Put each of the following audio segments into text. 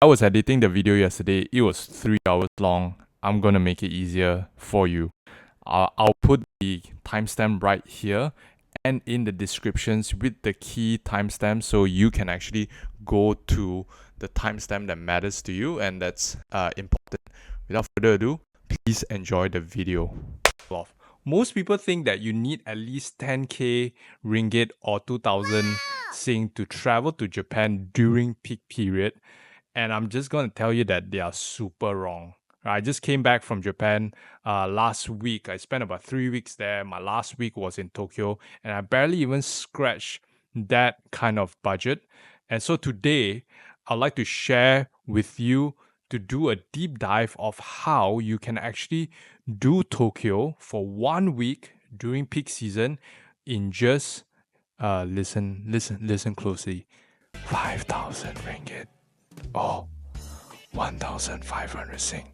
I was editing the video yesterday. It was 3 hours long. I'm gonna make it easier for you. I'll put the timestamp right here and in the descriptions with the key timestamp so you can actually go to the timestamp that matters to you and that's important. Without further ado, please enjoy the video. Most people think that you need at least 10k ringgit or 2000 Sing to travel to Japan during peak period. And I'm just going to tell you that they are super wrong. I just came back from Japan last week. I spent about 3 weeks there. My last week was in Tokyo, and I barely even scratched that kind of budget. And so today, I'd like to share with you to do a deep dive of how you can actually do Tokyo for 1 week during peak season in just listen closely. 5,000 ringgit. Oh, 1,500 Sing.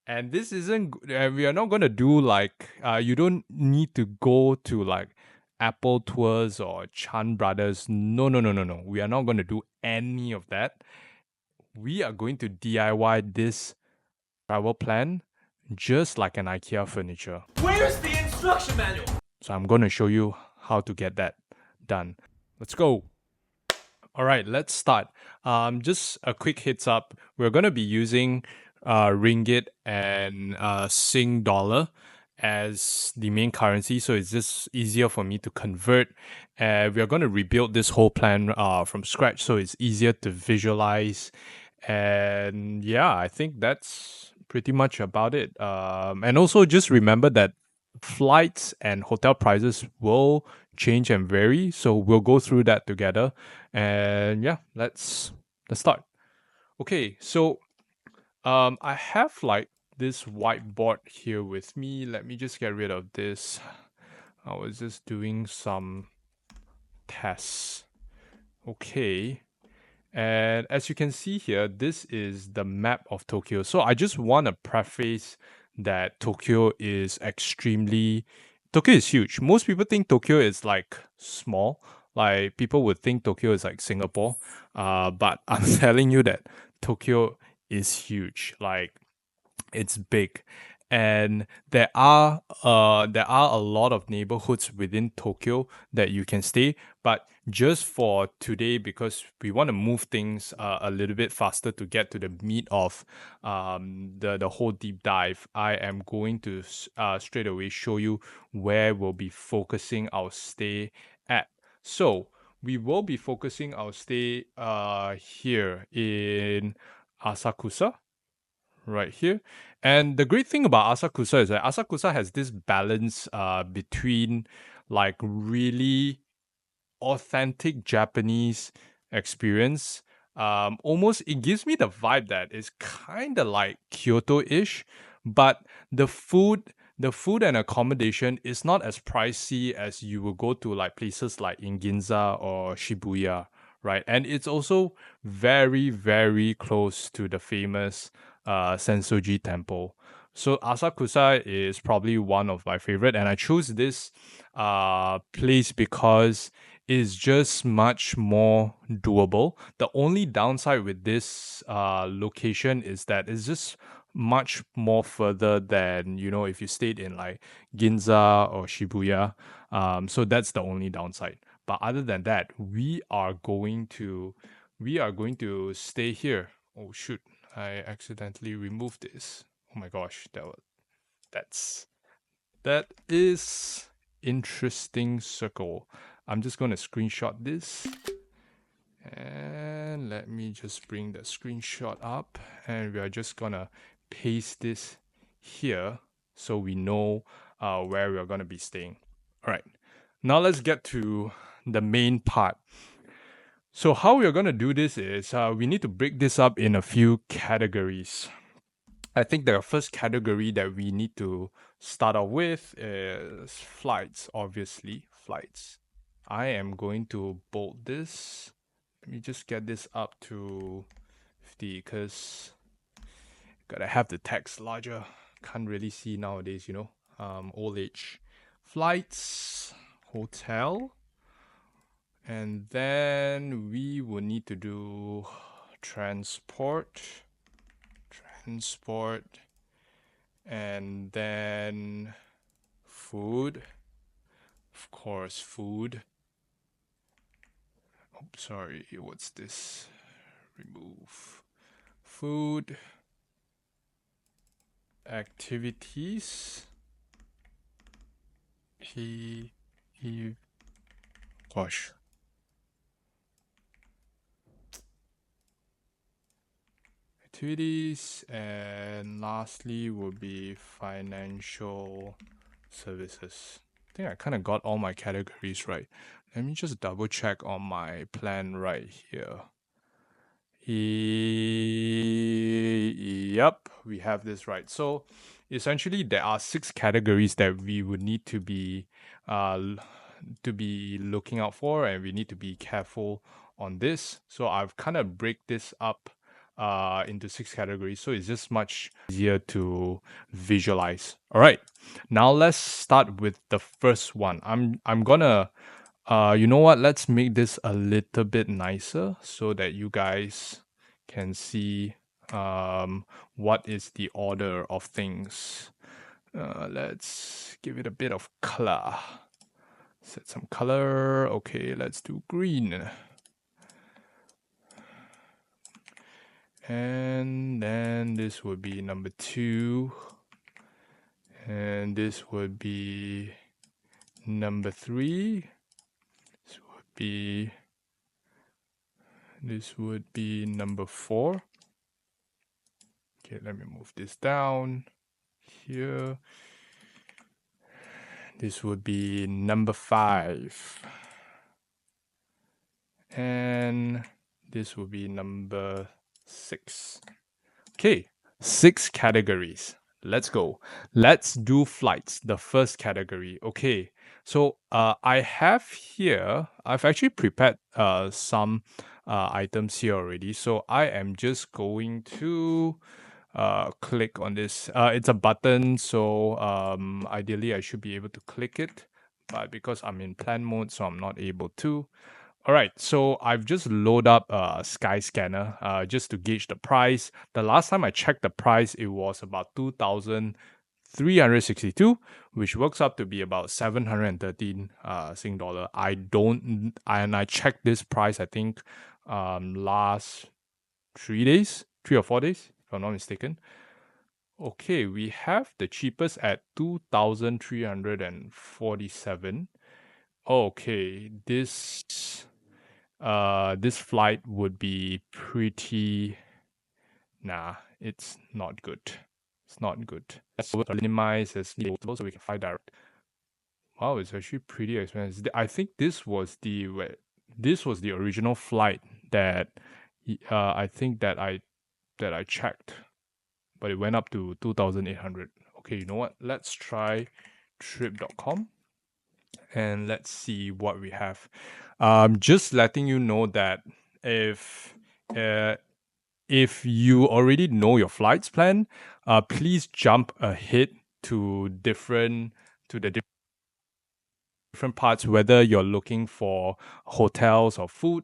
And this isn't, we are not going to do like, you don't need to go to like Apple Tours or Chan Brothers. No. We are not going to do any of that. We are going to DIY this travel plan just like an IKEA furniture. Where's the instruction manual? So I'm going to show you how to get that done. Let's go. All right, let's start. Just a quick heads up. We're going to be using ringgit and Sing dollar as the main currency, so it's just easier for me to convert. We are going to rebuild this whole plan from scratch, so it's easier to visualize. And yeah, I think that's pretty much about it. And also just remember that flights and hotel prices will change and vary, so we'll go through that together. And yeah, let's start. Okay, so I have like this whiteboard here with me. Let me just get rid of this. I was just doing some tests. Okay, and as you can see here, this is the map of Tokyo. So I just want to preface that Tokyo is huge. Most people think Tokyo is like small. Like people would think Tokyo is like Singapore. But I'm telling you that Tokyo is huge. Like it's big. And there are a lot of neighborhoods within Tokyo that you can stay, but just for today, because we want to move things a little bit faster to get to the meat of the whole deep dive, I am going to straight away show you where we'll be focusing our stay at. So we will be focusing our stay here in Asakusa, right here. And the great thing about Asakusa is that Asakusa has this balance between like really authentic Japanese experience. Almost it gives me the vibe that it's kind of like Kyoto-ish, but the food and accommodation is not as pricey as you will go to like places like in Ginza or Shibuya, right? And it's also very, very close to the famous Sensoji Temple. So Asakusa is probably one of my favorite, and I chose this place because it's just much more doable. The only downside with this location is that it's just much more further than, you know, if you stayed in like Ginza or Shibuya. So that's the only downside. But other than that, we are going to stay here. Oh shoot, I accidentally removed this. Oh my gosh, that is interesting circle. I'm just going to screenshot this. And let me just bring the screenshot up, and we are just going to paste this here so we know where we are going to be staying. All right, now let's get to the main part. So how we are going to do this is we need to break this up in a few categories. I think the first category that we need to start off with is flights, obviously. Flights. I am going to bold this. Let me just get this up to 50 because gotta have the text larger. Can't really see nowadays, you know. Old age. Flights, hotel, and then we will need to do transport, and then food. Of course, food. Oh, sorry, what's this? Remove food, activities. Gosh. Activities, and lastly will be financial services. I think I kind of got all my categories right. Let me just double check on my plan right here. Yep, we have this right. So essentially, there are 6 categories that we would need to be looking out for, and we need to be careful on this. So I've kind of break this up into 6 categories, so it's just much easier to visualize. All right, now let's start with the first one. I'm gonna you know what? Let's make this a little bit nicer so that you guys can see what is the order of things. Let's give it a bit of color. Set some color. Okay, let's do green. And then this would be number 2. And this would be number 3. This would be number 4. Okay, let me move this down here. This would be number 5. And this would be number 6. Okay, 6 categories. Let's go. Let's do flights, the first category. Okay, so I have here, I've actually prepared some items here already. So I am just going to click on this. It's a button, so ideally I should be able to click it, but because I'm in plan mode, so I'm not able to. All right, so I've just loaded up a Skyscanner just to gauge the price. The last time I checked the price, it was about 2,362, which works up to be about 713 Sing dollar. I checked this price, I think last 3 or 4 days, if I'm not mistaken. Okay, we have the cheapest at 2,347. Okay, this flight would be pretty. Nah, it's not good. It's not good. Let's minimize as possible so we can fly direct. Wow, it's actually pretty expensive. I think this was the original flight that I think that I checked, but it went up to 2,800. Okay, you know what? Let's try trip.com and let's see what we have. Just letting you know that if you already know your flights plan, please jump ahead to the different parts, whether you're looking for hotels or food.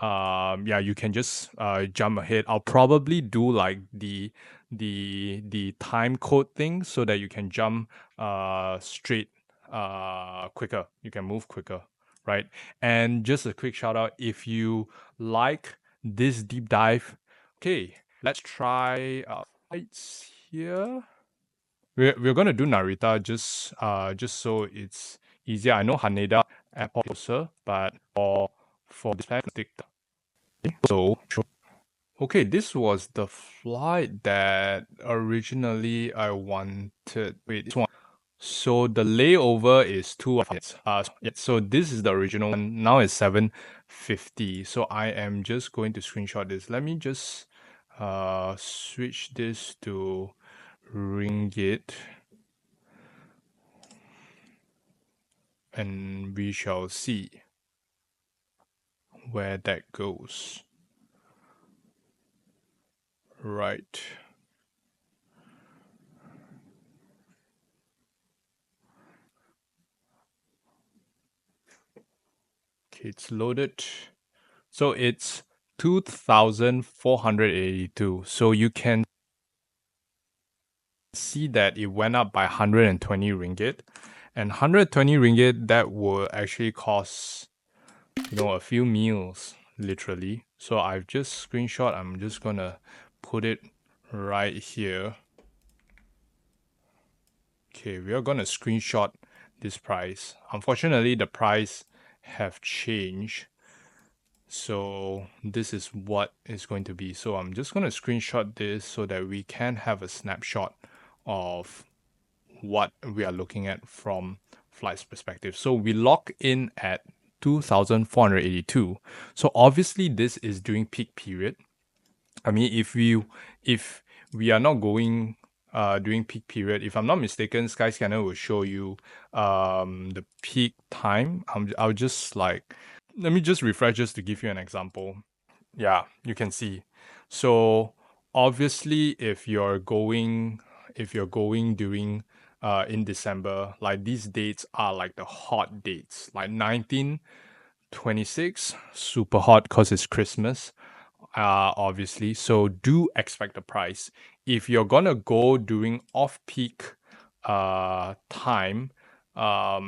Yeah, you can just jump ahead. I'll probably do like the time code thing so that you can jump straight quicker. You can move quicker, right? And just a quick shout out, if you like this deep dive, okay, let's try flights here. We're gonna do Narita just so it's easier. I know Haneda Airport closer, but for this plan, stick. So okay, this was the flight that originally I wanted. Wait, this one. So the layover is 2 hours. Yeah, so this is the original one. Now it's 750. So I am just going to screenshot this. Let me just switch this to ringgit, and we shall see where that goes. Right. Okay, it's loaded. So it's 2,482. So you can see that it went up by 120 ringgit. And 120 ringgit, that will actually cost, a few meals, literally. So I've just screenshot. I'm just gonna put it right here. Okay, we are gonna screenshot this price. Unfortunately, the price have changed. So this is what it's going to be. So I'm just gonna screenshot this so that we can have a snapshot of what we are looking at from flight's perspective. So we lock in at 2,482. So obviously this is during peak period. I mean, if we are not going during peak period, if I'm not mistaken, Skyscanner will show you the peak time. I'll just let me just refresh just to give you an example. Yeah, you can see. So obviously if you're going during in December, like these dates are like the hot dates, like 19, 26, super hot because it's Christmas, obviously. So do expect the price. If you're gonna go during off-peak time, I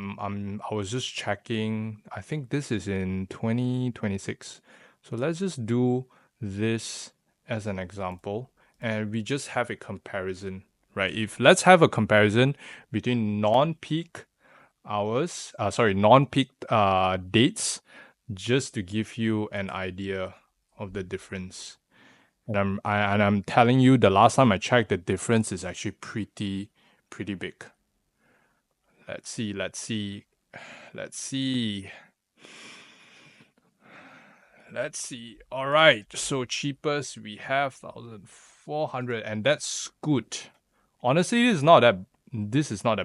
was just checking. I think this is in 2026. So let's just do this as an example, and we just have a comparison, right? If let's have a comparison between non-peak hours, non-peak dates, just to give you an idea of the difference. And I'm telling you, the last time I checked, the difference is actually pretty big. Let's see. All right. So cheapest we have 1,400, and that's good. Honestly, this is not that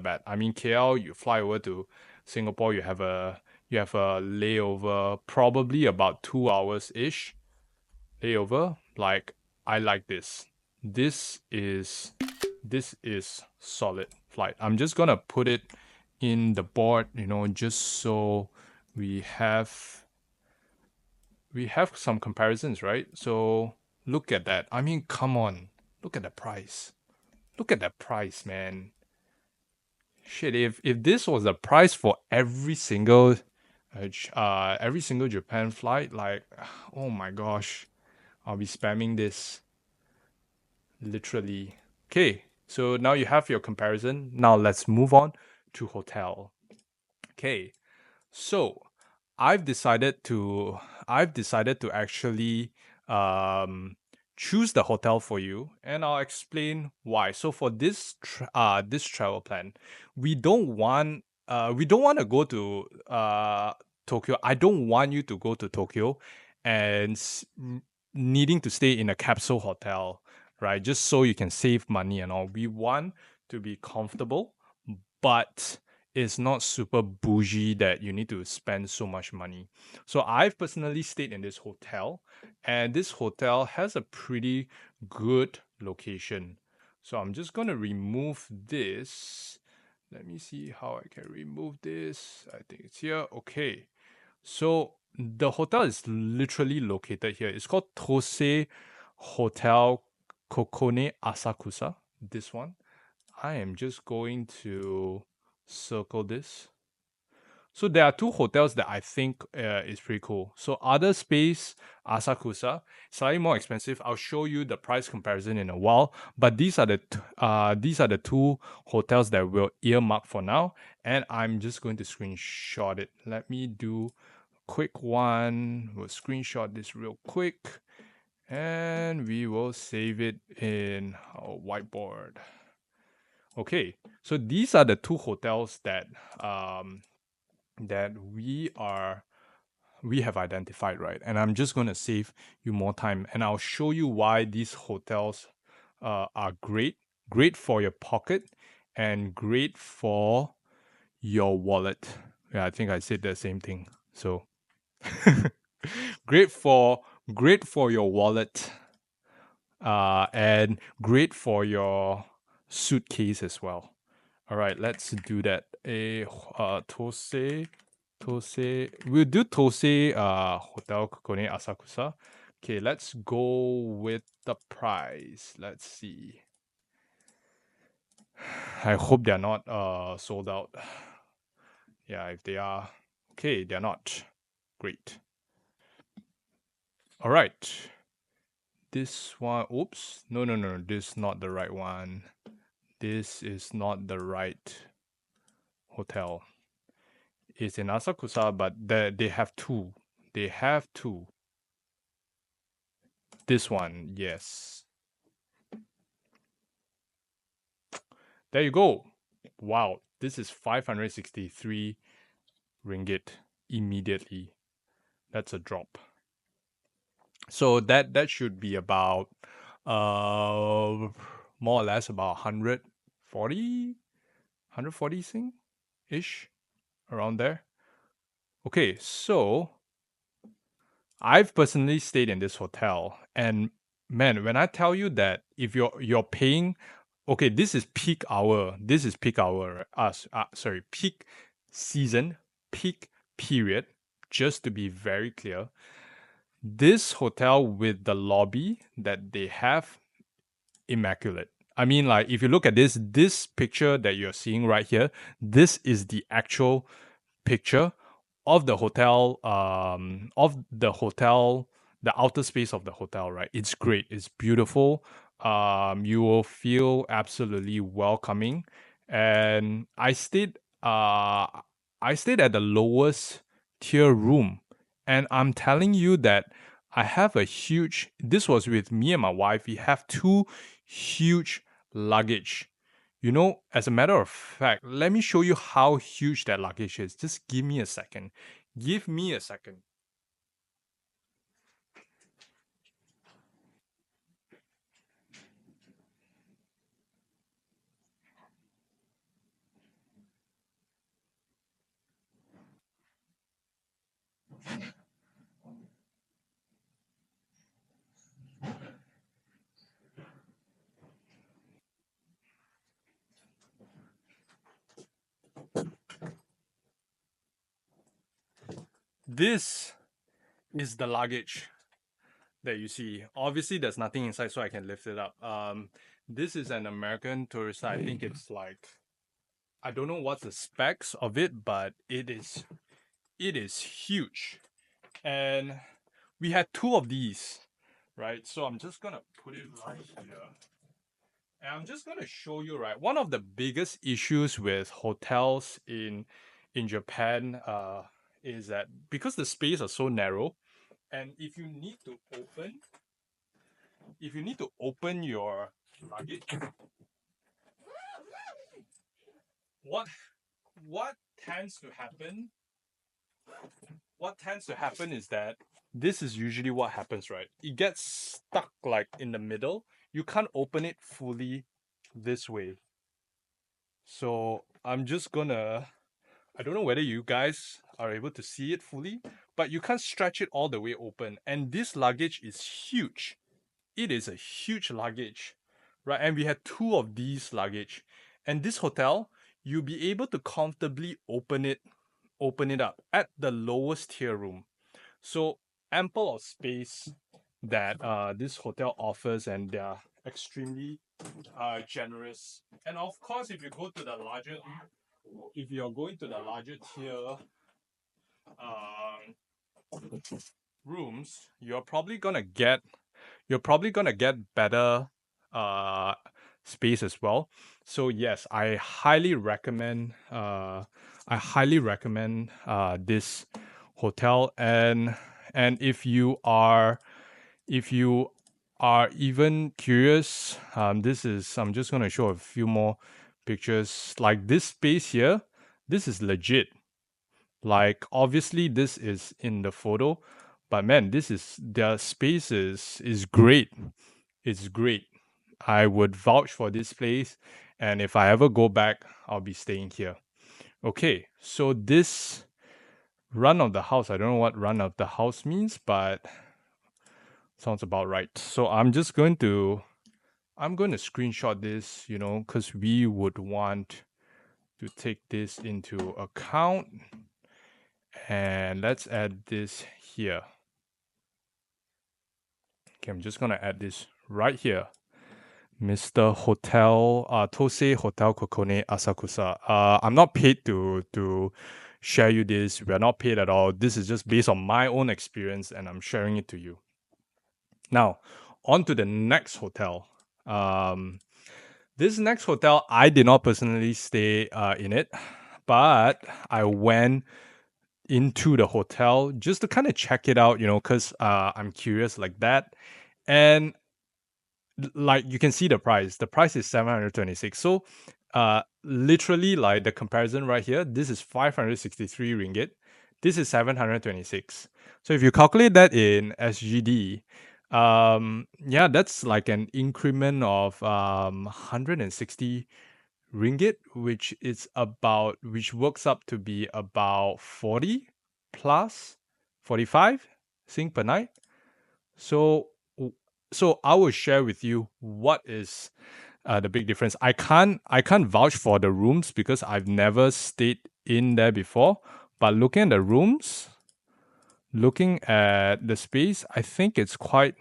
bad. I mean, KL, you fly over to Singapore, you have a layover, probably about 2 hours ish layover. Like, I like this. This is solid flight. I'm just gonna put it in the board, just so we have some comparisons, right? So look at that. I mean, come on. Look at the price. Look at that price, man. Shit, if this was the price for every single Japan flight, like, oh my gosh, I'll be spamming this literally. Okay, so now you have your comparison. Now let's move on to hotel. Okay, so I've decided to actually choose the hotel for you, and I'll explain why. So for this this travel plan, we don't want to go to Tokyo. I don't want you to go to Tokyo and needing to stay in a capsule hotel, right? Just so you can save money and all. We want to be comfortable, but it's not super bougie that you need to spend so much money. So I've personally stayed in this hotel, and this hotel has a pretty good location. So I'm just going to remove this. Let me see how I can remove this. I think it's here. Okay. So the hotel is literally located here. It's called Tosei Hotel Cocoon Asakusa. This one. I am just going to circle this. So there are two hotels that I think is pretty cool. So Other Space Asakusa, slightly more expensive. I'll show you the price comparison in a while. But these are the two hotels that we'll earmark for now, and I'm just going to screenshot it. Let me do a quick one. We'll screenshot this real quick, and we will save it in our whiteboard. Okay, so these are the two hotels that we have identified, right? And I'm just going to save you more time, and I'll show you why these hotels are great for your pocket and great for your wallet. Yeah, I think I said the same thing. So great for your wallet, and great for your suitcase as well. All right, let's do that. Tosei. We'll do Tosei Hotel Kokone Asakusa Okay, let's go with the price. Let's see. I hope they're not sold out. Yeah, if they are, okay, they're not. Great. All right. This one, oops. No, this is not the right one. This is not the right hotel. It's in Asakusa, but they have two. They have two. This one, yes. There you go. Wow, this is 563 ringgit immediately. That's a drop. So that should be about more or less about 140 sing ish around there. Okay, so I've personally stayed in this hotel, and man, when I tell you that if you're paying, okay, this is peak hour. This is peak hour. Sorry, peak season, peak period. Just to be very clear, this hotel with the lobby that they have, immaculate. I mean, like if you look at this picture that you're seeing right here, this is the actual picture of the hotel, the outer space of the hotel, right? It's great. It's beautiful. You will feel absolutely welcoming. And I stayed at the lowest tier room. And I'm telling you that I have a huge, this was with me and my wife. We have two huge luggage. You know, as a matter of fact, let me show you how huge that luggage is. Just give me a second. Give me a second. This is the luggage that you see. Obviously, there's nothing inside, so I can lift it up. This is an American Tourister. I think it's like, I don't know what's the specs of it, but it is huge. And we had two of these, right? So I'm just gonna put it right here. And I'm just gonna show you, right? One of the biggest issues with hotels in Japan is that because the space are so narrow, and if you need to open your luggage, what what tends to happen? What tends to happen is that this is usually what happens, right? It gets stuck like in the middle. You can't open it fully this way. So I'm just gonna, I don't know whether you guys are able to see it fully, but you can't stretch it all the way open. And this luggage is huge. It is a huge luggage, right? And we had two of these luggage. And this hotel, you'll be able to comfortably open it up at the lowest tier room. So ample of space that this hotel offers, and they're extremely generous. And of course, if you're going to the larger tier um, rooms, you're probably gonna get better uh, space as well. So yes, I highly recommend this hotel. And if you are even curious, I'm just gonna show a few more pictures. Like this space here, this is legit. Like obviously this is in the photo, but man, this is their space is great. It's great. I would vouch for this place, and if I ever go back, I'll be staying here. Okay, so this run of the house, I don't know what run of the house means, but sounds about right. So I'm going to screenshot this, because we would want to take this into account. And let's add this here. Okay, I'm just gonna add this right here. Mr. Hotel, Tosei Hotel Cocoon Asakusa. I'm not paid to share you this. We're not paid at all. This is just based on my own experience, and I'm sharing it to you. Now, on to the next hotel. This next hotel, I did not personally stay in it, but I went into the hotel just to kind of check it out, because I'm curious like that. And like you can see the price. The price is 726. So literally like the comparison right here, this is 563 ringgit. This is 726. So if you calculate that in SGD, yeah, that's like an increment of 160 ringgit, which works up to be about 40 plus 45 sing per night. So so I will share with you what is the big difference. I can't vouch for the rooms because I've never stayed in there before. But looking at the rooms, looking at the space, I think it's quite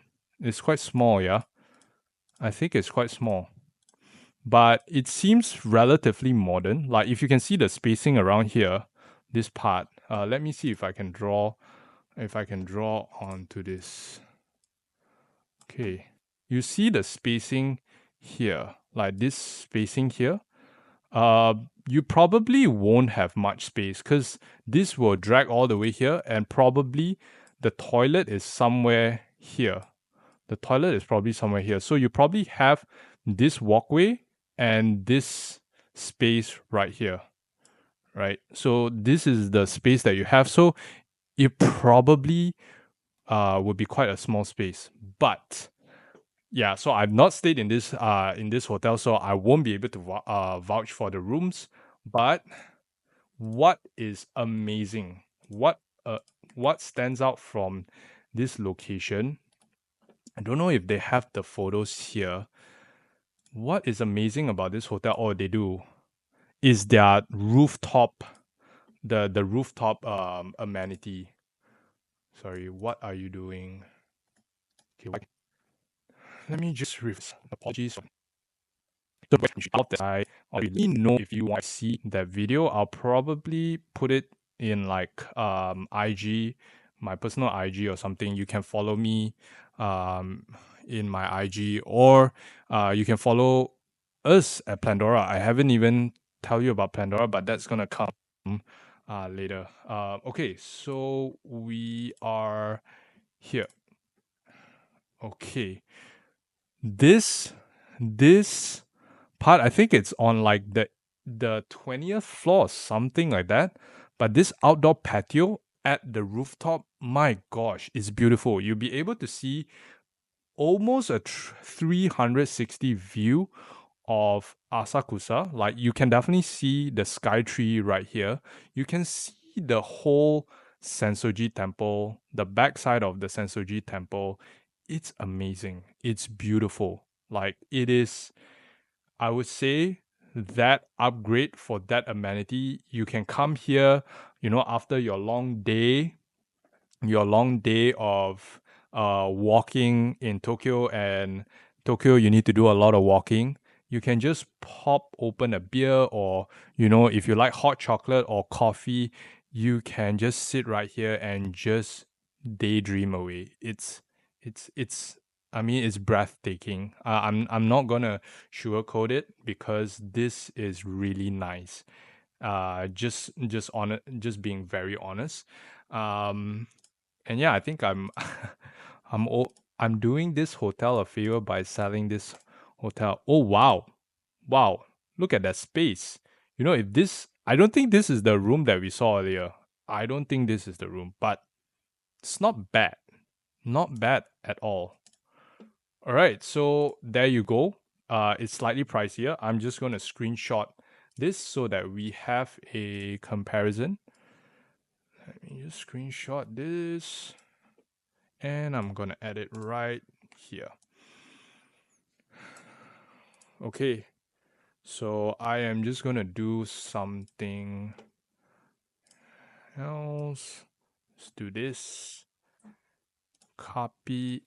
small. Yeah, I think it's quite small, but it seems relatively modern. Like if you can see the spacing around here, this part. Let me see if I can draw onto this. Okay, you see the spacing here, like this spacing here. You probably won't have much space because this will drag all the way here, and probably the toilet is somewhere here. The toilet is probably somewhere here. So you probably have this walkway and this space right here, right? So this is the space that you have. So it probably would be quite a small space, but yeah, so I've not stayed in this hotel, so I won't be able to vouch for the rooms. But what is amazing, what stands out from this location? I don't know if they have the photos here. What is amazing about this hotel? Oh, they do. Is their rooftop, the rooftop amenity. Sorry, what are you doing? Okay, let me just apologies. So when you out there, I already know if you want to see that video, I'll probably put it in like IG, my personal IG or something. You can follow me in my IG, or you can follow us at Pandora. I haven't even tell you about Pandora, but that's gonna come later. Okay, so we are here. Okay, this part, I think it's on like the 20th floor or something like that. But this outdoor patio at the rooftop, my gosh, is beautiful. You'll be able to see almost a 360 view of Asakusa. Like you can definitely see the sky tree right here. You can see the whole Sensoji temple, the backside of the Sensoji temple. It's amazing. It's beautiful. Like it is, I would say, that upgrade for that amenity. You can come here, after your long day of walking in Tokyo, and Tokyo you need to do a lot of walking. You can just pop open a beer, or if you like hot chocolate or coffee, you can just sit right here and just daydream away. It's I mean, it's breathtaking. I'm not gonna sugarcoat it because this is really nice. Just being very honest. Um, and yeah, I think I'm doing this hotel a favor by selling this hotel. Oh wow, wow! Look at that space. If this, I don't think this is the room that we saw earlier. I don't think this is the room, but it's not bad. Not bad at all. All right, so there you go. It's slightly pricier. I'm just going to screenshot this so that we have a comparison. Let me just screenshot this, and I'm going to add it right here. Okay, so I am just going to do something else. Let's do this. Copy.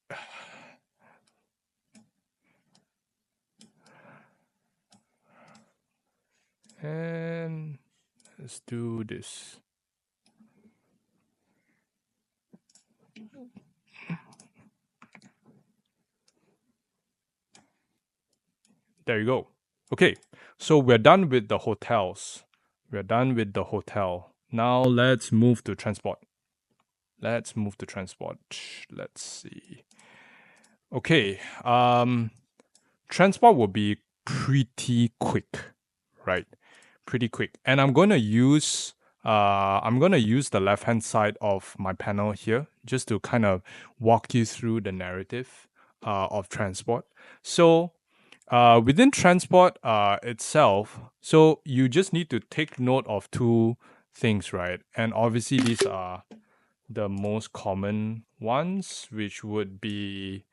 Let's do this. There you go. Okay, so we're done with the hotels. We're done with the hotel. Now let's move to transport. Let's move to transport. Let's see. Okay, transport will be pretty quick, right? Pretty quick. And I'm going to use the left-hand side of my panel here just to kind of walk you through the narrative of transport. So within transport itself, so you just need to take note of two things, right? And obviously these are the most common ones, which would be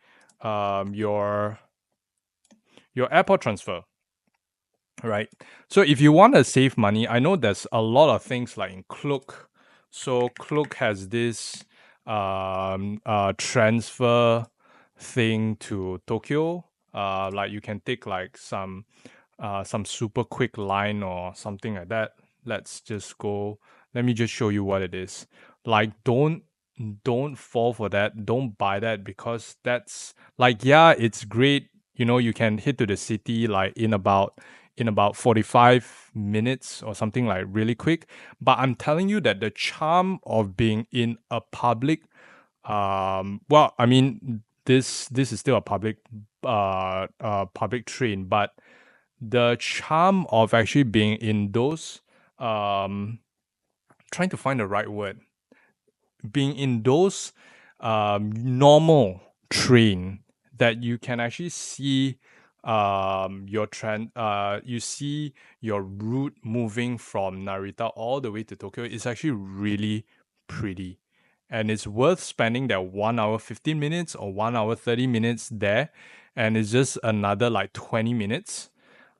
your airport transfer, right? So if you want to save money, I know there's a lot of things like in Klook. So Klook has this transfer thing to Tokyo. Like you can take like some super quick line or something like that. Let's just go. Let me just show you what it is. Like don't fall for that. Don't buy that because that's like, yeah, it's great. You know, you can hit to the city like in about 45 minutes or something like really quick. But I'm telling you that the charm of being in a public, well, I mean, this is still a public train, but the charm of actually being in those, trying to find the right word, being in those normal train that you can actually see you see your route moving from Narita all the way to Tokyo is actually really pretty. And it's worth spending that 1 hour 15 minutes or 1 hour 30 minutes there. And it's just another like 20 minutes.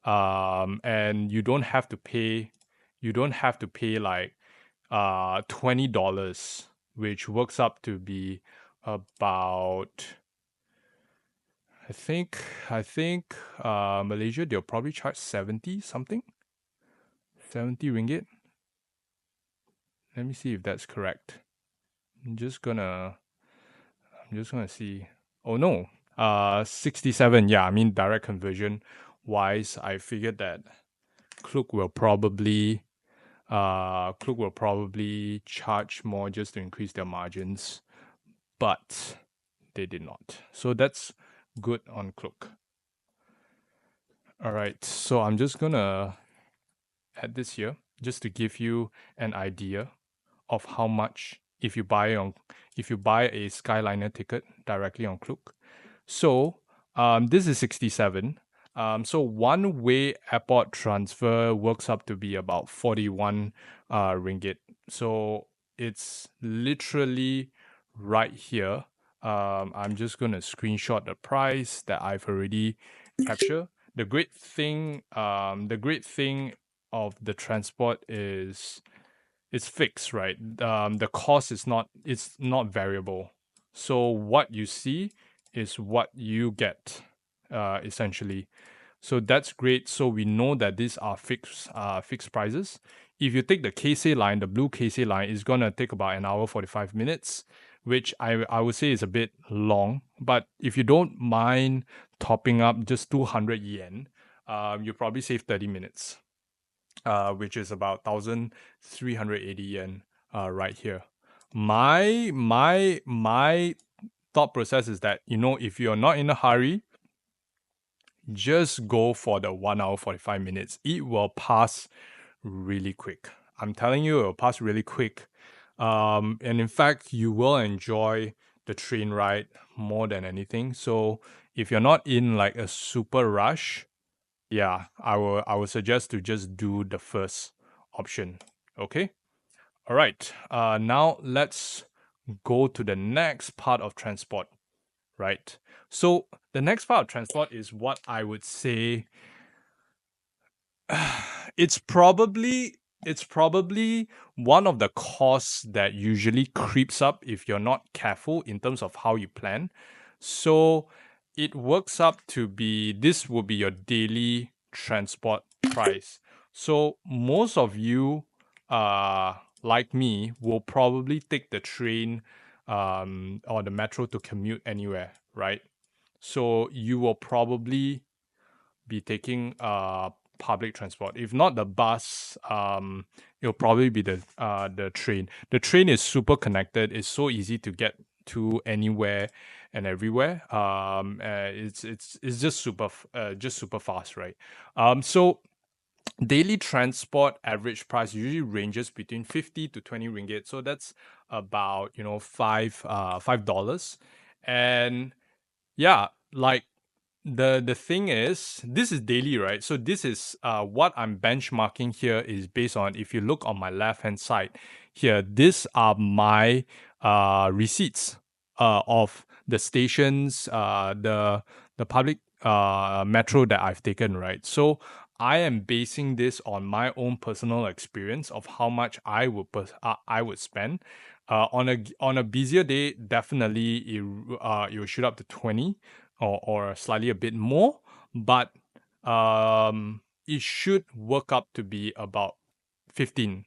And you don't have to pay like $20, which works up to be about, I think Malaysia, they'll probably charge 70 something, 70 ringgit. Let me see if that's correct. I'm just gonna see. Oh no, 67. Yeah, I mean direct conversion wise, I figured that Klook will probably charge more just to increase their margins, but they did not. So that's good on Klook. All right, so I'm just gonna add this here just to give you an idea of how much if you buy a Skyliner ticket directly on Klook. So this is 67. So one way airport transfer works up to be about 41 ringgit. So it's literally right here. I'm just gonna screenshot the price that I've already captured. The great thing of the transport is it's fixed, right? The cost is not variable. So what you see is what you get, essentially. So that's great. So we know that these are fixed prices. If you take the Keisei line, the blue Keisei line is gonna take about 1 hour 45 minutes, which I would say is a bit long. But if you don't mind topping up just 200 yen, you probably save 30 minutes, which is about 1,380 yen, right here. My thought process is that, you know, if you're not in a hurry, just go for the 1 hour 45 minutes. It will pass really quick. I'm telling you, it will pass really quick. And in fact, you will enjoy the train ride more than anything. So if you're not in like a super rush, yeah, I will suggest to just do the first option. Okay? All right. Now let's go to the next part of transport, right? So the next part of transport is what I would say it's probably one of the costs that usually creeps up if you're not careful in terms of how you plan. So it works up to be, this will be your daily transport price. So most of you like me, will probably take the train or the metro to commute anywhere, right? So you will probably be taking public transport. If not the bus, it'll probably be the train. The train is super connected. It's so easy to get to anywhere and everywhere. It's just super fast, right? So daily transport average price usually ranges between 50 to 20 ringgit. So that's about $5. And yeah, like the thing is, this is daily, right? So this is what I'm benchmarking here is based on, if you look on my left hand side here, these are my receipts of the stations, the public metro that I've taken, right? So I am basing this on my own personal experience of how much I would spend. On a busier day, definitely it will shoot up to 20 or slightly a bit more, but it should work up to be about 15,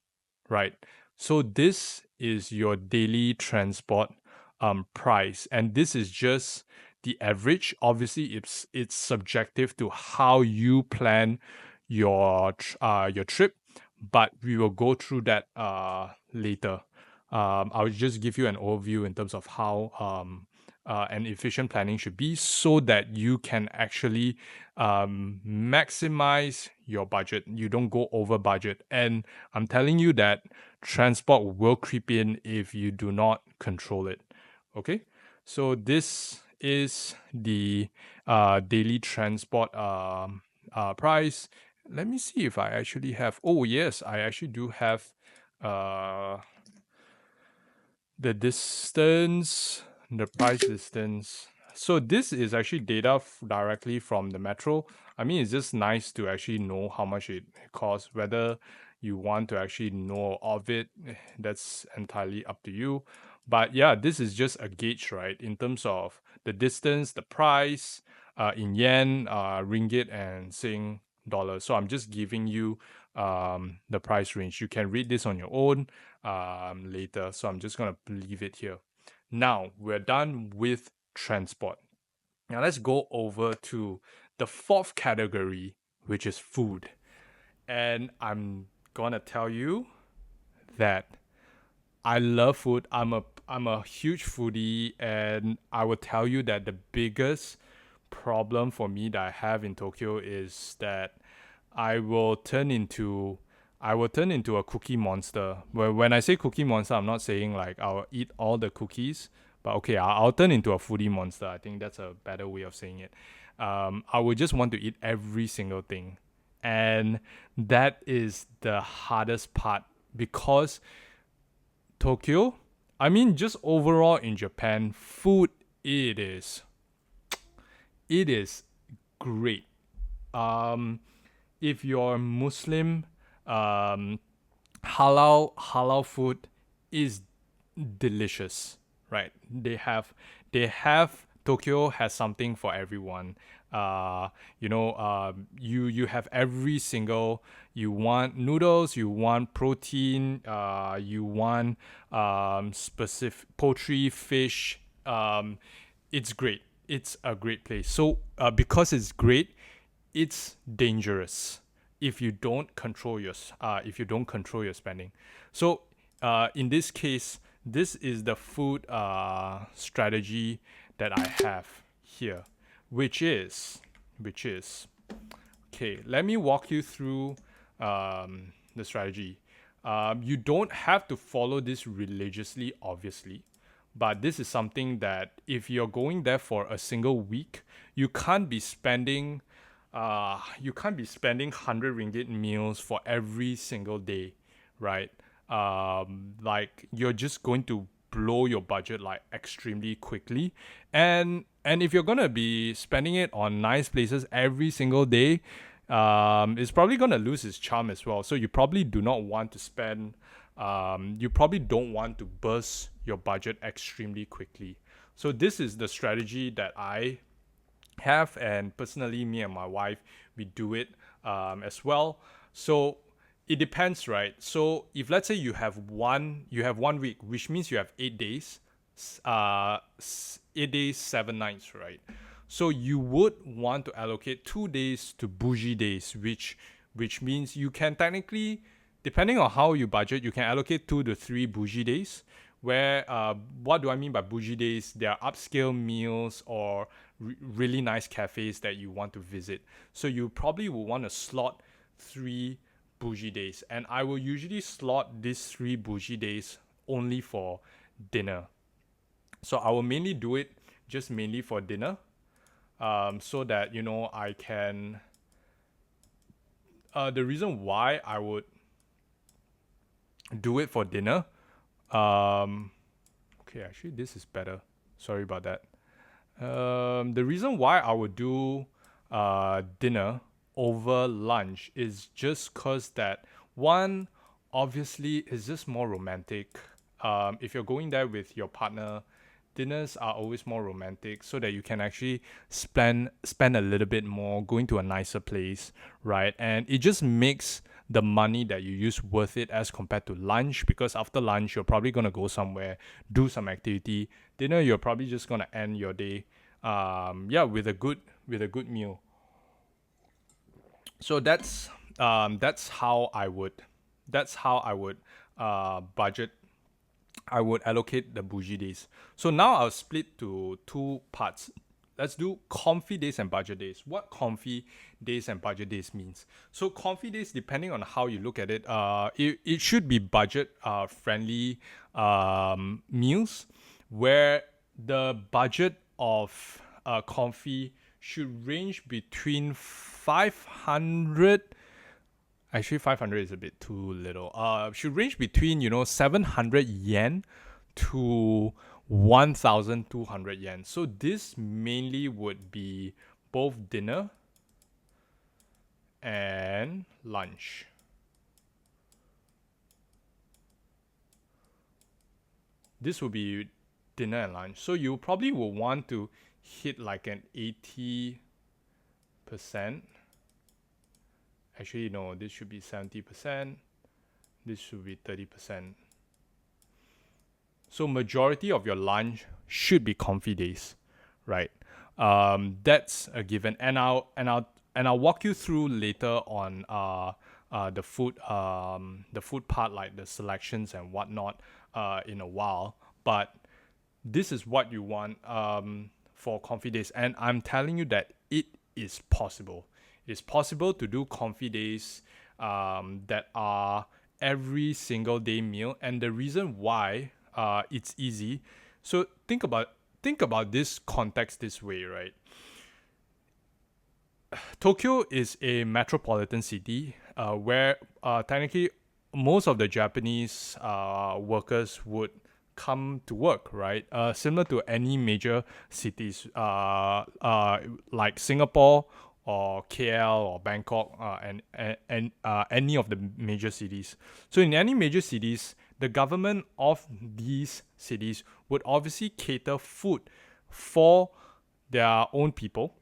right? So this is your daily transport price, and this is just the average. Obviously, it's subjective to how you plan your trip, but we will go through that later. I'll just give you an overview in terms of how an efficient planning should be, so that you can actually maximize your budget. You don't go over budget. And I'm telling you that transport will creep in if you do not control it. Okay, so this is the daily transport price. Let me see if I actually have. Oh yes, I actually do have uh the distance, the price distance. So this is actually data directly from the metro. I mean, it's just nice to actually know how much it costs. Whether you want to actually know of it, that's entirely up to you. But yeah, this is just a gauge, right? In terms of the distance, the price, in yen, ringgit, and Sing dollars. So I'm just giving you the price range. You can read this on your own later. So I'm just going to leave it here. Now we're done with transport. Now let's go over to the fourth category, which is food. And I'm going to tell you that I love food. I'm a huge foodie, and I will tell you that the biggest problem for me that I have in Tokyo is that I will turn into a cookie monster. When I say cookie monster, I'm not saying like I'll eat all the cookies, but okay, I'll turn into a foodie monster. I think that's a better way of saying it. I would just want to eat every single thing, and that is the hardest part because Tokyo, I mean, just overall in Japan, food it is great. Um, if you're Muslim, um, halal food is delicious, right? They have Tokyo has something for everyone. You have every single. You want noodles, you want protein, you want specific poultry, fish. It's great. It's a great place. So because it's great, it's dangerous if you don't control your spending. So in this case, this is the food strategy that I have here, which is okay. Let me walk you through the strategy. You don't have to follow this religiously, obviously, but this is something that if you're going there for a single week, you can't be spending 100 ringgit meals for every single day, right? Like you're just going to blow your budget like extremely quickly, and if you're gonna be spending it on nice places every single day, it's probably gonna lose its charm as well. So you probably do not want to spend. You probably don't want to burst your budget extremely quickly. So this is the strategy that I have, and personally me and my wife, we do it as well. So it depends, right? So if let's say you have 1 week, which means you have 8 days, 8 days, 7 nights, right? So you would want to allocate 2 days to bougie days, which means you can technically, depending on how you budget, you can allocate 2 to 3 bougie days. Where what do I mean by bougie days? There are upscale meals or really nice cafes that you want to visit. So you probably will want to slot 3 bougie days, and I will usually slot these 3 bougie days only for dinner. So I will mainly do it just mainly for dinner, so that I can. The reason why I would do it for dinner, okay, actually this is better. Sorry about that. The reason why I would do dinner over lunch is just cause that one, obviously, is just more romantic. If you're going there with your partner, dinners are always more romantic, so that you can actually spend a little bit more, going to a nicer place, right? And it just makes the money that you use worth it as compared to lunch, because after lunch you're probably gonna go somewhere, do some activity. Dinner, you're probably just gonna end your day, with a good meal. So that's how I would budget. I would allocate the bougie days. So now I'll split to 2 parts. Let's do comfy days and budget days. What comfy days and budget days means. So comfy days, depending on how you look at it, it should be budget friendly meals, where the budget of comfy should range between 500. Actually, 500 is a bit too little. Should range between 700 yen to 1,200 yen. So this mainly would be both dinner and lunch. This will be dinner and lunch. So you probably will want to hit like an 80%. Actually, no, this should be 70%. This should be 30%. So majority of your lunch should be comfy days, right? That's a given, and I'll walk you through later on the food part, like the selections and whatnot, in a while. But this is what you want for comfy days, and I'm telling you that it is possible. It's possible to do comfy days that are every single day meal, and the reason why it's easy. So think about this context this way, right? Tokyo is a metropolitan city where technically most of the Japanese workers would come to work, right? Similar to any major cities like Singapore or KL or Bangkok, and any of the major cities. So in any major cities, the government of these cities would obviously cater food for their own people,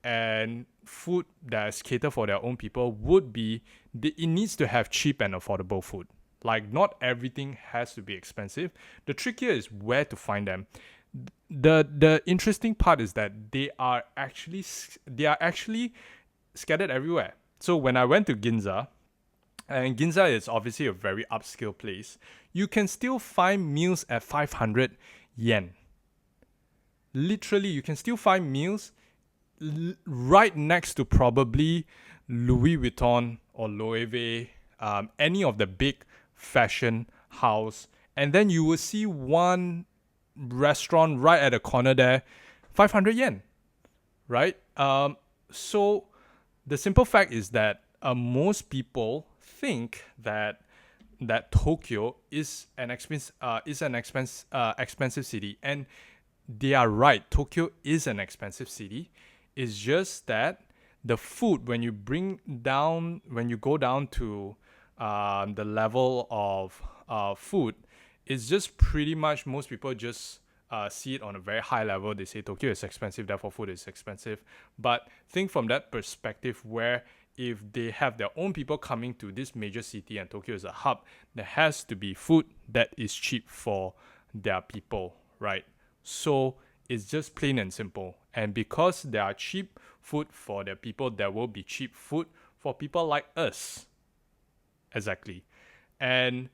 and food that is catered for their own people would be, it needs to have cheap and affordable food. Like, not everything has to be expensive. The trick here is where to find them. The interesting part is that they are actually scattered everywhere. So when I went to Ginza, and Ginza is obviously a very upscale place, you can still find meals at 500 yen. Literally, you can still find meals right next to probably Louis Vuitton or Loewe, any of the big fashion house, and then you will see one restaurant right at the corner there, 500 yen, right? So the simple fact is that most people think that Tokyo is an expensive city, and they are right. Tokyo is an expensive city. It's just that the food, when you go down to the level of food, it's just pretty much, most people just see it on a very high level. They say Tokyo is expensive, therefore food is expensive. But think from that perspective, where if they have their own people coming to this major city and Tokyo is a hub, there has to be food that is cheap for their people, right? So it's just plain and simple. And because there are cheap food for their people, there will be cheap food for people like us. Exactly. And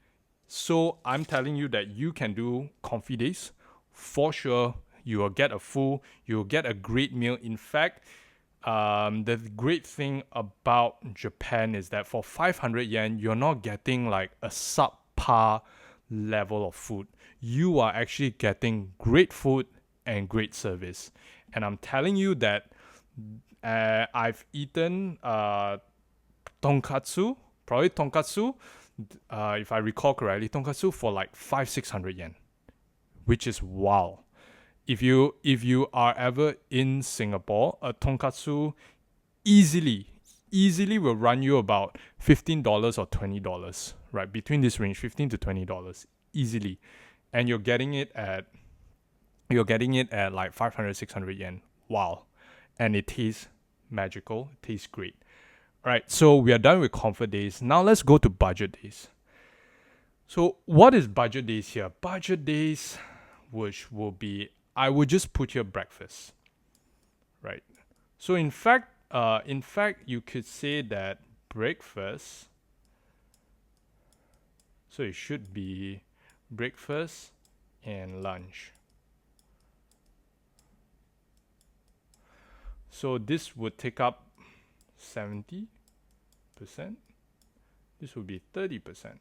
so I'm telling you that you can do Comfy Days. For sure, you will get you'll get a great meal. In fact, the great thing about Japan is that for 500 yen, you're not getting like a subpar level of food. You are actually getting great food and great service. And I'm telling you that I've eaten tonkatsu, probably tonkatsu, if I recall correctly, tonkatsu for like 500-600 yen, which is wow. If you are ever in Singapore, a tonkatsu easily will run you about $15 or $20, right? Between this range, $15 to $20 easily, and you're getting it at like 500-600 yen. Wow, and it tastes magical. It tastes great. All right, so we are done with comfort days. Now let's go to budget days. So what is budget days here? Budget days, which will be, I would just put here breakfast, right? So in fact, you could say that breakfast. So it should be breakfast and lunch. So this would take up 70%. This would be 30%.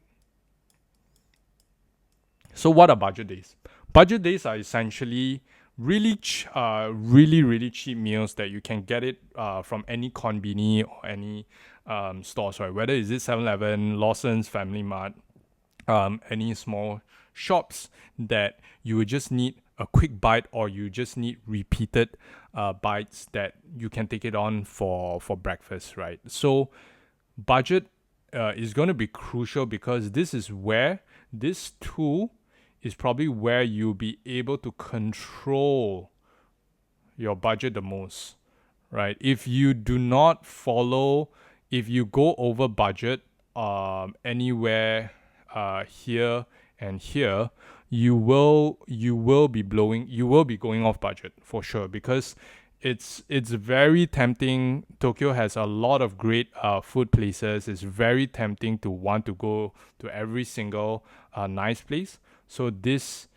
So what are budget days? Budget days are essentially really cheap meals that you can get it from any konbini or any stores, right? Whether is it 7-Eleven, Lawson's, Family Mart, any small shops that you would just need a quick bite, or you just need repeated bites that you can take it on for breakfast, right? So budget is going to be crucial, because this tool is probably where you'll be able to control your budget the most, right? If you go over budget anywhere here and here, you will be going off budget for sure, because it's very tempting. Tokyo has a lot of great food places. It's very tempting to want to go to every single nice place. So this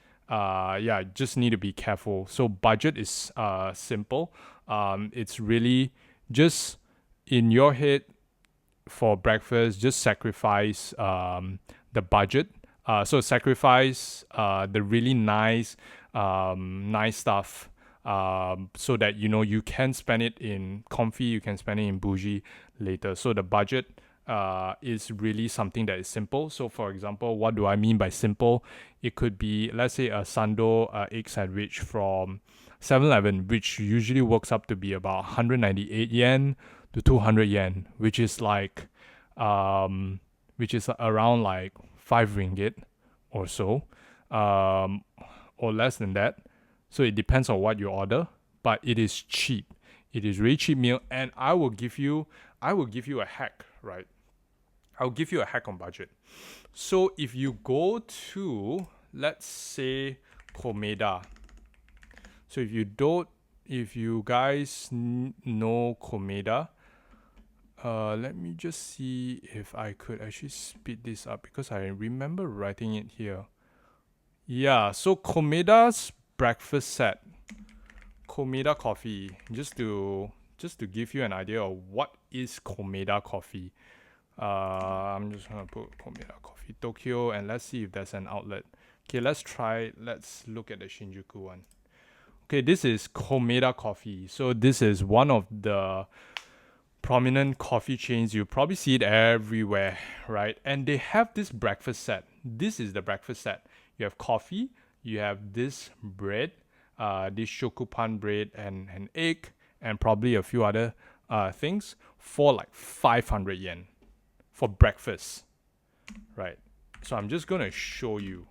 just need to be careful. So budget is simple. It's really just in your head. For breakfast, just sacrifice the budget. So sacrifice the really nice stuff, so that you can spend it in comfy, you can spend it in bougie later. So the budget is really something that is simple. So for example, what do I mean by simple? It could be, let's say, a sando egg sandwich from 7-Eleven, which usually works up to be about 198 yen to 200 yen, which is around like 5 ringgit or so, or less than that. So it depends on what you order, but it is cheap. It is really cheap meal, and I will give you a hack, right? I'll give you a hack on budget. So if you go to, let's say, Komeda. So if you guys know Komeda, let me just see if I could actually speed this up, because I remember writing it here. Yeah, so Komeda's breakfast set, Komeda coffee, just to give you an idea of what is Komeda coffee. I'm just gonna put Komeda coffee Tokyo, and let's see if there's an outlet. Okay, let's look at the Shinjuku one. Okay, this is Komeda coffee. So this is one of the prominent coffee chains. You probably see it everywhere, right? And they have this breakfast set. This is the breakfast set. You have coffee, you have this bread, this shokupan bread and an egg, and probably a few other things for like 500 yen for breakfast, right? So I'm just gonna show you.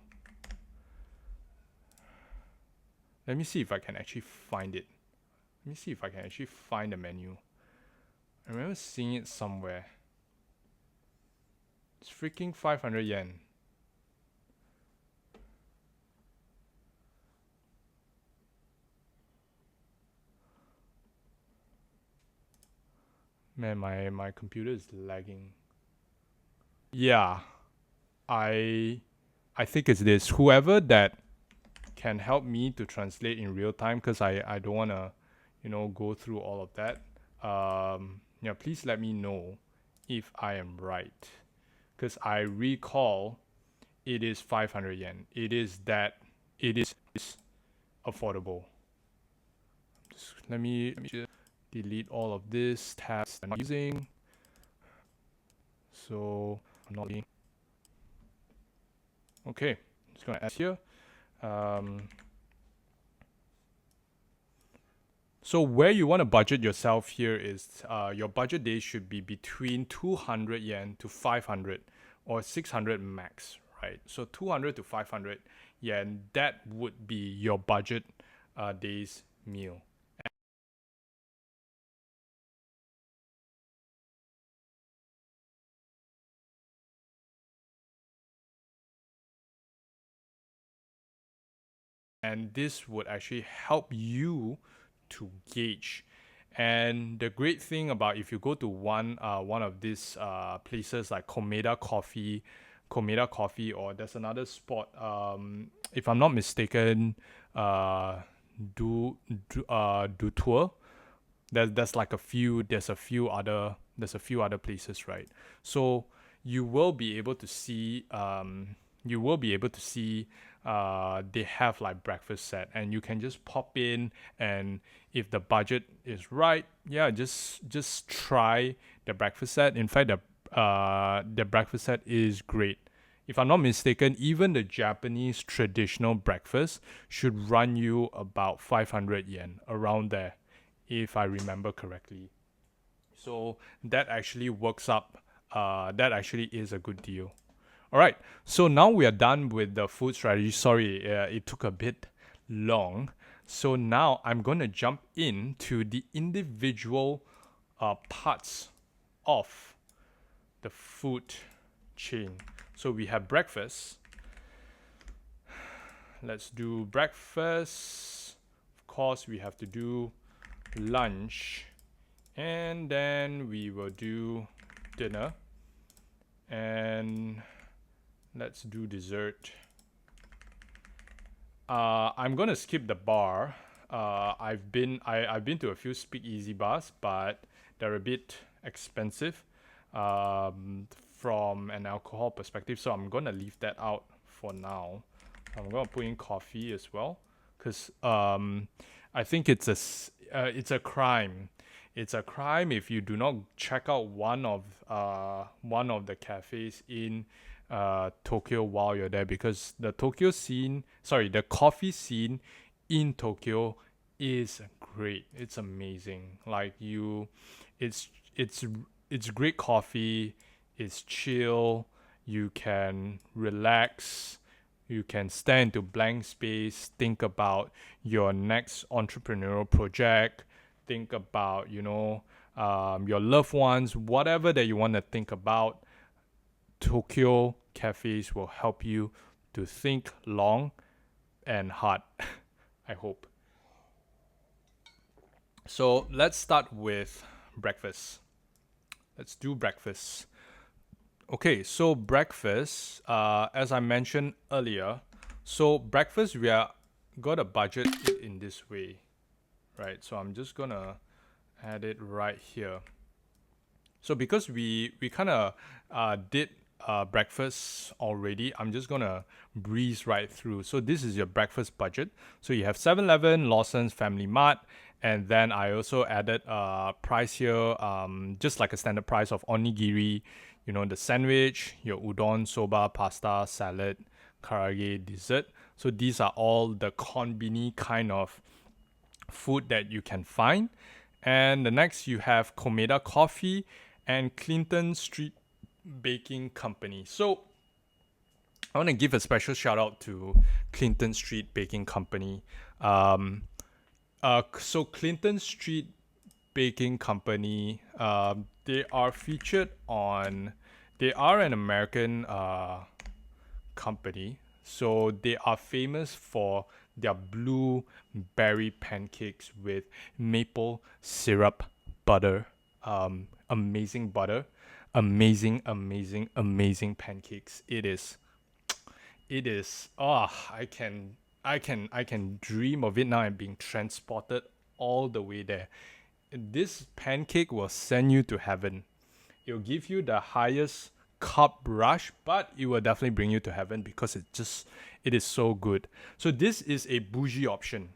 Let me see if I can actually find it. Let me see if I can actually find the menu. I remember seeing it somewhere. It's freaking 500 yen. Man, my computer is lagging. Yeah, I think it's this. Whoever that can help me to translate in real time, because I don't wanna, go through all of that. Yeah, please let me know if I am right, because I recall it is 500 yen. It is affordable. Just let me just delete all of this tabs I'm not using. So I'm not being okay. Just gonna add here. So where you want to budget yourself here is your budget days should be between 200 yen to 500 or 600 max, right? So 200 to 500 yen, that would be your budget days meal. And this would actually help you to gauge. And the great thing about if you go to one of these places like Komeda Coffee, or there's another spot. If I'm not mistaken, do tour. There's like a few. There's a few other places, right? So you will be able to see. You will be able to see they have like breakfast set, and you can just pop in, and if the budget is right, yeah, just try the breakfast set. In fact, the breakfast set is great. If I'm not mistaken, even the Japanese traditional breakfast should run you about 500 yen, around there, if I remember correctly. So that actually works up. That actually is a good deal. All right, so now we are done with the food strategy. Sorry, it took a bit long. So now I'm going to jump into the individual parts of the food chain. So we have breakfast. Let's do breakfast. Of course, we have to do lunch. And then we will do dinner. And let's do dessert. I'm gonna skip the bar. I've been to a few speakeasy bars, but they're a bit expensive from an alcohol perspective. So I'm gonna leave that out for now. I'm gonna put in coffee as well, because I think it's a crime. It's a crime if you do not check out one of the cafes in Tokyo while you're there, because the coffee scene in Tokyo is great. It's amazing. Like it's great coffee. It's chill. You can relax. You can stare into blank space. Think about your next entrepreneurial project. Think about your loved ones. Whatever that you want to think about, Tokyo cafes will help you to think long and hard. I hope. So let's start with breakfast. Let's do breakfast. Okay, so breakfast, as I mentioned earlier, so breakfast we are gonna budget it in this way, right? So I'm just gonna add it right here. So because we kind of did breakfast already, I'm just gonna breeze right through. So this is your breakfast budget. So you have 7-Eleven, Lawson's, Family Mart, and then I also added price here, just like a standard price of onigiri, the sandwich, your udon, soba, pasta, salad, karage, dessert. So these are all the konbini kind of food that you can find. And the next you have Komeda Coffee and Clinton Street Baking Company. So I want to give a special shout out to Clinton Street Baking Company. So Clinton Street baking company. They are featured on. They are an American company, so they are famous for their blueberry pancakes with maple syrup butter. Amazing butter, amazing pancakes. It is. Oh, I can dream of it now and being transported all the way there. This pancake will send you to heaven. It'll give you the highest carb rush, but it will definitely bring you to heaven because it is so good. So this is a bougie option.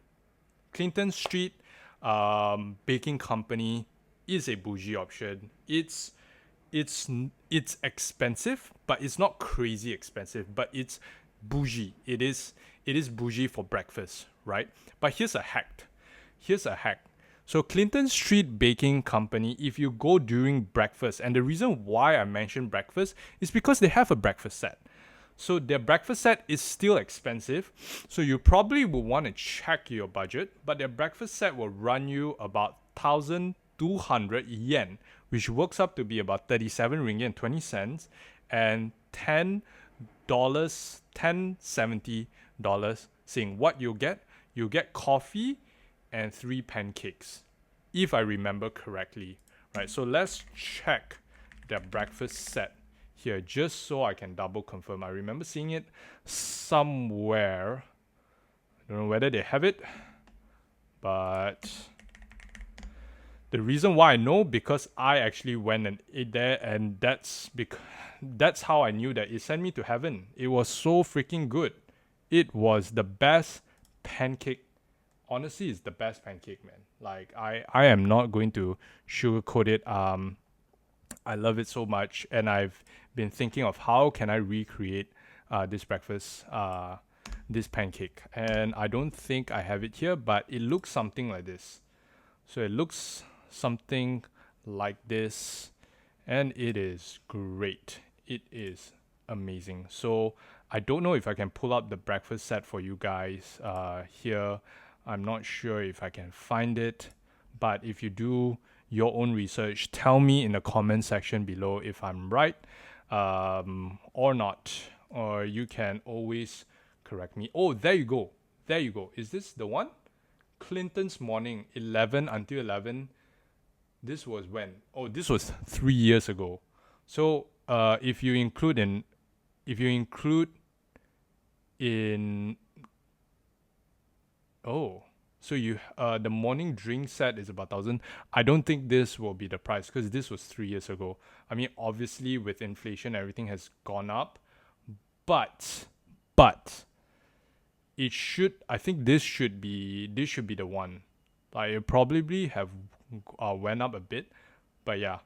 Clinton Street Baking Company is a bougie option. It's expensive, but it's not crazy expensive. But it's bougie. It is bougie for breakfast, right? But here's a hack. So Clinton Street Baking Company, if you go during breakfast, and the reason why I mentioned breakfast is because they have a breakfast set. So their breakfast set is still expensive. So you probably will want to check your budget, but their breakfast set will run you about 1,200 yen, which works up to be about 37 ringgit and 20 cents and $10.70. Saying what you'll get coffee and 3 pancakes, if I remember correctly. Right, so let's check their breakfast set here just so I can double confirm. I remember seeing it somewhere. I don't know whether they have it, but the reason why I know because I actually went and ate there, and that's how I knew that it sent me to heaven. It was so freaking good. It was the best pancake. Honestly, it's the best pancake, man. Like I am not going to sugarcoat it. I love it so much, and I've been thinking of how can I recreate this breakfast, this pancake, and I don't think I have it here, but it looks something like this. So it looks something like this, and it is great. It is amazing. So I don't know if I can pull up the breakfast set for you guys here. I'm not sure if I can find it, but if you do your own research, tell me in the comment section below if I'm right or not, or you can always correct me. Oh, there you go. Is this the one? Clinton's Morning, 11 until 11. This was when? Oh, this was 3 years ago. So if you include in oh, so you the morning drink set is about 1,000. I don't think this will be the price because this was 3 years ago. I mean, obviously with inflation, everything has gone up, but it should. I think this should be the one. Like it probably have went up a bit, but yeah.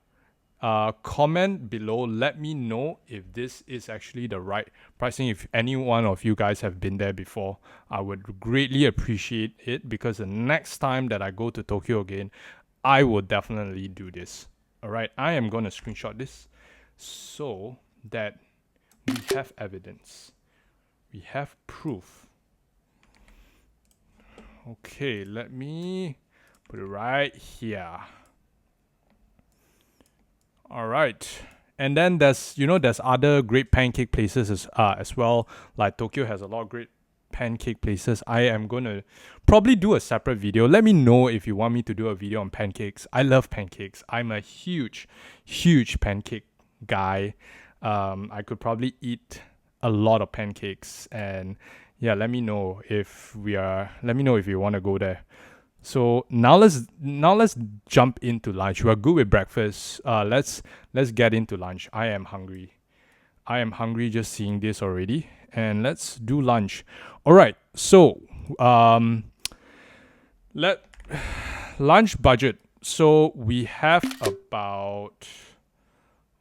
Comment below, let me know if this is actually the right pricing. If any one of you guys have been there before, I would greatly appreciate it, because the next time that I go to Tokyo again, I will definitely do this. Alright, I am going to screenshot this so that we have evidence, we have proof. Okay, let me put it right here. All right. And then there's other great pancake places as well. Like Tokyo has a lot of great pancake places. I am going to probably do a separate video. Let me know if you want me to do a video on pancakes. I love pancakes. I'm a huge pancake guy. I could probably eat a lot of pancakes, and yeah, let me know if you want to go there. So now let's jump into lunch. We're good with breakfast. Let's get into lunch. I am hungry just seeing this already. And let's do lunch. All right. So lunch budget. So we have about,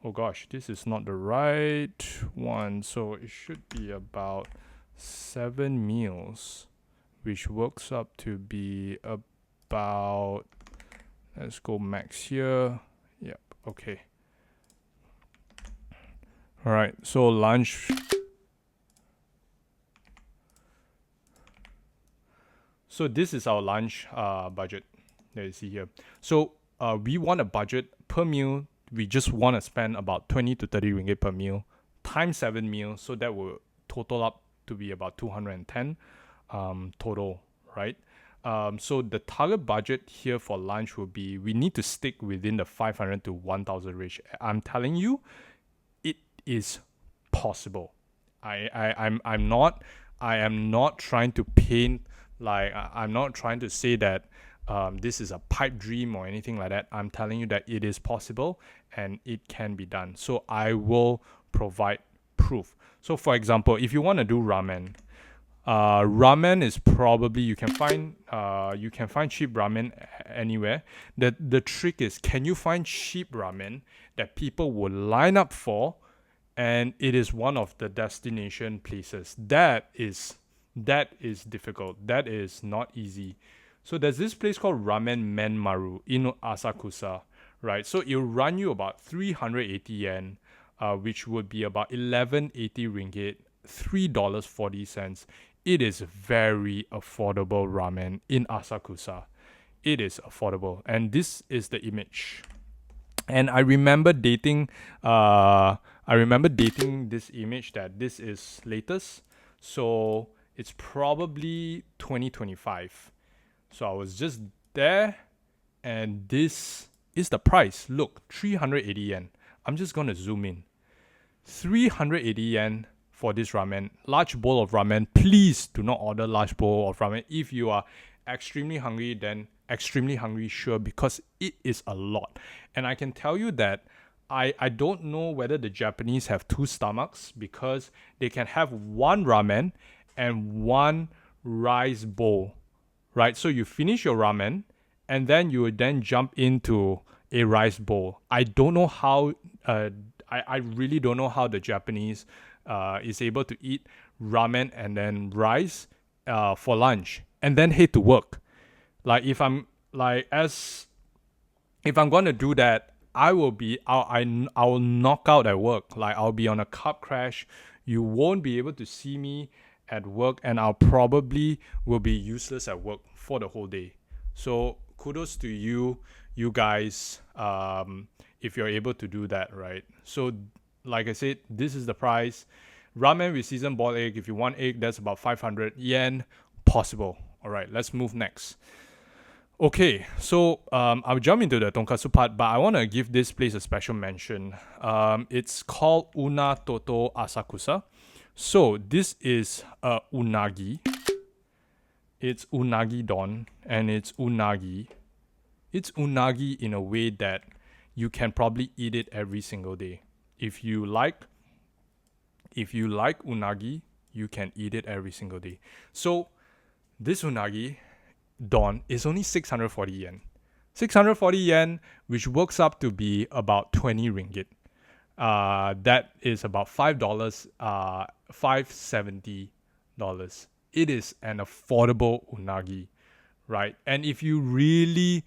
oh gosh, this is not the right one. So it should be about 7 meals, which works up to be about, let's go max here. Yep, okay. All right, so lunch. So this is our lunch budget that you see here. So we want a budget per meal. We just want to spend about 20 to 30 ringgit per meal times 7 meals. So that will total up to be about 210 total, right? So the target budget here for lunch will be, we need to stick within the 500 to 1000 range. I'm telling you, it is possible. I am not trying to paint, like, I'm not trying to say that this is a pipe dream or anything like that. I'm telling you that it is possible and it can be done. So I will provide proof. So for example, if you want to do ramen, ramen is probably, you can find cheap ramen anywhere. The trick is, can you find cheap ramen that people will line up for, and it is one of the destination places? That is difficult. That is not easy. So there's this place called Ramen Menmaru in Asakusa, right? So it'll run you about 380 yen, which would be about 1180 ringgit, $3.40. It is very affordable ramen in Asakusa. It is affordable, and this is the image. And I remember dating this image, that this is latest, so it's probably 2025. So I was just there, and this is the price. Look, 380 yen. I'm just gonna zoom in. 380 yen for this ramen, large bowl of ramen. Please do not order large bowl of ramen. If you are extremely hungry, then extremely hungry, sure, because it is a lot. And I can tell you that I don't know whether the Japanese have two stomachs, because they can have one ramen and one rice bowl, right? So you finish your ramen and then you would then jump into a rice bowl. I don't know how, I really don't know how the Japanese is able to eat ramen and then rice for lunch and then head to work. Like, if I'm going to do that, I will knock out at work. Like, I'll be on a carb crash. You won't be able to see me at work, and I'll probably will be useless at work for the whole day. So kudos to you guys, if you're able to do that, right? So like I said, this is the price. Ramen with seasoned boiled egg. If you want egg, that's about 500 yen. Possible. All right, let's move next. Okay, so I'll jump into the tonkatsu part, but I want to give this place a special mention. It's called Una Toto Asakusa. So this is unagi. It's unagi don, and it's unagi. It's unagi in a way that you can probably eat it every single day. If you like unagi, you can eat it every single day. So this unagi don is only 640 yen. 640 yen, which works up to be about 20 ringgit. That is about $5, $570. It is an affordable unagi, right? And if you really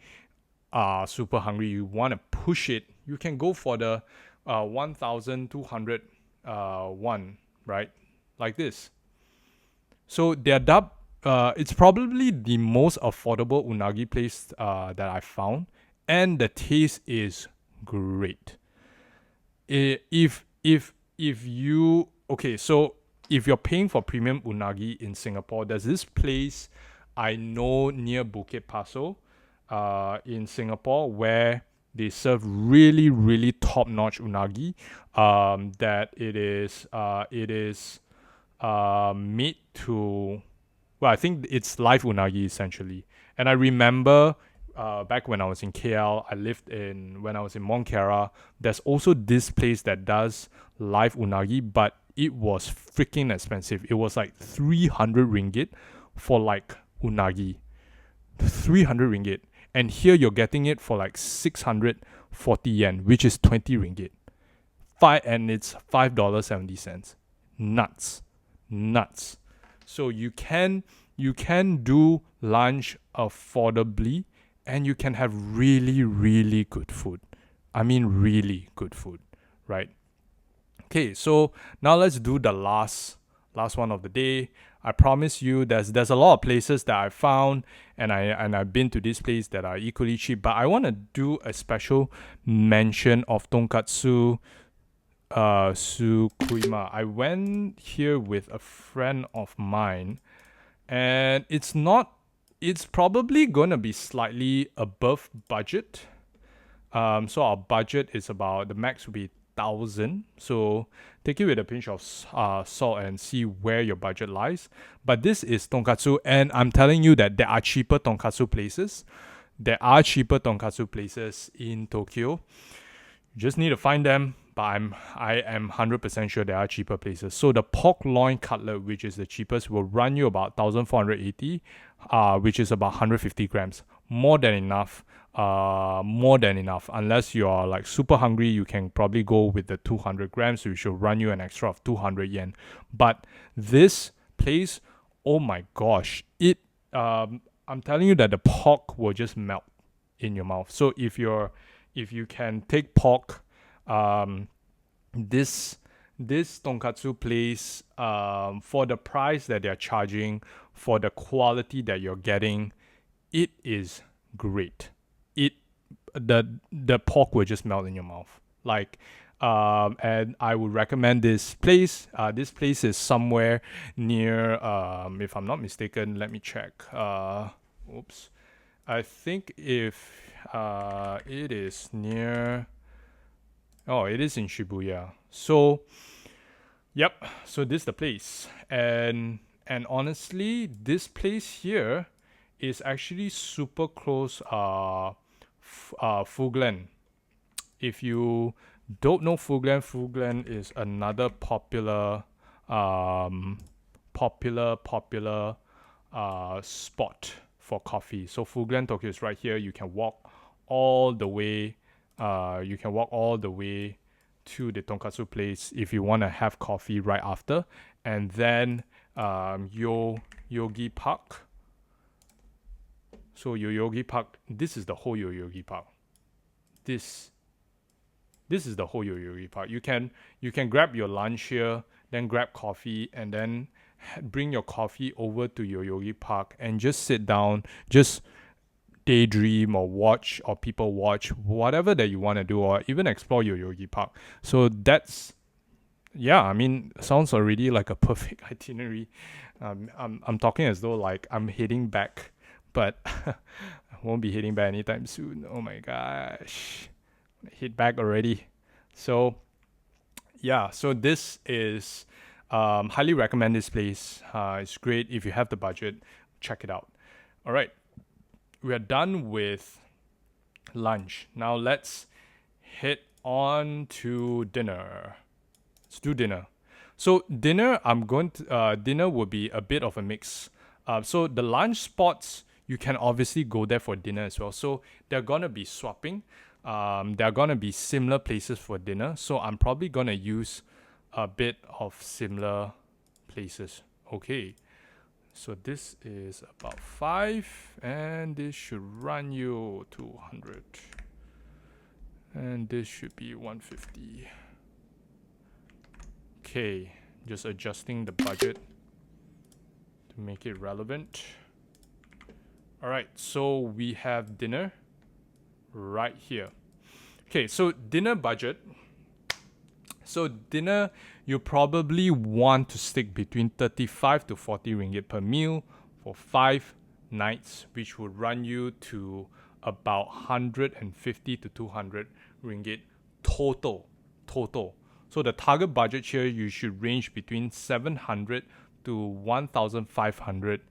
are super hungry, you want to push it, you can go for the 1,200 one, right? Like this. So they're dubbed, it's probably the most affordable unagi place that I found, and the taste is great. If you're paying for premium unagi in Singapore, there's this place I know near Bukit Pasoh in Singapore where they serve really, really top-notch unagi. That it is made to, well, I think it's live unagi essentially. And I remember back when I was in KL, when I was in Mont Kiara, there's also this place that does live unagi, but it was freaking expensive. It was like 300 ringgit for like unagi. 300 ringgit. And here you're getting it for like 640 yen, which is 20 ringgit. And it's $5.70. Nuts. So you can do lunch affordably, and you can have really, really good food. I mean, really good food, right? Okay, so now let's do the last one of the day. I promise you, there's a lot of places that I found, and I've been to this place that are equally cheap. But I want to do a special mention of tonkatsu Sukuima. I went here with a friend of mine, and it's probably gonna be slightly above budget. So our budget is about, the max will be 1,000. So take it with a pinch of salt and see where your budget lies. But this is tonkatsu, and I'm telling you that there are cheaper tonkatsu places. There are cheaper tonkatsu places in Tokyo. You just need to find them. But I am 100% sure there are cheaper places. So the pork loin cutlet, which is the cheapest, will run you about 1,480, which is about 150 grams. More than enough. More than enough. Unless you are like super hungry, you can probably go with the 200 grams, which will run you an extra of 200 yen. But this place, oh my gosh, I'm telling you that the pork will just melt in your mouth. So if you can take pork, this tonkatsu place, for the price that they're charging, for the quality that you're getting, it is great. The pork will just melt in your mouth. Like, and I would recommend this place. This place is somewhere near, if I'm not mistaken, let me check. Oops. I think if it is near. Oh, it is in Shibuya. So, yep. So this is the place, and honestly, this place here is actually super close. Fuglen. If you don't know Fuglen is another popular spot for coffee. So Fuglen Tokyo is right here. You can walk all the way. To the tonkatsu place if you want to have coffee right after, and then Yoyogi Park. So Yoyogi Park, this is the whole Yoyogi Park. This is the whole Yoyogi Park. You can grab your lunch here, then grab coffee, and then bring your coffee over to Yoyogi Park and just sit down, just daydream or watch, or people watch, whatever that you want to do, or even explore Yoyogi Park. So that's, yeah, I mean, sounds already like a perfect itinerary. I'm talking as though like I'm heading back, but I won't be heading back anytime soon. Oh my gosh, hit back already. So yeah, so this is highly recommend this place. It's great. If you have the budget, check it out. All right, we are done with lunch. Now let's head on to dinner. Let's do dinner. So dinner, dinner will be a bit of a mix. So the lunch spots, you can obviously go there for dinner as well. So they're gonna be swapping. There are gonna be similar places for dinner. So I'm probably gonna use a bit of similar places. Okay. So this is about 5, and this should run you 200. And this should be 150. Okay, just adjusting the budget to make it relevant. Alright, so we have dinner right here. Okay, so dinner budget. So dinner, you probably want to stick between 35 to 40 ringgit per meal for 5 nights, which would run you to about 150 to 200 ringgit total. So the target budget here, you should range between 700 to 1,500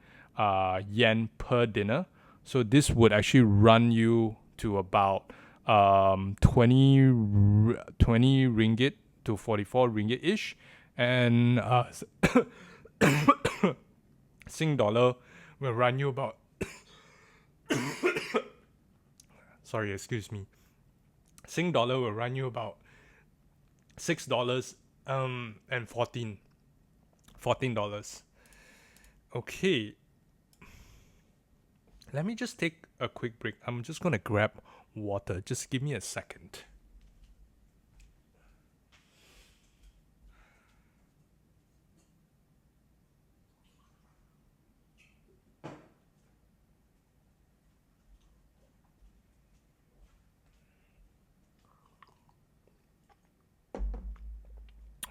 yen per dinner. So this would actually run you to about 20 ringgit to 44 ringgit ish, and Sing dollar will run you about sorry, excuse me. Sing dollar will run you about $6 and $14. Okay. Let me just take a quick break. I'm just gonna grab water. Just give me a second.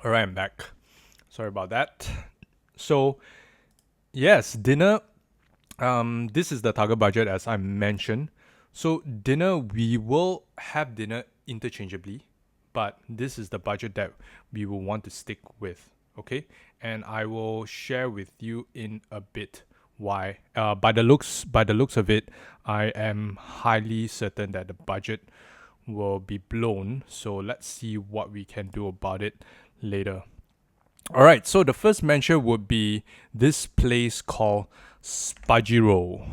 All right, I'm back. Sorry about that. So, yes, dinner. This is the target budget as I mentioned. So, dinner, we will have dinner interchangeably, but this is the budget that we will want to stick with. Okay, and I will share with you in a bit why. By the looks of it, I am highly certain that the budget will be blown. So let's see what we can do about it later. All right, so the first mention would be this place called Spajiro.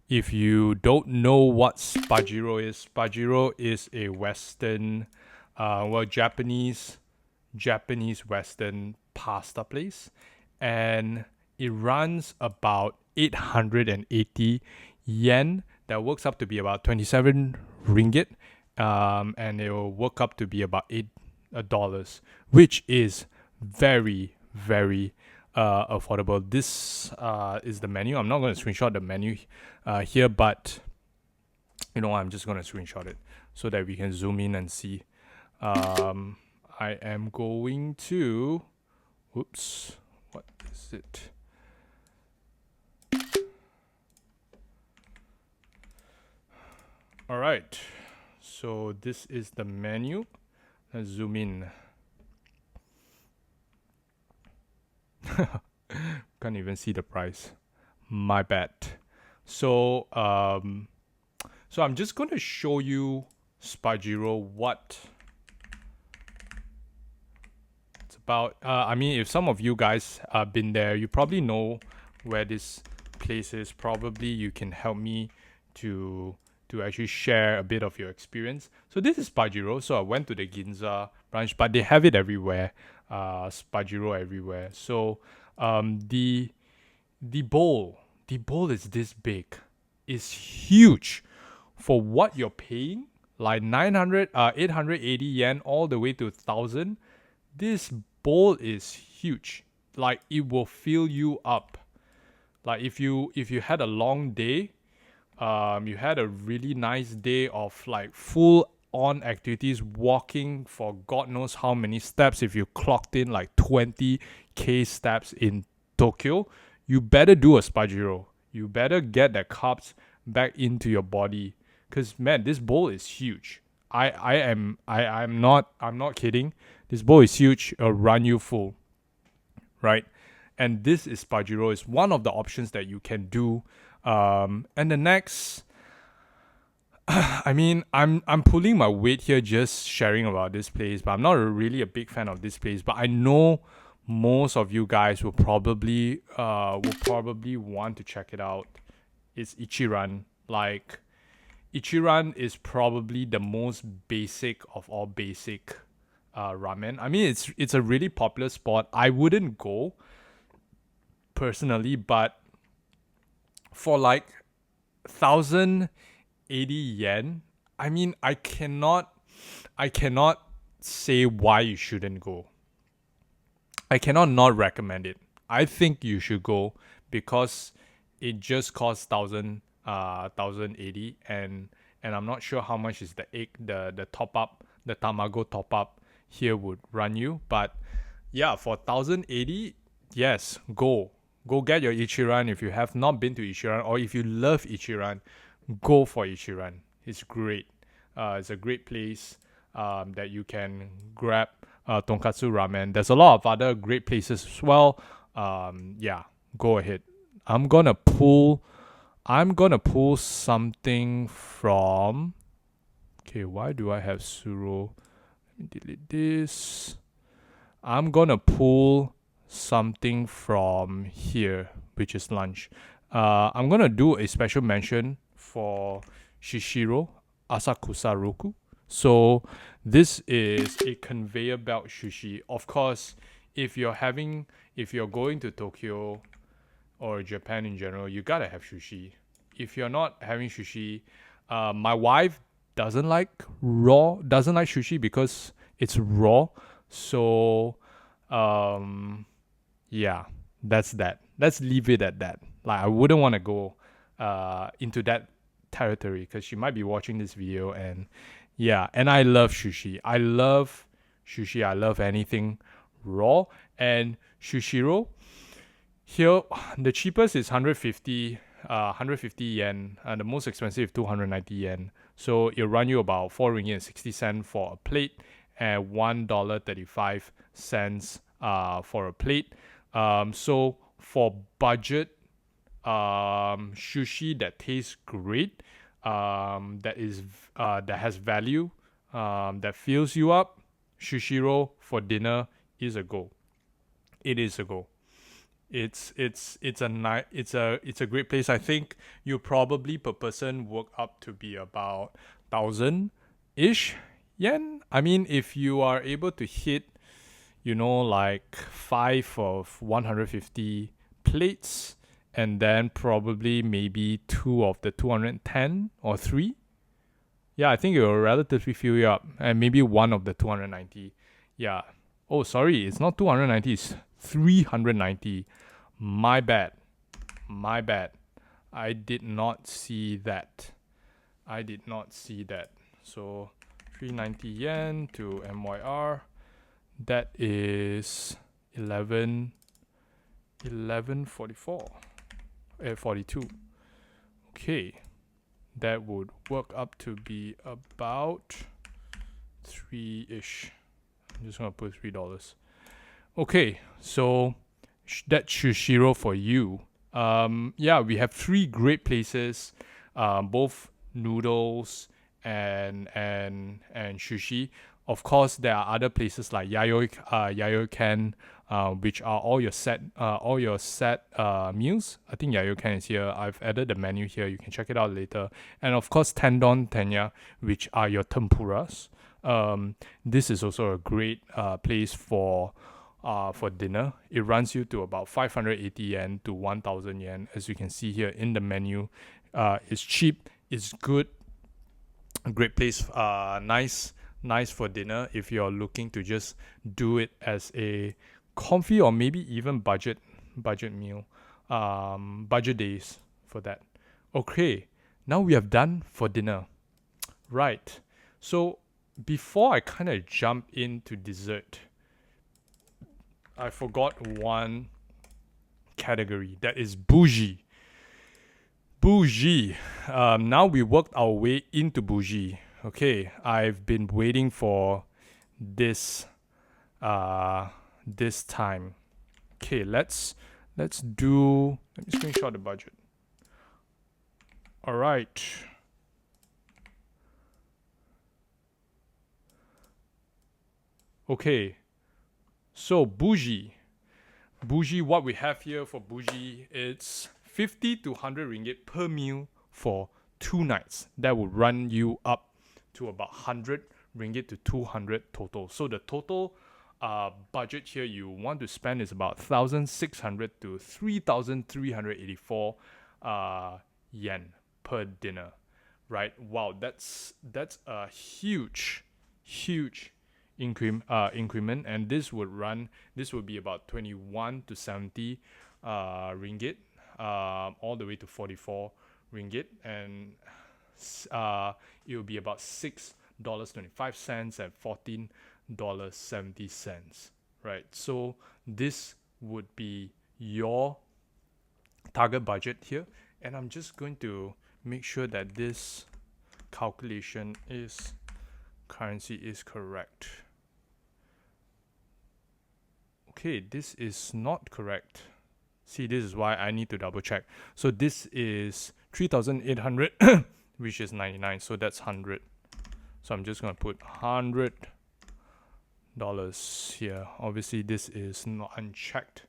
If you don't know what Spajiro is a Western, Japanese Western pasta place, and it runs about 880 yen. That works up to be about 27 ringgit, and it will work up to be about $8, which is very affordable. This is the menu. I'm not going to screenshot the menu here, but you know, I'm just going to screenshot it so that we can zoom in and see. I am going to, whoops, what is it? All right, so this is the menu. Let's zoom in. Can't even see the price. My bad. So so I'm just going to show you Spajiro what it's about. I mean, if some of you guys have been there, you probably know where this place is. Probably you can help me to actually share a bit of your experience. So this is Spajiro. So I went to the Ginza branch, but they have it everywhere. Spajiro everywhere. So the bowl is this big. It's huge for what you're paying, like 880 yen all the way to 1,000. This bowl is huge. Like it will fill you up. Like if you had a long day, you had a really nice day of like full on activities, walking for God knows how many steps. If you clocked in like 20k steps in Tokyo, you better do a Spajiro. You better get the carbs back into your body, because man, this bowl is huge. I'm not kidding. This bowl is huge. It'll run you full, right? And this is Spajiro. Is one of the options that you can do. And the next, I mean, I'm pulling my weight here just sharing about this place, but I'm not really a big fan of this place. But I know most of you guys will probably want to check it out. It's Ichiran. Like Ichiran is probably the most basic of all basic ramen. I mean, it's a really popular spot. I wouldn't go personally, but for like 1,080 yen, I mean, I cannot say why you shouldn't go. I cannot not recommend it. I think you should go because it just costs 1,080, and I'm not sure how much is the egg, the top up, the tamago top up here would run you, but yeah, for 1,080, yes, go get your Ichiran. If you have not been to Ichiran, or if you love Ichiran, go for Ichiran. It's great. It's a great place that you can grab tonkatsu ramen. There's a lot of other great places as well. Yeah, go ahead. I'm gonna pull something from. Okay, why do I have Suro? Let me delete this. I'm gonna pull something from here, which is lunch. I'm gonna do a special mention for Shishiro Asakusa Roku. So this is a conveyor belt sushi. Of course, if you're going to Tokyo or Japan in general, you gotta have sushi. If you're not having sushi, my wife doesn't like sushi because it's raw. So yeah, that's that. Let's leave it at that. Like I wouldn't want to go into that territory because she might be watching this video, and yeah, and I love sushi. I love sushi. I love anything raw. And Sushiro, here the cheapest is 150 yen, and the most expensive 290 yen. So it'll run you about 4 ringgit and 60 cents for a plate and $1.35 for a plate. So for budget sushi that tastes great, that has value, that fills you up, Sushiro for dinner is a go. It is a go. It's a great place. I think you probably per person work up to be about 1,000-ish yen. I mean, if you are able to hit, like 5 of 150 plates, and then probably maybe 2 of the 210 or 3. Yeah, I think it will relatively fill you up, and maybe 1 of the 290. Yeah. Oh, sorry, it's not 290, it's 390. My bad. I did not see that. So 390 yen to MYR. That is 1144. 42. Okay. That would work up to be about 3-ish. I'm just gonna put $3. Okay, so that's Sushiro for you. Yeah, we have 3 great places, both noodles and sushi. Of course, there are other places like Yayoi-ken, which are all your set meals. I think Yayoi-ken is here. I've added the menu here. You can check it out later. And of course, Tendon Tenya, which are your tempuras. This is also a great place for dinner. It runs you to about 580 yen to 1,000 yen, as you can see here in the menu. It's cheap. It's good. A great place. Nice for dinner if you're looking to just do it as a comfy or maybe even budget meal, budget days for that. Okay, now we have done for dinner. Right, so before I kind of jump into dessert, I forgot one category, that is bougie. Now we worked our way into bougie. Okay, I've been waiting for this time. Okay, let me screenshot the budget. All right. Okay, so bougie, what we have here for bougie, it's 50 to 100 ringgit per meal for 2 nights. That would run you up to about 100 ringgit to 200 total. So the total budget here you want to spend is about 1,600 to 3,384 yen per dinner, right? Wow, that's a huge increment, and this would be about 21 to 70 ringgit, all the way to 44 ringgit, and it will be about $6.25 and $14.70, right? So this would be your target budget here, and I'm just going to make sure that this calculation currency is correct. Okay, this is not correct. See, this is why I need to double check. So this is 3,800 which is 99, so that's 100. So I'm just gonna put $100 here. Obviously this is not unchecked,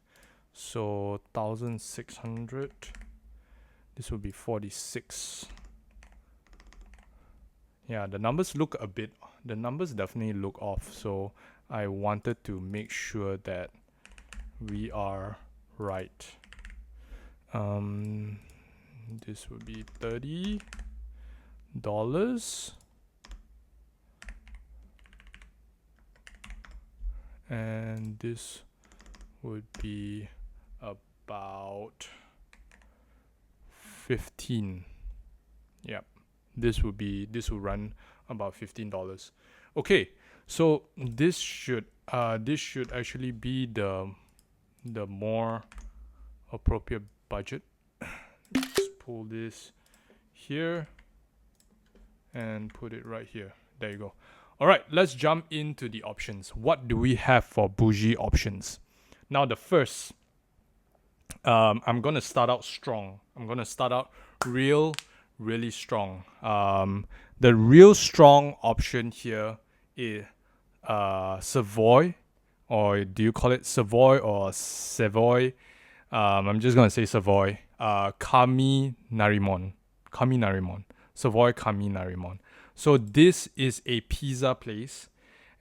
so 1,600, this will be 46. Yeah, the numbers definitely look off, so I wanted to make sure that we are right. This would be $30, and this would be about 15. Yep, this will run about $15. Okay, So this should actually be the more appropriate budget. Just pull this here and put it right here. There you go. All right, let's jump into the options. What do we have for bougie options? Now the first, I'm gonna start out strong. I'm gonna start out really strong. The real strong option here is Savoy, or do you call it Savoy or Savoy? I'm just gonna say Savoy. Kami Narimon. Savoy Kami Narimon. So this is a pizza place.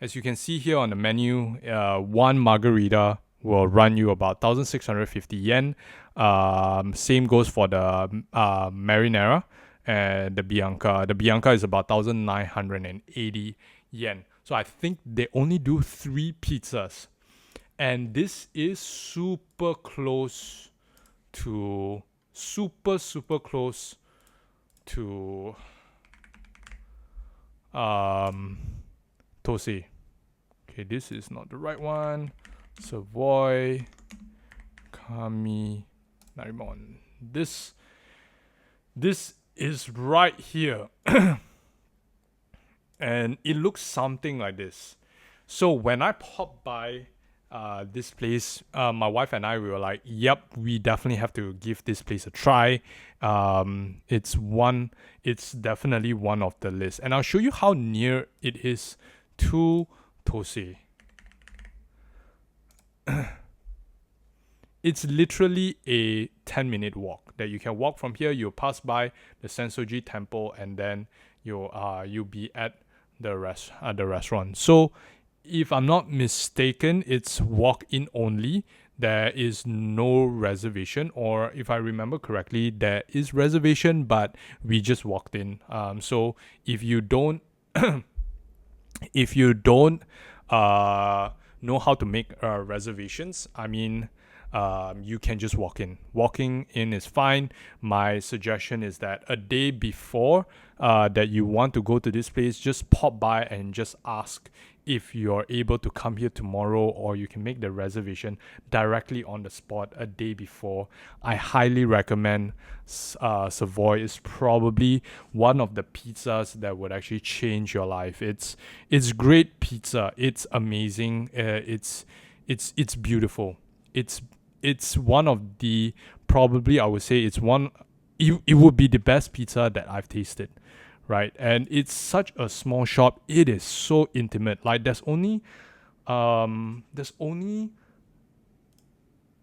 As you can see here on the menu, one margarita will run you about 1,650 yen. Same goes for the marinara and the Bianca. The Bianca is about 1,980 yen. So I think they only do 3 pizzas. And this is super close to super close to Tosei. Okay, this is not the right one. Savoy Kami Narimon. This is right here. And it looks something like this. So when I popped by this place, my wife and I, we were like, yep, we definitely have to give this place a try. It's definitely one of the list. And I'll show you how near it is to Tosei. It's literally a 10-minute walk that you can walk from here. You'll pass by the Sensoji temple, and then you'll be at the restaurant. So if I'm not mistaken, it's walk-in only. There is no reservation, or if I remember correctly, there is reservation, but we just walked in. So if you don't know how to make reservations, I mean, you can just walk in. Walking in is fine. My suggestion is that a day before that you want to go to this place, just pop by and just ask if you're able to come here tomorrow, or you can make the reservation directly on the spot a day before. I highly recommend Savoy. Is probably one of the pizzas that would actually change your life. It's great pizza. It's amazing. It's beautiful. It's one of the, probably I would say it's one, it would be the best pizza that I've tasted, right? And it's such a small shop. It is so intimate. Like there's only a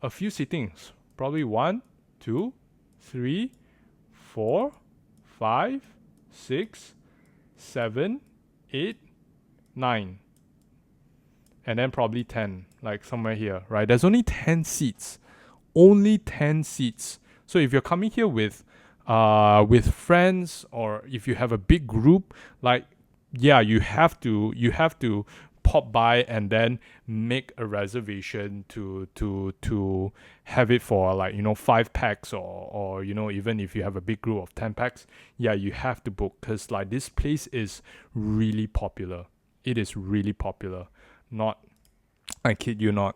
few sittings, probably 1, 2, 3, 4, 5, 6, 7, 8, 9. And then probably 10, like somewhere here, right? There's only 10 seats. Only 10 seats. So if you're coming here with friends, or if you have a big group, like, yeah, you have to pop by and then make a reservation to have it for, like, 5 packs, or even if you have a big group of 10 packs, yeah, you have to book, because like this place is really popular. It is really popular. Not, I kid you not.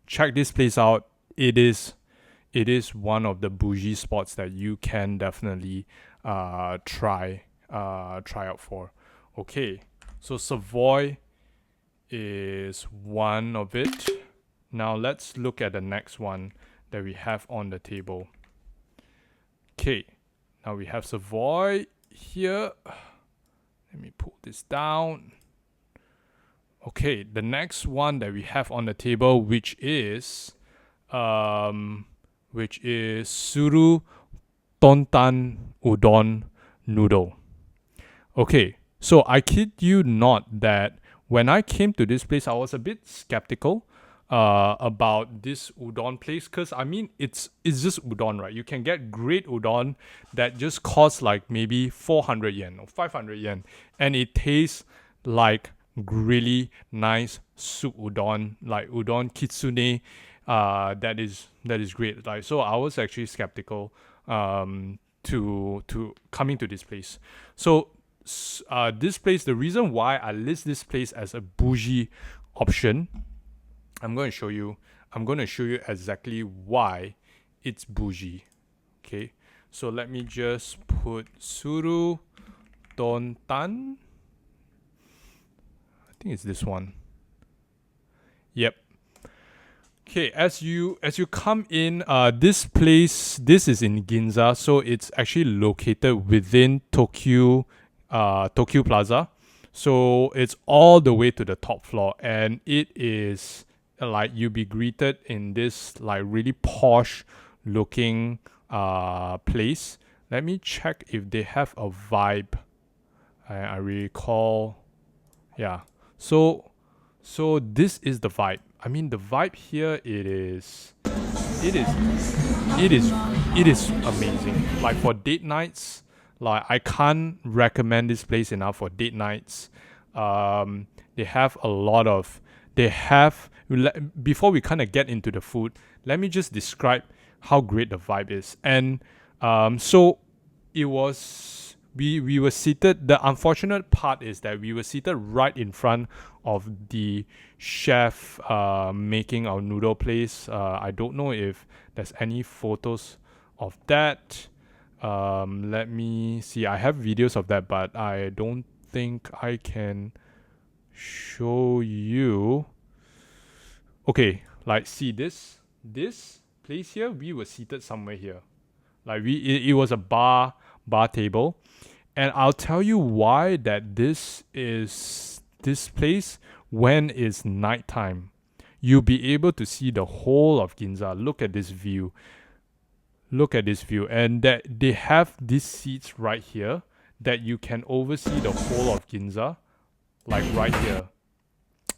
Check this place out. It is one of the bougie spots that you can definitely try out for. Okay, so Savoy is one of it. Now let's look at the next one that we have on the table. Okay, now we have Savoy here. Let me pull this down. Okay, the next one that we have on the table, which is Suru Tontan Udon Noodle. Okay, so I kid you not that when I came to this place, I was a bit skeptical about this udon place, because I mean it's just udon, right? You can get great udon that just costs like maybe 400 yen or 500 yen, and it tastes like really nice soup udon, like udon kitsune. That is great. Like, so I was actually skeptical to coming to this place. So this place, the reason why I list this place as a bougie option, I'm going to show you exactly why it's bougie. Okay, so let me just put Suru Dontan. I think it's this one. Yep. Okay, as you come in, this place, this is in Ginza, so it's actually located within Tokyo Plaza. So it's all the way to the top floor, and it is like you'll be greeted in this like really posh looking place. Let me check if they have a vibe. I recall, yeah. So this is the vibe. I mean, the vibe here, it is amazing. Like for date nights, like I can't recommend this place enough for date nights. They have a lot of before we kind of get into the food, let me just describe how great the vibe is. And so it was we were seated. The unfortunate part is that we were seated right in front of the chef making our noodle place. I don't know if there's any photos of that. Let me see. I have videos of that, but I don't think I can show you. Okay, like see this place here. We were seated somewhere here. Like it was a bar table, and I'll tell you why that this place when it's nighttime. You'll be able to see the whole of Ginza. Look at this view. And that they have these seats right here that you can oversee the whole of Ginza, like right here.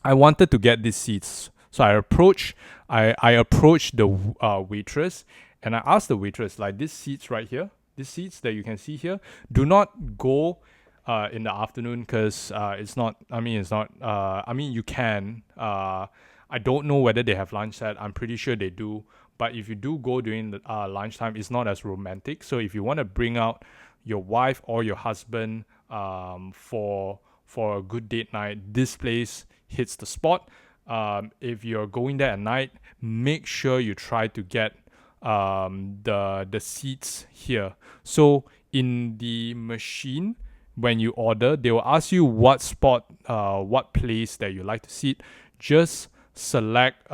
I wanted to get these seats, so I approached the waitress, and I asked the waitress, like, these seats right here, these seats that you can see here, do not go in the afternoon, because it's not. I mean, it's not. I mean, you can. I don't know whether they have lunch set. I'm pretty sure they do. But if you do go during the lunchtime, it's not as romantic. So if you want to bring out your wife or your husband for a good date night, this place hits the spot. If you're going there at night, make sure you try to get the seats here. So in the machine, when you order, they will ask you what spot, what place that you like to sit. Just select.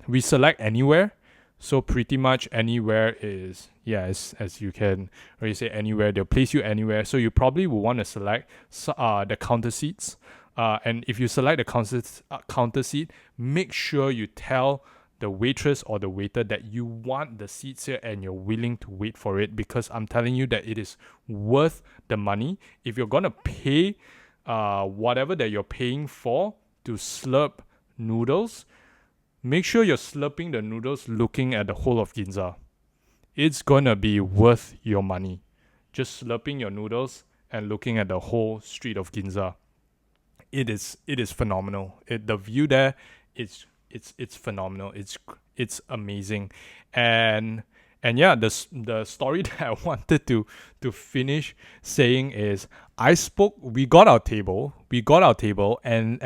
We select anywhere. So pretty much anywhere is, as you can already say, anywhere. They'll place you anywhere. So you probably will want to select the counter seats. And if you select the counter seat, make sure you tell the waitress or the waiter that you want the seats here and you're willing to wait for it, because I'm telling you that it is worth the money. If you're gonna pay whatever that you're paying for to slurp noodles, make sure you're slurping the noodles looking at the whole of Ginza. It's gonna be worth your money. Just slurping your noodles and looking at the whole street of Ginza. It is phenomenal. The view there, it's phenomenal. It's amazing. And yeah, the story that I wanted to finish saying is, we got our table, and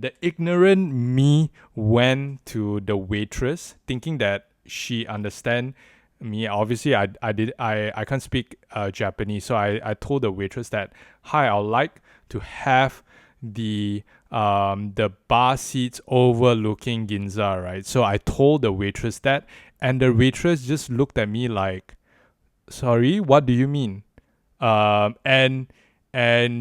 the ignorant me went to the waitress thinking that she understand me. Obviously, I can't speak Japanese, so I told the waitress that, hi, I'd like to have the bar seats overlooking Ginza, right? So I told the waitress that, and the waitress just looked at me like, sorry, what do you mean? And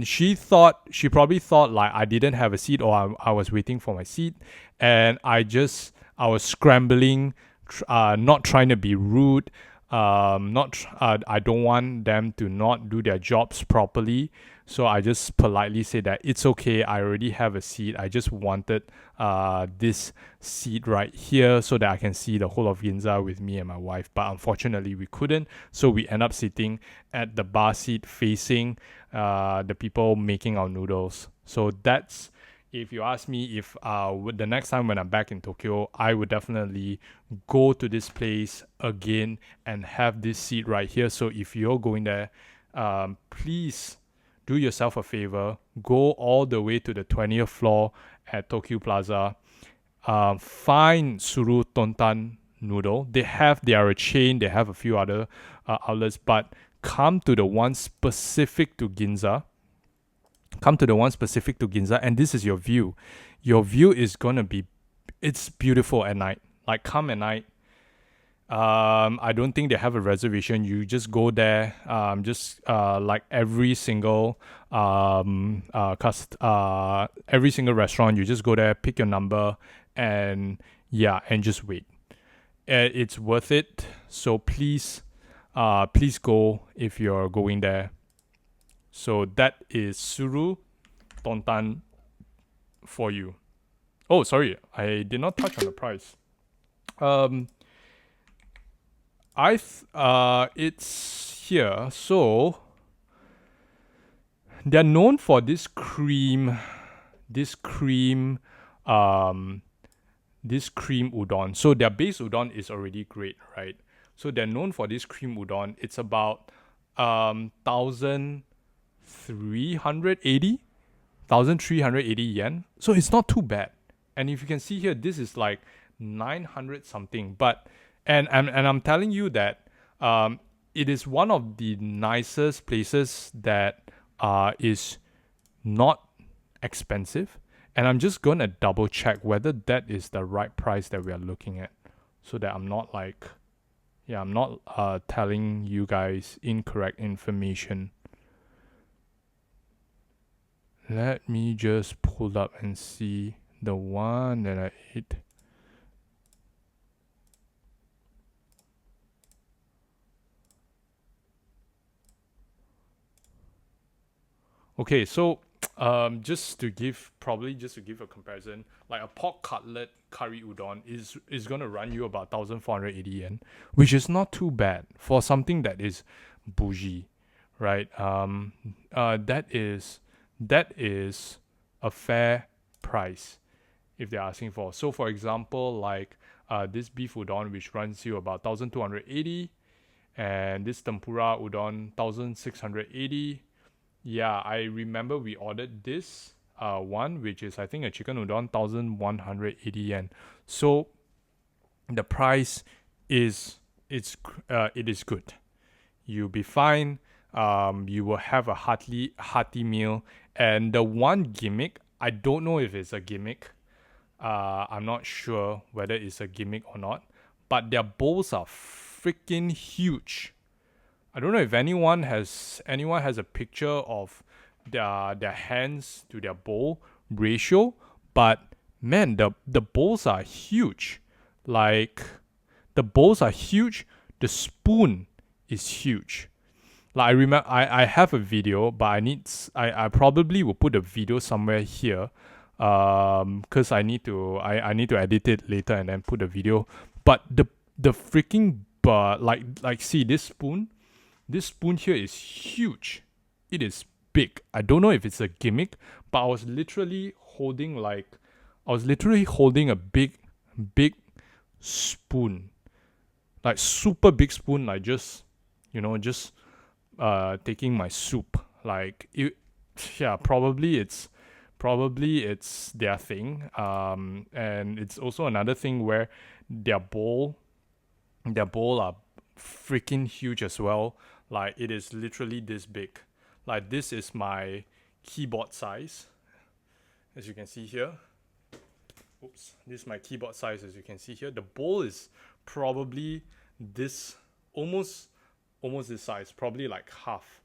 she probably thought like I didn't have a seat, or I was waiting for my seat, and I was scrambling, not trying to be rude, I don't want them to not do their jobs properly, so I just politely said that it's okay, I already have a seat, I just wanted this seat right here so that I can see the whole of Ginza with me and my wife. But unfortunately we couldn't, so we end up sitting at the bar seat facing the people making our noodles. So that's, if you ask me, if the next time when I'm back in Tokyo, I would definitely go to this place again and have this seat right here. So if you're going there, please do yourself a favor, go all the way to the 20th floor at Tokyo Plaza. Find Suru Tontan Noodle. They are a chain. They have a few other outlets, but come to the one specific to Ginza. And this is your view. Your view is gonna be, it's beautiful at night. Like, come at night. I don't think they have a reservation. You just go there. Like every single every single restaurant, you just go there, pick your number, and just wait. It's worth it. So please go if you're going there. So that is Suru Tontan for you. Oh, sorry, I did not touch on the price. It's here. So they're known for this cream udon. So their base udon is already great, right? So they're known for this cream udon. It's about 1,380 yen. So it's not too bad. And if you can see here, this is like 900 something. But and I'm telling you that it is one of the nicest places that is not expensive. And I'm just gonna double check whether that is the right price that we are looking at, so that I'm not telling you guys incorrect information. Let me just pull up and see the one that I ate. Okay, so just to give a comparison, like a pork cutlet curry udon is gonna run you about 1,480 yen, which is not too bad for something that is bougie, right? That is a fair price if they're asking for. So for example, like this beef udon, which runs you about 1,280, and this tempura udon 1,680. Yeah, I remember we ordered this one, which is I think a chicken udon, 1,180 yen. So the price it is good. You'll be fine. You will have a hearty meal. And the one gimmick, I don't know if it's a gimmick. I'm not sure whether it's a gimmick or not. But their bowls are freaking huge. I don't know if anyone has a picture of their hands to their bowl ratio, but man, the bowls are huge. Like, the bowls are huge. The spoon is huge. Like, I remember I have a video, but I probably will put a video somewhere here, because I need to edit it later and then put a video. But the freaking like see this spoon. This spoon here is huge. It is big. I don't know if it's a gimmick, but I was literally holding a big spoon. Like, super big spoon, like just taking my soup. Like, probably it's their thing. And it's also another thing where their bowl are freaking huge as well. Like, it is literally this big. Like, this is my keyboard size, as you can see here. Oops, this is my keyboard size, as you can see here. The bowl is probably this, almost this size, probably like half.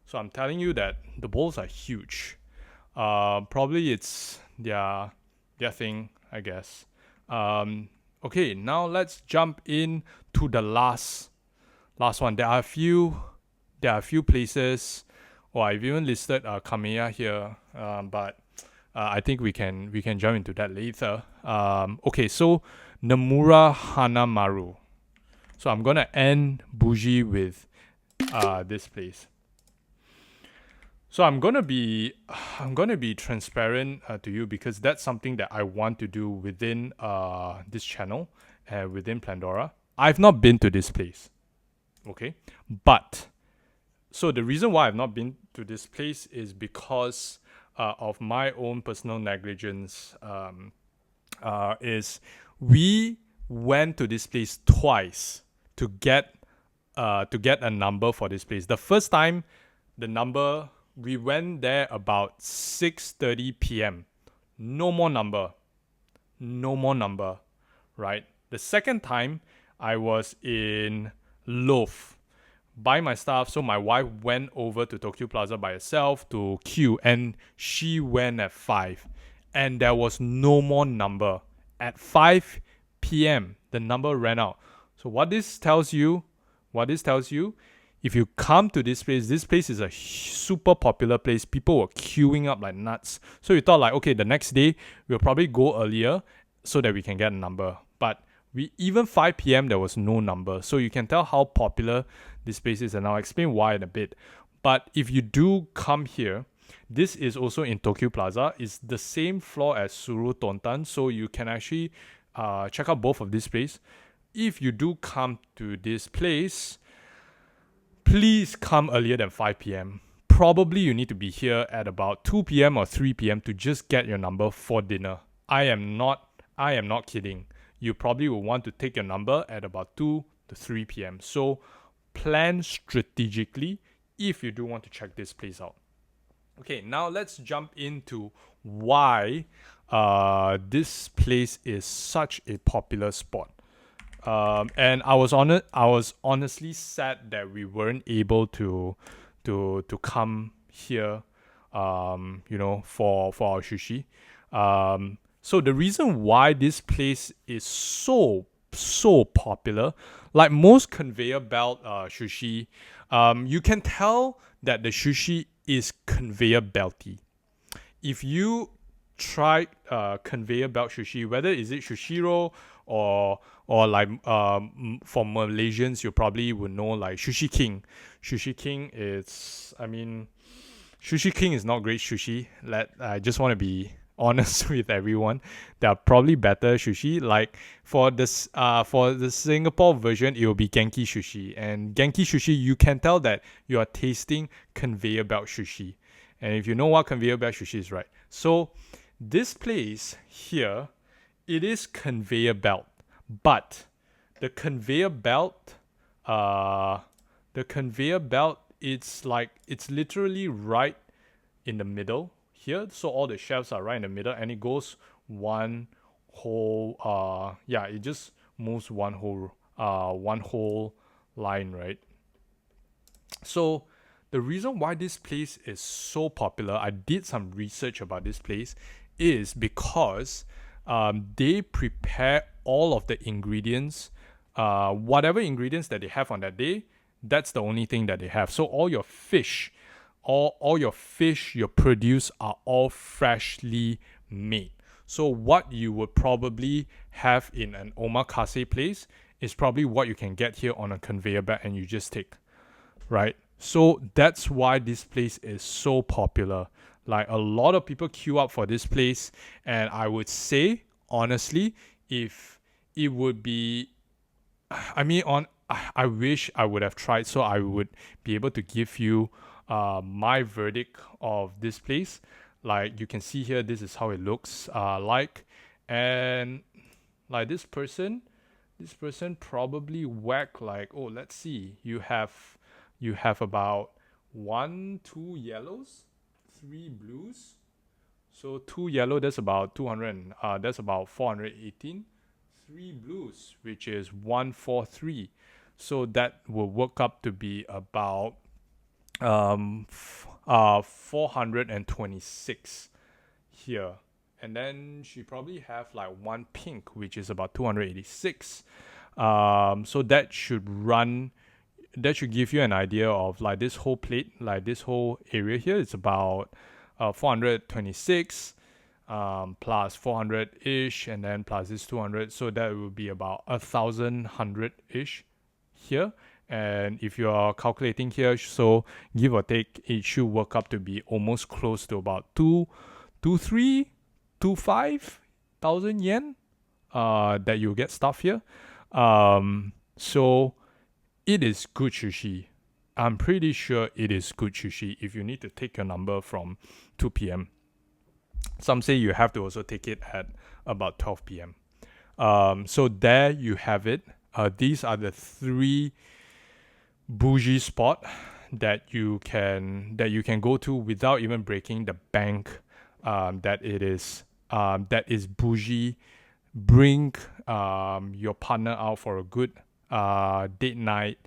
So I'm telling you that the bowls are huge. Probably it's their thing, I guess. Okay, now let's jump in to the last one. There are a few places. I've even listed Kamiya here, but I think we can jump into that later. Okay, so Nomura Hanamaru. So I'm gonna end bougie with this place. So I'm gonna be transparent to you, because that's something that I want to do within this channel, within Pandora. I've not been to this place, okay, but so the reason why I've not been to this place is because of my own personal negligence. Is we went to this place twice to get a number for this place. The first time, the number we went there about 6:30 p.m. No more number, right? The second time, I was in Loaf buy my stuff. So my wife went over to Tokyo Plaza by herself to queue, and she went at 5, and there was no more number. At 5 p.m., the number ran out. So what this tells you, if you come to this place is a super popular place. People were queuing up like nuts. So we thought like, okay, the next day we'll probably go earlier so that we can get a number. But even 5 p.m. there was no number. So you can tell how popular this place is, and I'll explain why in a bit. But if you do come here, this is also in Tokyo Plaza. It's the same floor as Suru Tontan, so you can actually check out both of these places. If you do come to this place, please come earlier than 5 p.m. Probably you need to be here at about 2 p.m. or 3 p.m. to just get your number for dinner. I am not kidding. You probably will want to take your number at about 2 to 3 p.m. So plan strategically if you do want to check this place out. Okay, now let's jump into why this place is such a popular spot. And I was honestly sad that we weren't able to come here, for our sushi. So the reason why this place is so popular, like most conveyor belt sushi, you can tell that the sushi is conveyor belty. If you try conveyor belt sushi, whether is it Sushiro or like for Malaysians, you probably would know like Sushi King. Sushi King is not great sushi. I just want to be honest with everyone. There are probably better sushi. Like for the Singapore version, it will be Genki Sushi. And Genki Sushi, you can tell that you are tasting conveyor belt sushi. And if you know what conveyor belt sushi is, right? So this place here, it is conveyor belt, but the conveyor belt, it's literally right in the middle here. So all the shelves are right in the middle, and it goes one whole it just moves one whole line, right? So the reason why this place is so popular, I did some research about this place, is because they prepare all of the ingredients, whatever ingredients that they have on that day, that's the only thing that they have. So all your fish, your produce are all freshly made. So what you would probably have in an omakase place is probably what you can get here on a conveyor belt, and you just take, right? So that's why this place is so popular. Like a lot of people queue up for this place, and I would say honestly, if it would be, I wish I would have tried, so I would be able to give you my verdict of this place. Like you can see here, this is how it looks like, and like this person probably whack like, oh, let's see, you have about 2 yellows, 3 blues. So 2 yellow, that's about 200, that's about 418. 3 blues, which is 143. So that will work up to be about 426 here. And then she probably have like 1 pink, which is about 286. So that should give you an idea of like this whole plate, like this whole area here. It's about 426 plus 400-ish, and then plus this 200. So that will be about 1,100-ish here. And if you are calculating here, so give or take, it should work up to be almost close to about 25,000 yen that you get stuff here. So it is good sushi. I'm pretty sure it is good sushi if you need to take your number from 2 p.m. Some say you have to also take it at about 12 p.m. So there you have it. These are the three bougie spot that you can go to without even breaking the bank. That is bougie. Bring your partner out for a good date night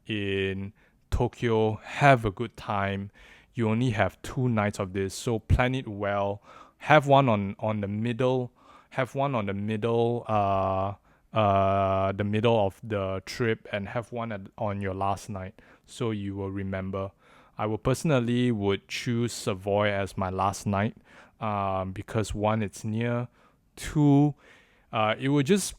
in Tokyo. Have a good time. You only have 2 nights of this, so plan it well. Have one on the middle. Have one on the middle of the trip, and have one on your last night, so you will remember. I will personally would choose Savoy as my last night, because one, it's near. Two, it would just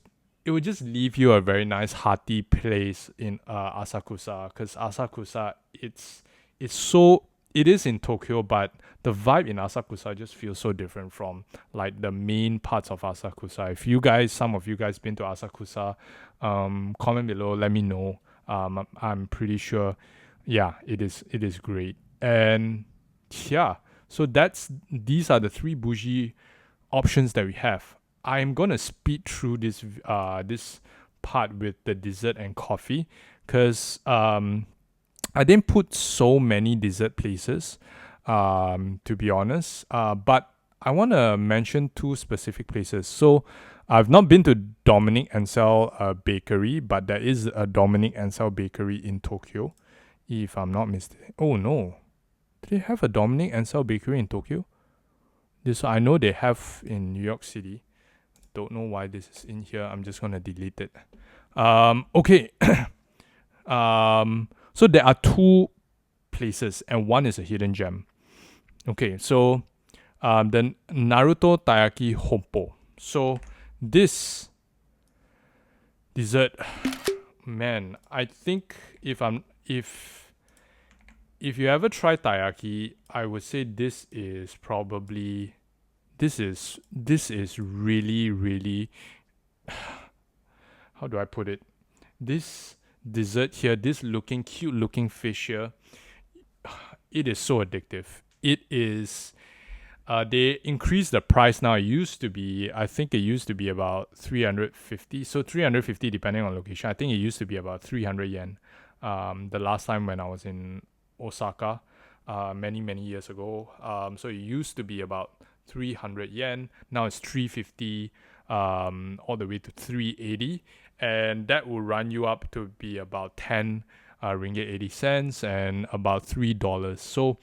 leave you a very nice hearty place in Asakusa, because Asakusa, it's so, it is in Tokyo, but the vibe in Asakusa just feels so different from like the main parts of Asakusa. If some of you guys been to Asakusa, comment below, let me know. I'm pretty sure, yeah, it is great. And yeah, so these are the three bougie options that we have. I'm gonna speed through this part with the dessert and coffee, because I didn't put so many dessert places, to be honest. But I want to mention two specific places. So I've not been to Dominic Ansel Bakery, but there is a Dominic Ansel Bakery in Tokyo, if I'm not mistaken. Oh no, do they have a Dominic Ansel Bakery in Tokyo? This I know they have in New York City. Don't know why this is in here. I'm just gonna delete it. Okay. So there are two places, and one is a hidden gem. Okay, so the Naruto Taiyaki Hompo. So this dessert, man, I think if you ever try taiyaki, I would say this is really, really, how do I put it? This dessert here, this cute looking fish here, it is so addictive. It is. They increased the price now. I think it used to be about 350. So 350 depending on location. I think it used to be about 300 yen. The last time when I was in Osaka, many years ago. So it used to be about 300 yen. Now it's 350, all the way to 380, and that will run you up to be about 10 ringgit 80 cents and about $3. So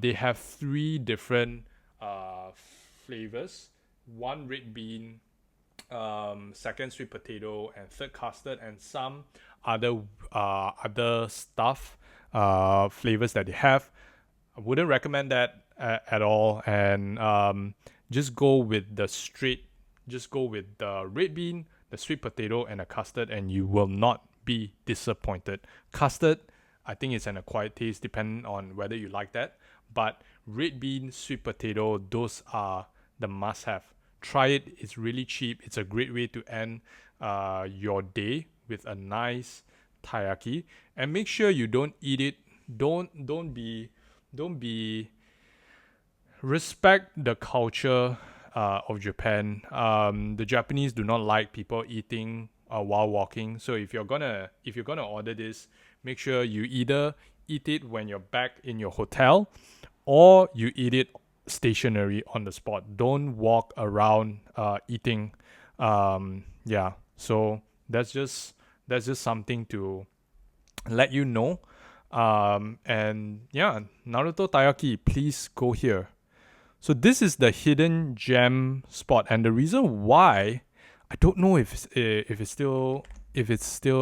they have three different flavors: one red bean, second sweet potato, and third custard, and some other stuff flavors that they have. I wouldn't recommend that at all, and just go with the red bean, the sweet potato, and the custard, and you will not be disappointed. Custard, I think it's an acquired taste depending on whether you like that, but red bean, sweet potato, those are the must have. Try it. It's really cheap. It's a great way to end your day with a nice taiyaki, and make sure you don't eat it. Don't be respect the culture of Japan. The Japanese do not like people eating while walking. So if you're gonna order this, make sure you either eat it when you're back in your hotel, or you eat it stationary on the spot. Don't walk around eating. Yeah. So that's just something to let you know. And yeah, Naruto Taiyaki, please go here. So this is the hidden gem spot, and the reason why, I don't know if it's still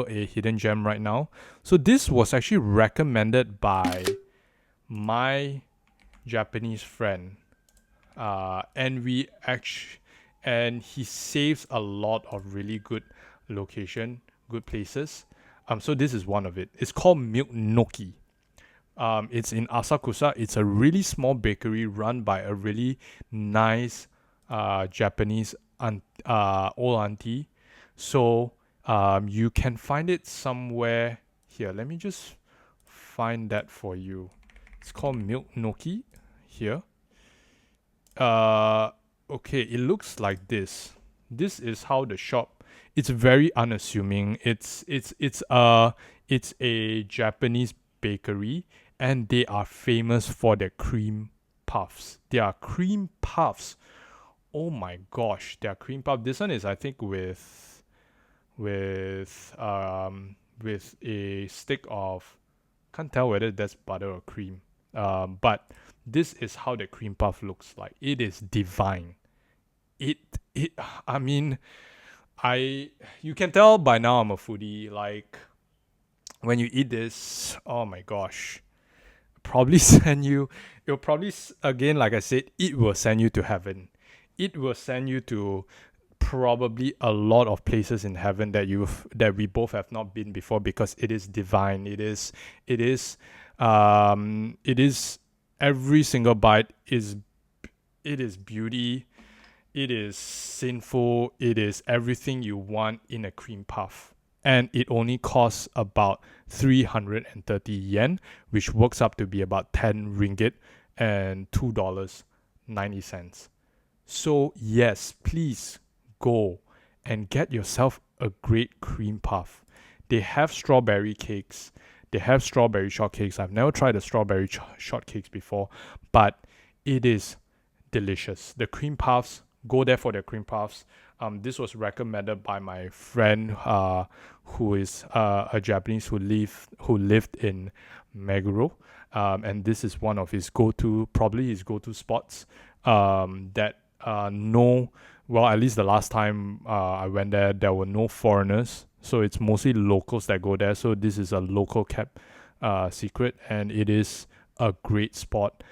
a hidden gem right now. So this was actually recommended by my Japanese friend, and he saves a lot of really good places. So this is one of it. It's called Milk Noki. It's in Asakusa. It's a really small bakery run by a really nice Japanese old auntie. So you can find it somewhere here. Let me just find that for you. It's called Milk Noki here. Okay, it looks like this. This is how the shop. It's very unassuming. It's a Japanese bakery, and they are famous for their cream puffs. Their cream puffs. Oh my gosh, their cream puff. This one is, I think, with a stick of, can't tell whether that's butter or cream. But this is how the cream puff looks like. It is divine. It I mean, you can tell by now I'm a foodie. Like, when you eat this, oh my gosh, probably send you. It'll probably again, like I said, it will send you to heaven. It will send you to probably a lot of places in heaven that we both have not been before, because it is divine. It is every single bite is beauty. It is sinful. It is everything you want in a cream puff. And it only costs about 330 yen, which works up to be about 10 ringgit and $2.90. So yes, please go and get yourself a great cream puff. They have strawberry cakes. They have strawberry shortcakes. I've never tried the strawberry shortcakes before, but it is delicious. The cream puffs, go there for the cream puffs. This was recommended by my friend who is a Japanese who lived in Meguro. And this is one of his go-to spots that well, at least the last time I went there were no foreigners. So it's mostly locals that go there. So this is a local kept secret, and it is a great spot.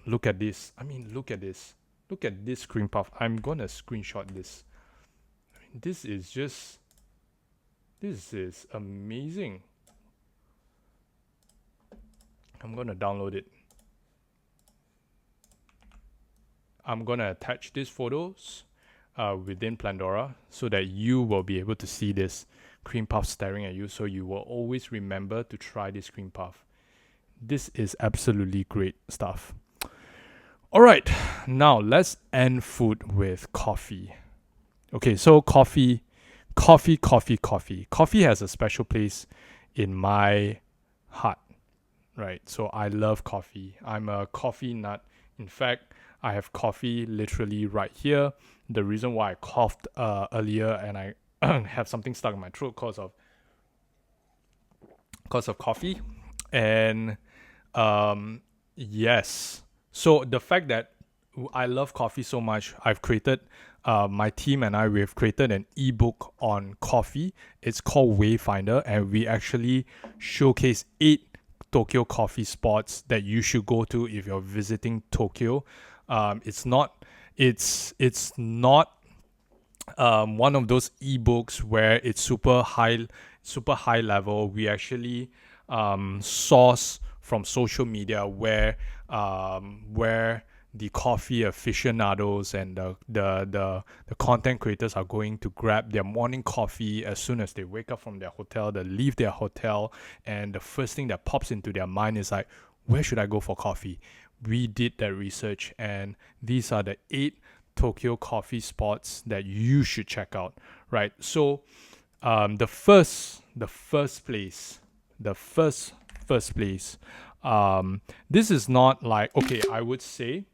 Look at this. I mean, look at this. Look at this cream puff. I'm gonna screenshot this. I mean, this is amazing. I'm gonna download it. I'm gonna attach these photos within Pandora so that you will be able to see this cream puff staring at you, so you will always remember to try this cream puff. This is absolutely great stuff. All right, now let's end food with coffee. Okay, so coffee. Coffee has a special place in my heart, right? So I love coffee. I'm a coffee nut. In fact, I have coffee literally right here. The reason why I coughed earlier and I have something stuck in my throat because of coffee. And yes, so the fact that I love coffee so much, I've created my team and we've created an ebook on coffee. It's called Wayfinder, and we actually showcase 8 Tokyo coffee spots that you should go to if you're visiting Tokyo. It's not one of those ebooks where it's super high level. We actually source from social media where the coffee aficionados and the content creators are going to grab their morning coffee as soon as they wake up from their hotel. They leave their hotel, and the first thing that pops into their mind is like, where should I go for coffee? We did that research, and these are the 8 Tokyo coffee spots that you should check out, right? So the first place, this is not like, okay, I would say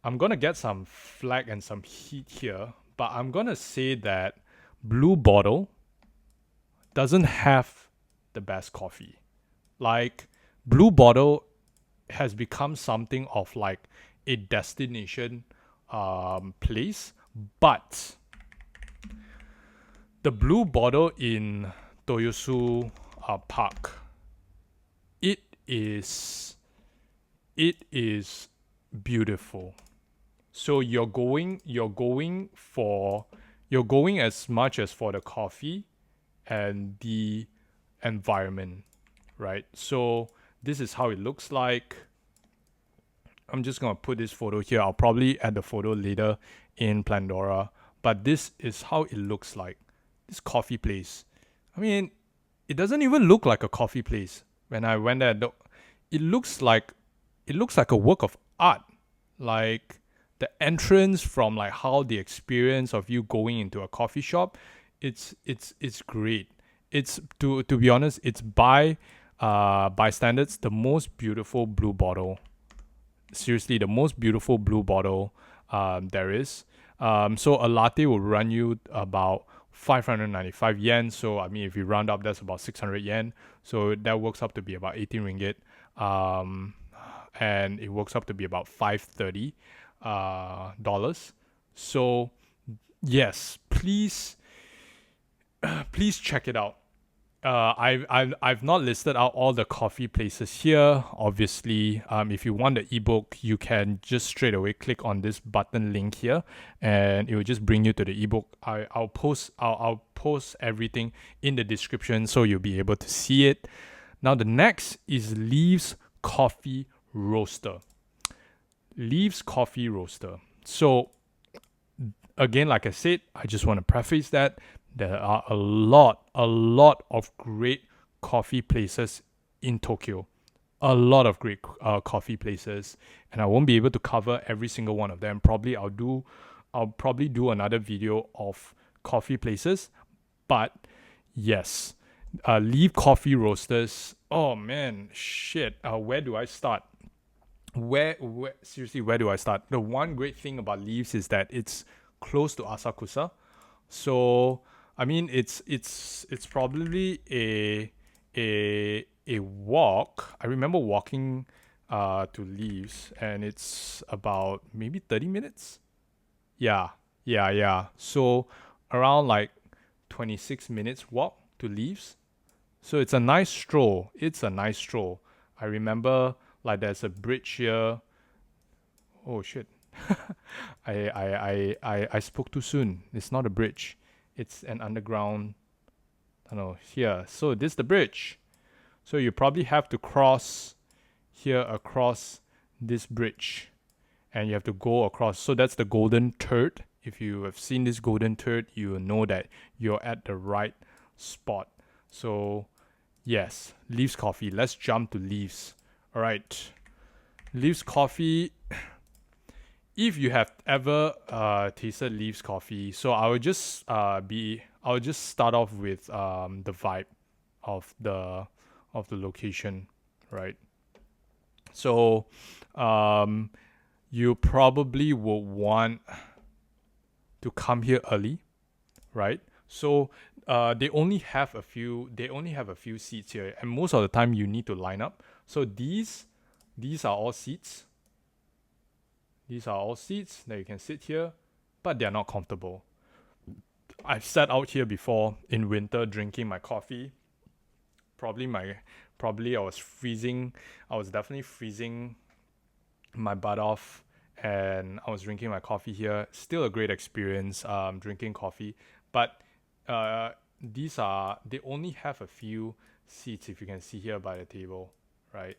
I'm gonna get some flag and some heat here, but I'm gonna say that Blue Bottle doesn't have the best coffee. Like, Blue Bottle has become something of like a destination place, but the Blue Bottle in Toyosu Park, it is beautiful. So you're going as much as for the coffee and the environment, right? So this is how it looks like. I'm just gonna put this photo here. I'll probably add the photo later in Pandora, but this is how it looks like. This coffee place. I mean, it doesn't even look like a coffee place. When I went there, it looks like a work of art. Like the entrance from like how the experience of you going into a coffee shop, it's great. It's to be honest, it's by standards the most beautiful blue bottle. Seriously, the most beautiful blue bottle there is. So a latte will run you about 595 yen. So I mean, if you round up, that's about 600 yen. So that works up to be about 18 ringgit. And it works up to be about 530 dollars. So yes, please check it out. I've not listed out all the coffee places here. Obviously, if you want the ebook, you can just straight away click on this button link here, and it will just bring you to the ebook. I'll post everything in the description so you'll be able to see it. Now the next is Leaves Coffee Roaster. Leaves Coffee Roaster. So again, like I said, I just want to preface that there are a lot of great coffee places in Tokyo. A lot of great coffee places, and I won't be able to cover every single one of them. I'll probably do another video of coffee places, but yes, Leaf Coffee Roasters. Oh man, shit. Where do I start? Where seriously, where do I start? The one great thing about Leaves is that it's close to Asakusa. So I mean, it's probably a walk. I remember walking to Leaves, and it's about maybe 30 minutes. Yeah. So around like 26 minutes walk to Leaves. So it's a nice stroll. I remember like there's a bridge here. Oh shit. I spoke too soon. It's not a bridge. It's an underground tunnel here. So this is the bridge. So you probably have to cross here across this bridge. And you have to go across. So that's the golden turd. If you have seen this golden turd, you will know that you're at the right spot. So yes, Leaves Coffee. Let's jump to Leaves. All right. Leaves Coffee. If you have ever tasted Leaves Coffee, so I'll just start off with the vibe of the location, right? So you probably will want to come here early, right? So they only have a few seats here, and most of the time you need to line up. So these are all seats. These are all seats that you can sit here, but they're not comfortable. I've sat out here before in winter drinking my coffee. Probably I was freezing. I was definitely freezing my butt off, and I was drinking my coffee here. Still a great experience drinking coffee, but they only have a few seats, if you can see here by the table, right?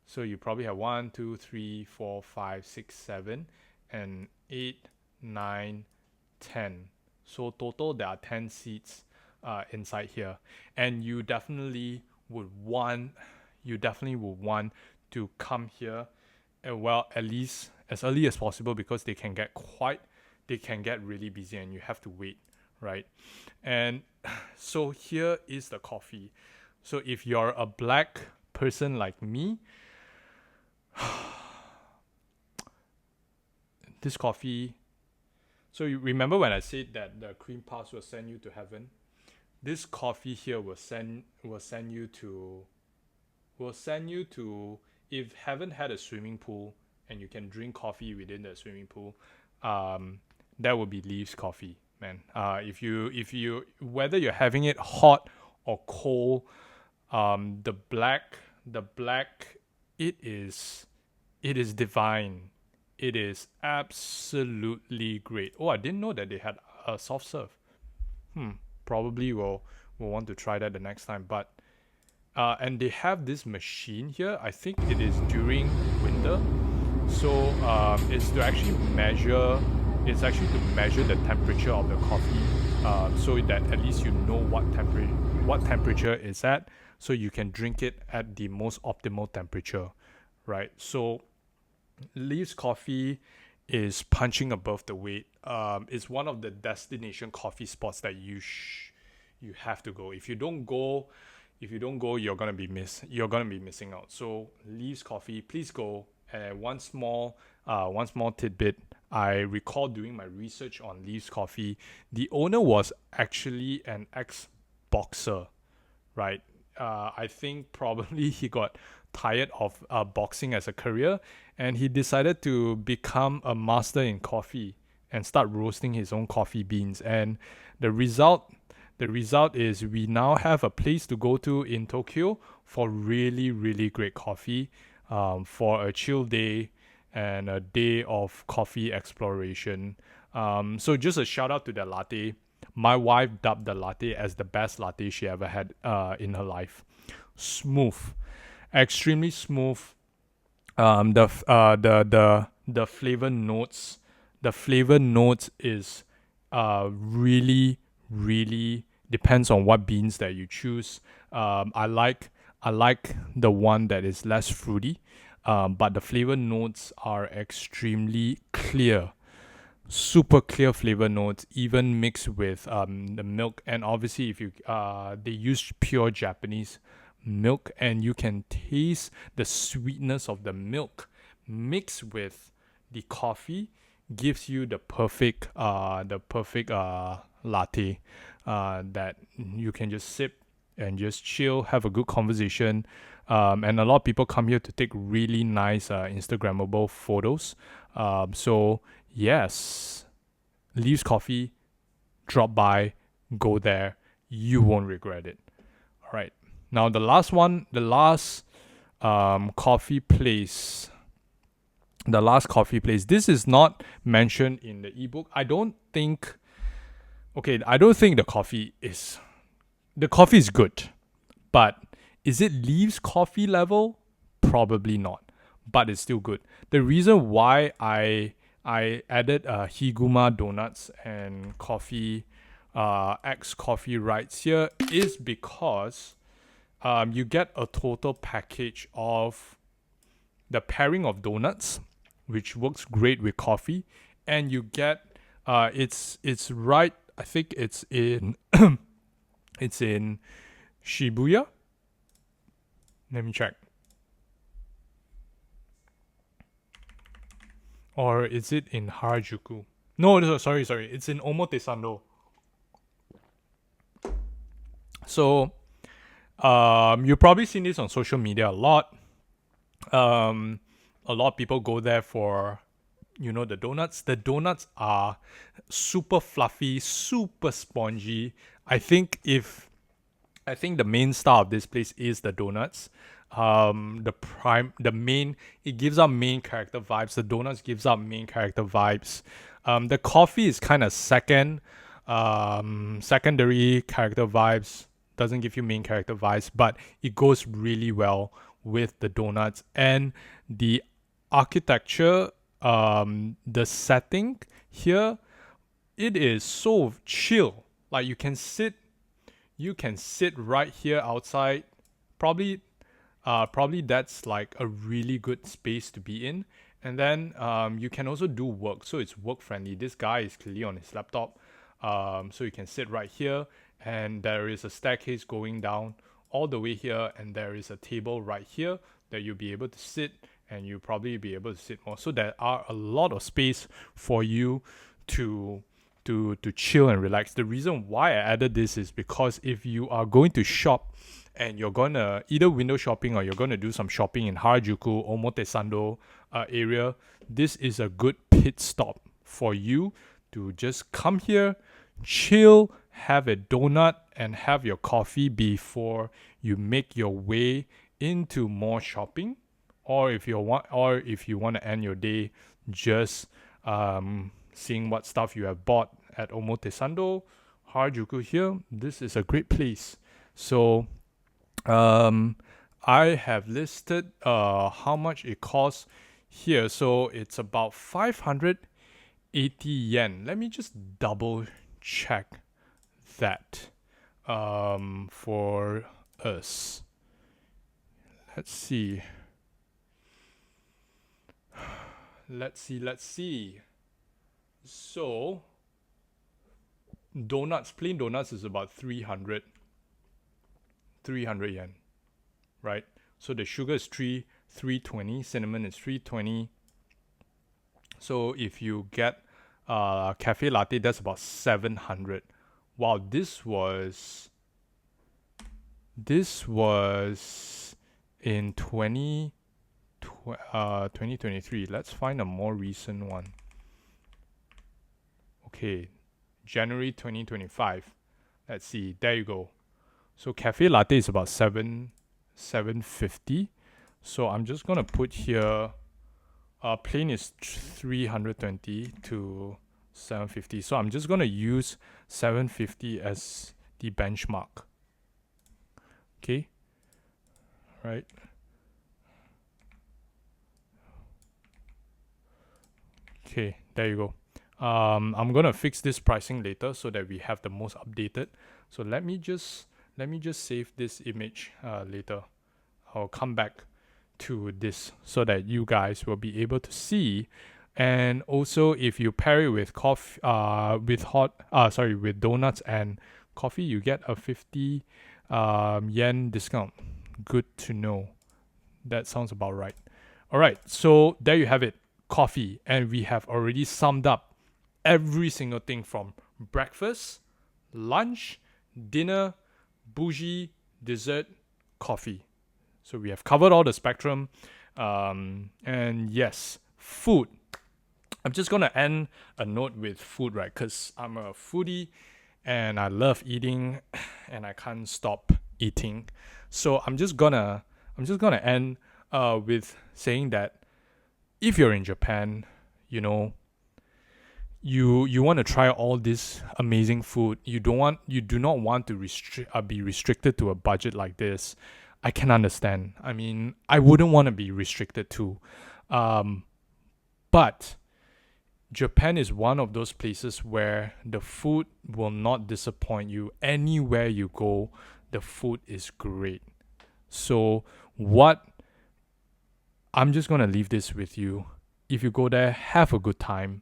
So you probably have 1, 2, 3, 4, 5, 6, 7, and 8, 9, 10. So total there are 10 seats inside here, and you definitely would want to come here, at least as early as possible, because they can get really busy and you have to wait, right? And so here is the coffee. So if you're a black person like me, this coffee. So you remember when I said that the cream puffs will send you to heaven? This coffee here will send you to if heaven had a swimming pool and you can drink coffee within the swimming pool, that would be Leaves Coffee, man. If you whether you're having it hot or cold, the black it is divine. It is absolutely great. Oh, I didn't know that they had a soft serve. Probably we'll want to try that the next time. But and they have this machine here. I think it is during winter. So it's to actually measure. It's actually to measure the temperature of the coffee, so that at least you know what temperature is at. so you can drink it at the most optimal temperature, right? So Leaf's coffee is punching above the weight. It's one of the destination coffee spots that you have to go. If you don't go, you're gonna be missing out. So Leaf's Coffee, please go. And one small tidbit. I recall doing my research on Leaf's Coffee. The owner was actually an ex-boxer, right? I think probably he got tired of boxing as a career, and he decided to become a master in coffee and start roasting his own coffee beans. And the result the result is we now have a place to go to in Tokyo for really, really great coffee, for a chill day and a day of coffee exploration. So just a shout out to the latte. My wife dubbed the latte as the best latte she ever had in her life. Smooth, extremely smooth. The flavor notes is really, really depends on what beans that you choose. I like the one that is less fruity, but the flavor notes are extremely clear, super clear flavor notes, even mixed with the milk. And obviously, if you they use pure Japanese milk, and you can taste the sweetness of the milk mixed with the coffee, gives you the perfect latte that you can just sip and just chill, have a good conversation. And a lot of people come here to take really nice Instagrammable photos. So yes, Leaves Coffee, drop by, go there, you won't regret it. All right. Now the last coffee place. The last coffee place. This is not mentioned in the ebook. I don't think the coffee is good, but is it Leaves Coffee level? Probably not, but it's still good. The reason why I added Higuma donuts and coffee, X coffee rights here is because you get a total package of the pairing of donuts, which works great with coffee, and you get it's right. I think it's in it's in Shibuya. Let me check. Or is it in Harajuku? No, sorry. It's in Omotesando. So, you've probably seen this on social media a lot. A lot of people go there for, the donuts. The donuts are super fluffy, super spongy. I think the main star of this place is the donuts. It gives out main character vibes. The donuts gives out main character vibes. The coffee is kind of secondary character vibes. Doesn't give you main character vibes, but it goes really well with the donuts and the architecture. The setting here, it is so chill. Like you can sit right here outside. Probably that's like a really good space to be in. And then you can also do work, so it's work friendly. This guy is clearly on his laptop, so you can sit right here, and there is a staircase going down all the way here, and there is a table right here that you'll be able to sit, and you'll probably be able to sit more. So there are a lot of space for you to chill and relax. The reason why I added this is because if you are going to shop and you're gonna either window shopping or you're gonna do some shopping in Harajuku, Omotesando area, this is a good pit stop for you to just come here, chill, have a donut, and have your coffee before you make your way into more shopping, or if you want to end your day just seeing what stuff you have bought at Omotesando, Harajuku here. This is a great place. So I have listed how much it costs here. So it's about 580 yen. Let me just double check that for us. Let's see. Let's see. So, plain donuts is about 300 yen, right? So the sugar is 320, cinnamon is 320. So if you get cafe latte, that's about 700. Wow, this was in 2023. Let's find a more recent one. Okay, January 2025. Let's see. There you go. So cafe latte is about 750. So I'm just gonna put here. Plain is 320 to 750. So I'm just gonna use 750 as the benchmark. Okay. Right. Okay, there you go. I'm gonna fix this pricing later so that we have the most updated. So let me just save this image later. I'll come back to this so that you guys will be able to see. And also, if you pair it with coffee, with donuts and coffee, you get a 50 yen discount. Good to know. That sounds about right. All right, so there you have it, coffee, and we have already summed up every single thing from breakfast, lunch, dinner, bougie, dessert, coffee. So we have covered all the spectrum. And yes, food. I'm just going to end a note with food, right? Because I'm a foodie and I love eating and I can't stop eating. So I'm just gonna end with saying that if you're in Japan, you know, you want to try all this amazing food. You do not want to be restricted to a budget like this. I can understand. I mean, I wouldn't want to be restricted too. But Japan is one of those places where the food will not disappoint you. Anywhere you go, the food is great. So I'm just going to leave this with you. If you go there, have a good time.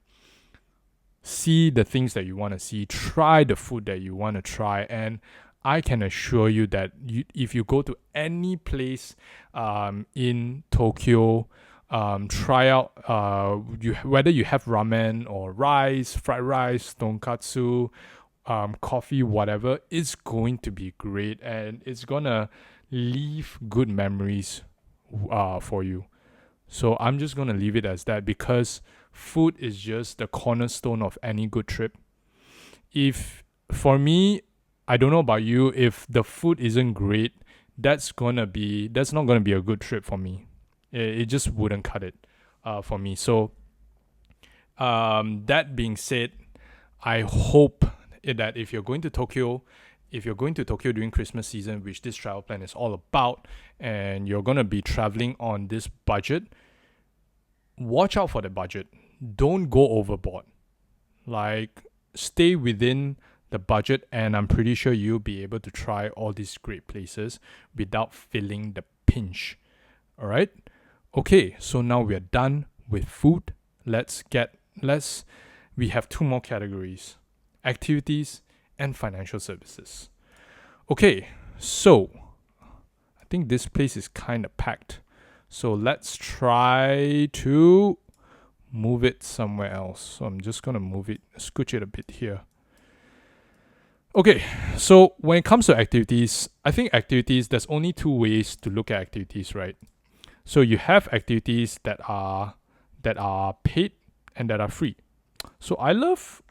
See the things that you want to see. Try the food that you want to try. And I can assure you that if you go to any place in Tokyo, try out whether you have ramen or rice, fried rice, tonkatsu, coffee, whatever, it's going to be great and it's gonna leave good memories for you. So I'm just gonna leave it as that because food is just the cornerstone of any good trip. For me, I don't know about you, if the food isn't great, that's not gonna be a good trip for me. It just wouldn't cut it for me. So that being said, I hope that if you're going to Tokyo during Christmas season, which this travel plan is all about, and you're going to be traveling on this budget, watch out for the budget. Don't go overboard. Like, stay within the budget, and I'm pretty sure you'll be able to try all these great places without feeling the pinch. All right? Okay, so now we're done with food. We have two more categories: activities and financial services. Okay, so I think this place is kind of packed. So let's try to move it somewhere else. So I'm just going to scooch it a bit here. Okay, so when it comes to activities, I think there's only two ways to look at activities, right? So you have activities that are paid and that are free. So I love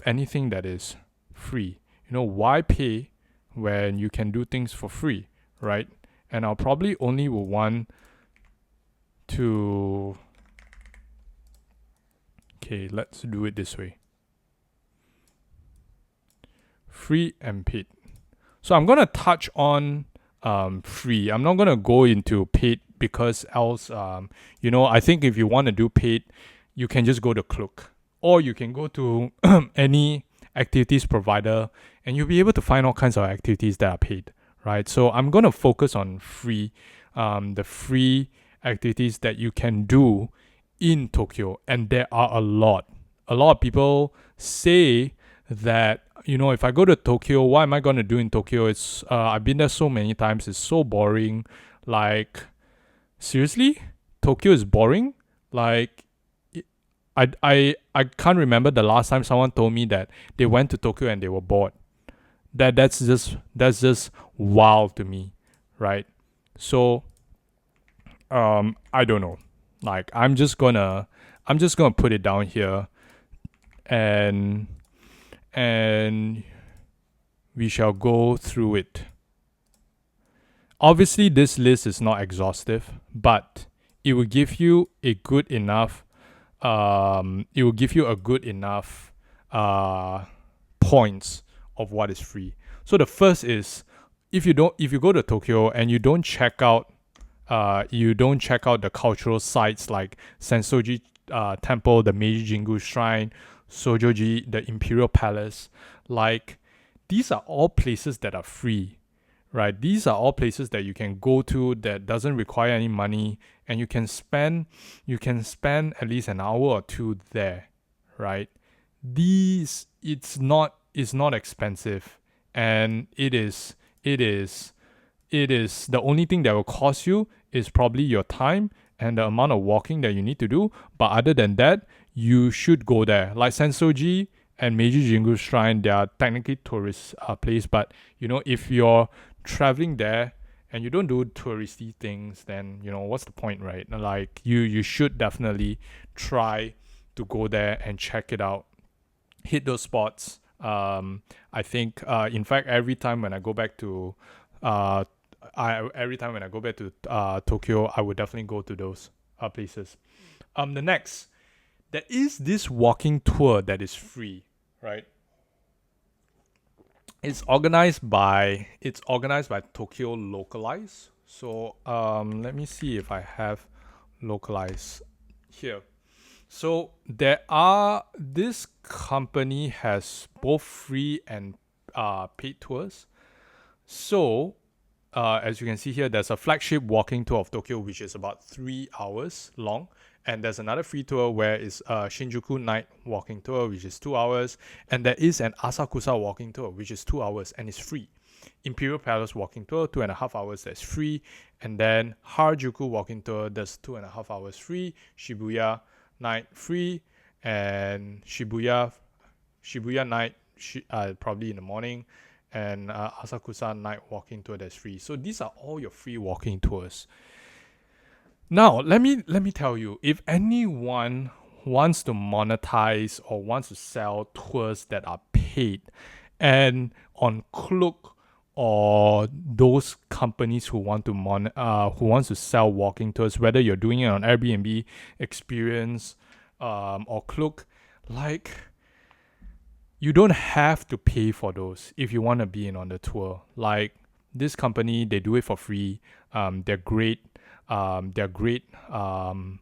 anything that is free. You know, why pay when you can do things for free, right? And I'll probably only will want to... Okay, let's do it this way. Free and paid. So I'm going to touch on free. I'm not going to go into paid because else, I think if you want to do paid, you can just go to Klook. Or you can go to any activities provider and you'll be able to find all kinds of activities that are paid, right? So I'm going to focus on the free activities that you can do in Tokyo, and there are a lot. A lot of people say that, if I go to Tokyo, what am I going to do in Tokyo? It's I've been there so many times. It's so boring. Like, seriously, Tokyo is boring. Like, I can't remember the last time someone told me that they went to Tokyo and they were bored. That's just wild to me, right? So I don't know. Like, I'm just gonna put it down here, and and we shall go through it. Obviously, this list is not exhaustive, but it will give you a good enough points of what is free. So the first is, if you go to Tokyo and you don't check out the cultural sites like Sensoji Temple, the Meiji Jingu Shrine, Sojoji, the Imperial Palace, like, these are all places that are free, right? These are all places that you can go to that doesn't require any money, and you can spend at least an hour or two there, right? It's not expensive, and it is the only thing that will cost you is probably your time and the amount of walking that you need to do. But other than that, you should go there. Like Sensoji and Meiji Jingu Shrine, they are technically tourist place, but if you're traveling there and you don't do touristy things, then what's the point, right? Like, you should definitely try to go there and check it out, hit those spots. I think in fact, every time when I go back to Tokyo, I would definitely go to those places. The next, there is this walking tour that is free, right? It's organized by Tokyo Localize. So let me see if I have Localize here. So this company has both free and paid tours. So as you can see here, there's a flagship walking tour of Tokyo, which is about 3 hours long. And there's another free tour where it's Shinjuku Night Walking Tour, which is 2 hours. And there is an Asakusa Walking Tour, which is 2 hours and it's free. Imperial Palace Walking Tour, 2.5 hours, that's free. And then Harajuku Walking Tour, that's 2.5 hours free. Shibuya Night free. And Shibuya Night, probably in the morning. And Asakusa Night Walking Tour, that's free. So these are all your free walking tours. Now, let me tell you, if anyone wants to monetize or wants to sell tours that are paid, and on Klook or those companies who want to sell walking tours, whether you're doing it on Airbnb, Experience, or Klook, like, you don't have to pay for those if you want to be in on the tour. Like, this company, they do it for free. They're great. Walking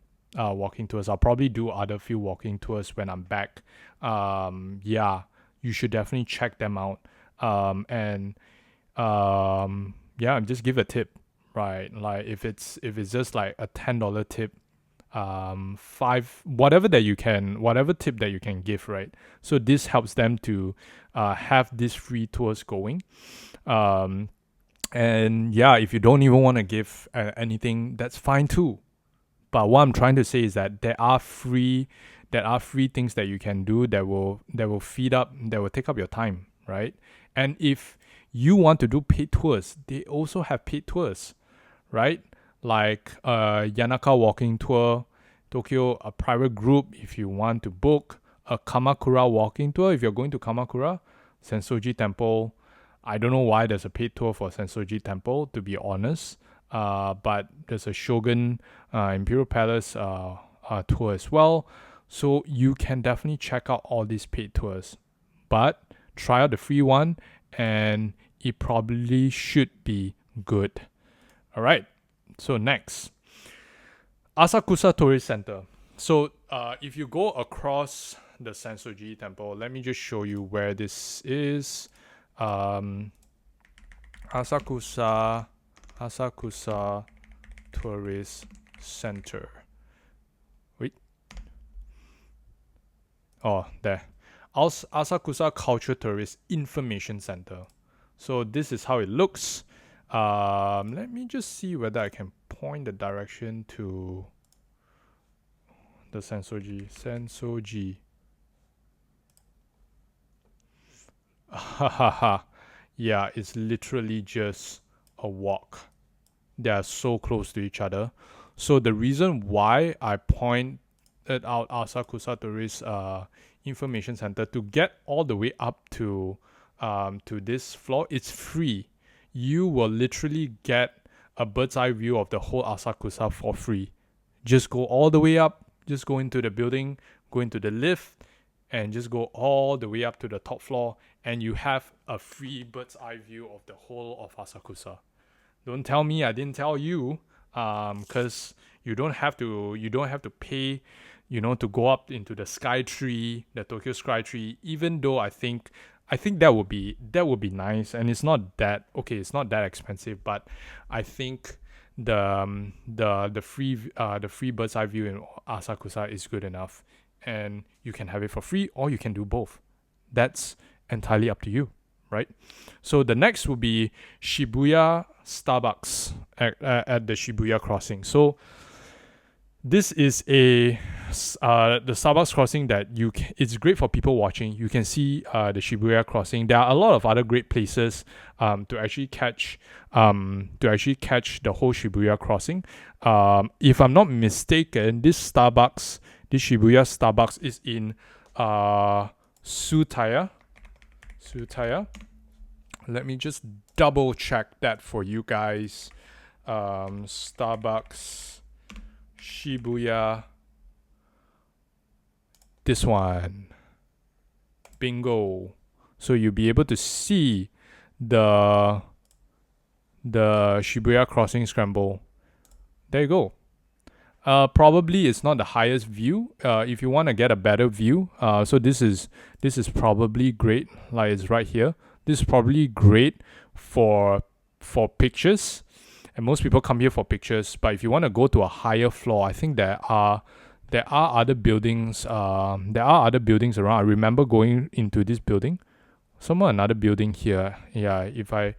tours. I'll probably do other few walking tours when I'm back. You should definitely check them out. Just give a tip, right? Like, if it's just like a $10 tip, whatever tip that you can give, right? So this helps them to have these free tours going. If you don't even want to give anything, that's fine too. But what I'm trying to say is that there are free things that you can do that will take up your time, right? And if you want to do paid tours, they also have paid tours, right? Like Yanaka Walking Tour, Tokyo, a private group if you want to book, a Kamakura Walking Tour if you're going to Kamakura, Sensoji Temple. I don't know why there's a paid tour for Sensoji Temple, to be honest. But there's a Shogun Imperial Palace tour as well. So you can definitely check out all these paid tours. But try out the free one, and it probably should be good. All right. So next, Asakusa Tourist Center. So if you go across the Sensoji Temple, let me just show you where this is. Asakusa Tourist Center. Wait. Oh, there. Asakusa Culture Tourist Information Center. So this is how it looks. Let me just see whether I can point the direction to the Sensoji. Sensoji. Hahaha. Yeah, it's literally just a walk. They are so close to each other. So the reason why I pointed out Asakusa Tourist Information Center to get all the way up to this floor, it's free. You will literally get a bird's eye view of the whole Asakusa for free. Just go all the way up, just go into the building, go into the lift, and just go all the way up to the top floor, and you have a free bird's eye view of the whole of Asakusa. Don't tell me I didn't tell you, because you don't have to pay, to go up into the Sky Tree, the Tokyo Sky Tree. Even though I think that would be nice, and it's not that expensive, but I think the free bird's eye view in Asakusa is good enough, and you can have it for free, or you can do both. That's entirely up to you, right? So the next will be Shibuya Starbucks at the Shibuya crossing. So this is the Starbucks crossing that it's great for people watching. You can see the Shibuya crossing. There are a lot of other great places to actually catch the whole Shibuya crossing. If I'm not mistaken, this Shibuya Starbucks is in Tsutaya. Let me just double check that for you guys. Starbucks Shibuya. This one. Bingo. So you'll be able to see the Shibuya crossing scramble. There you go. Probably it's not the highest view. If you want to get a better view, so this is probably great. Like it's right here. This is probably great for pictures, and most people come here for pictures. But if you want to go to a higher floor, I think there are other buildings. There are other buildings around. I remember going into this building, another building here. Yeah, if I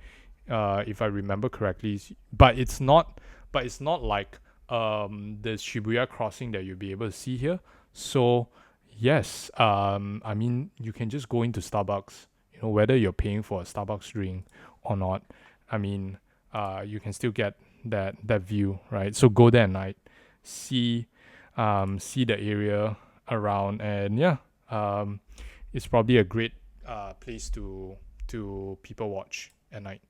remember correctly, but it's not like the Shibuya crossing that you'll be able to see here. So yes, I mean, you can just go into Starbucks, whether you're paying for a Starbucks drink or not. I mean, you can still get that view, right? So go there at night, see the area around, and yeah, it's probably a great place to people watch at night.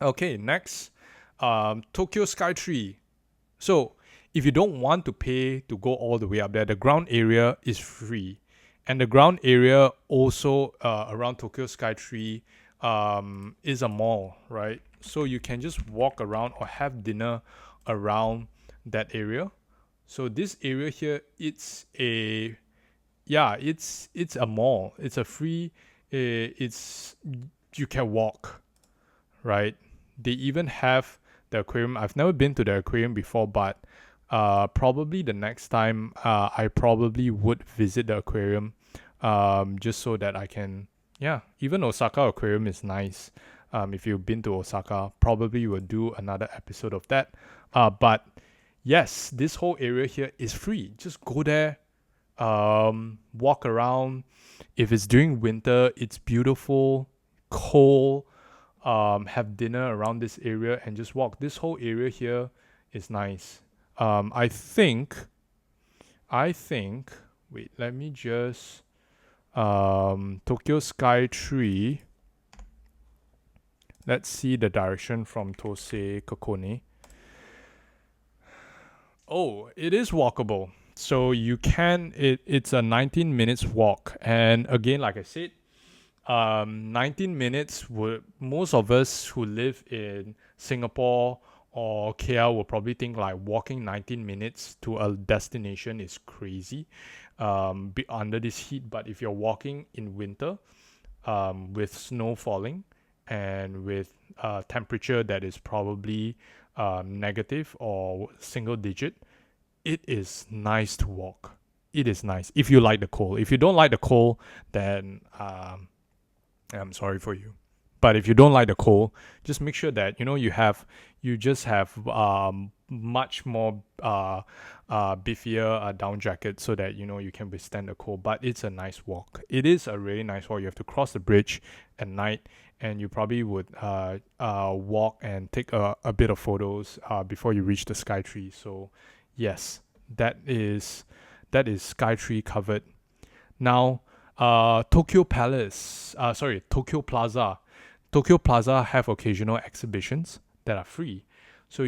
Okay, next, Tokyo Sky Tree. So if you don't want to pay to go all the way up there, the ground area is free. And the ground area also around Tokyo Sky Tree is a mall, right? So you can just walk around or have dinner around that area. So this area here, it's a mall. It's a free, you can walk, right? They even have the aquarium. I've never been to the aquarium before, but probably the next time I probably would visit the aquarium, just so that I can, even Osaka Aquarium is nice. If you've been to Osaka, probably we'll do another episode of that. But yes, this whole area here is free. Just go there, walk around. If it's during winter, it's beautiful, cold. Have dinner around this area and just walk. This whole area here is nice. I think. Wait, let me just. Tokyo Sky Tree. Let's see the direction from Tosei Cocoon. Oh, it is walkable. So you can. It's a 19 minutes walk, and again, like I said, 19 minutes would, most of us who live in Singapore or KL will probably think like walking 19 minutes to a destination is crazy under this heat. But if you're walking in winter with snow falling and with a temperature that is probably negative or single digit, it is nice to walk. It is nice if you like the cold. If you don't like the cold, then I'm sorry for you. But if you don't like the cold, just make sure that you just have much more beefier down jacket so that you can withstand the cold. But it's a nice walk. It is a really nice walk. You have to cross the bridge at night, and you probably would walk and take a bit of photos before you reach the sky tree. So yes, that is sky tree covered. Now Tokyo Plaza. Tokyo Plaza have occasional exhibitions that are free. So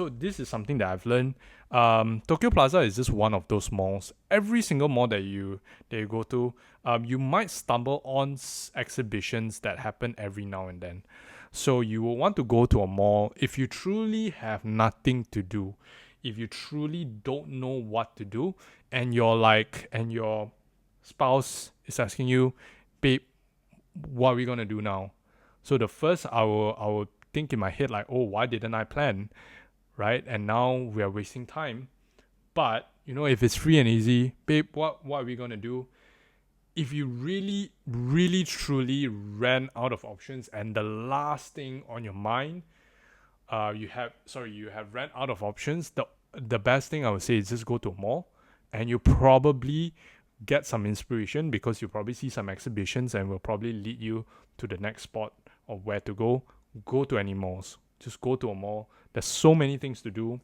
this is something that I've learned. Tokyo Plaza is just one of those malls. Every single mall that you go to, you might stumble on exhibitions that happen every now and then. So you will want to go to a mall if you truly have nothing to do, if you truly don't know what to do, and your spouse is asking you, babe, what are we gonna do now? So the first I will think in my head like, oh, why didn't I plan? Right? And now we are wasting time. But if it's free and easy, babe, what are we gonna do? If you really, really, truly ran out of options and the last thing on your mind, you have ran out of options, the best thing I would say is just go to a mall, and you probably get some inspiration because you probably see some exhibitions and will probably lead you to the next spot of where to go. Go to any malls. Just go to a mall. There's so many things to do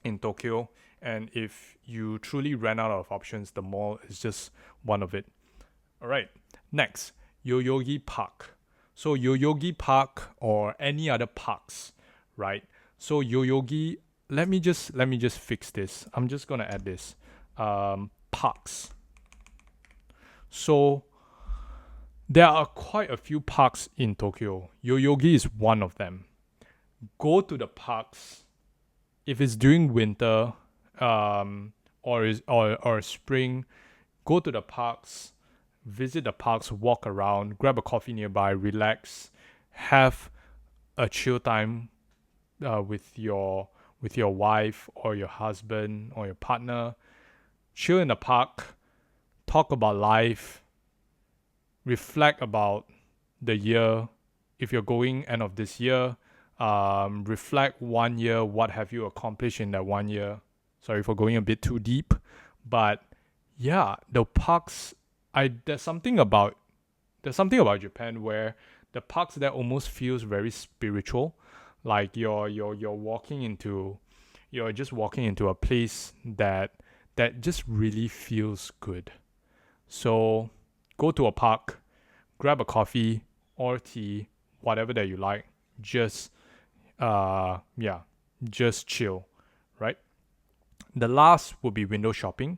in Tokyo, and if you truly ran out of options, the mall is just one of it. All right, next, Yoyogi Park. So Yoyogi Park or any other parks, right? So Yoyogi, let me just fix this. I'm just gonna add this. Parks. So there are quite a few parks in Tokyo. Yoyogi is one of them. Go to the parks if it's during winter, or spring. Go to the parks, visit the parks, walk around, grab a coffee nearby, relax, have a chill time with your wife or your husband or your partner. Chill in the park, talk about life, reflect about the year. If you're going end of this year, reflect 1 year, what have you accomplished in that 1 year. Sorry for going a bit too deep, but yeah, the parks, there's something about Japan where the parks there almost feels very spiritual, like you're just walking into a place that just really feels good. So go to a park, grab a coffee or tea, whatever that you like. Just just chill, right? The last would be window shopping.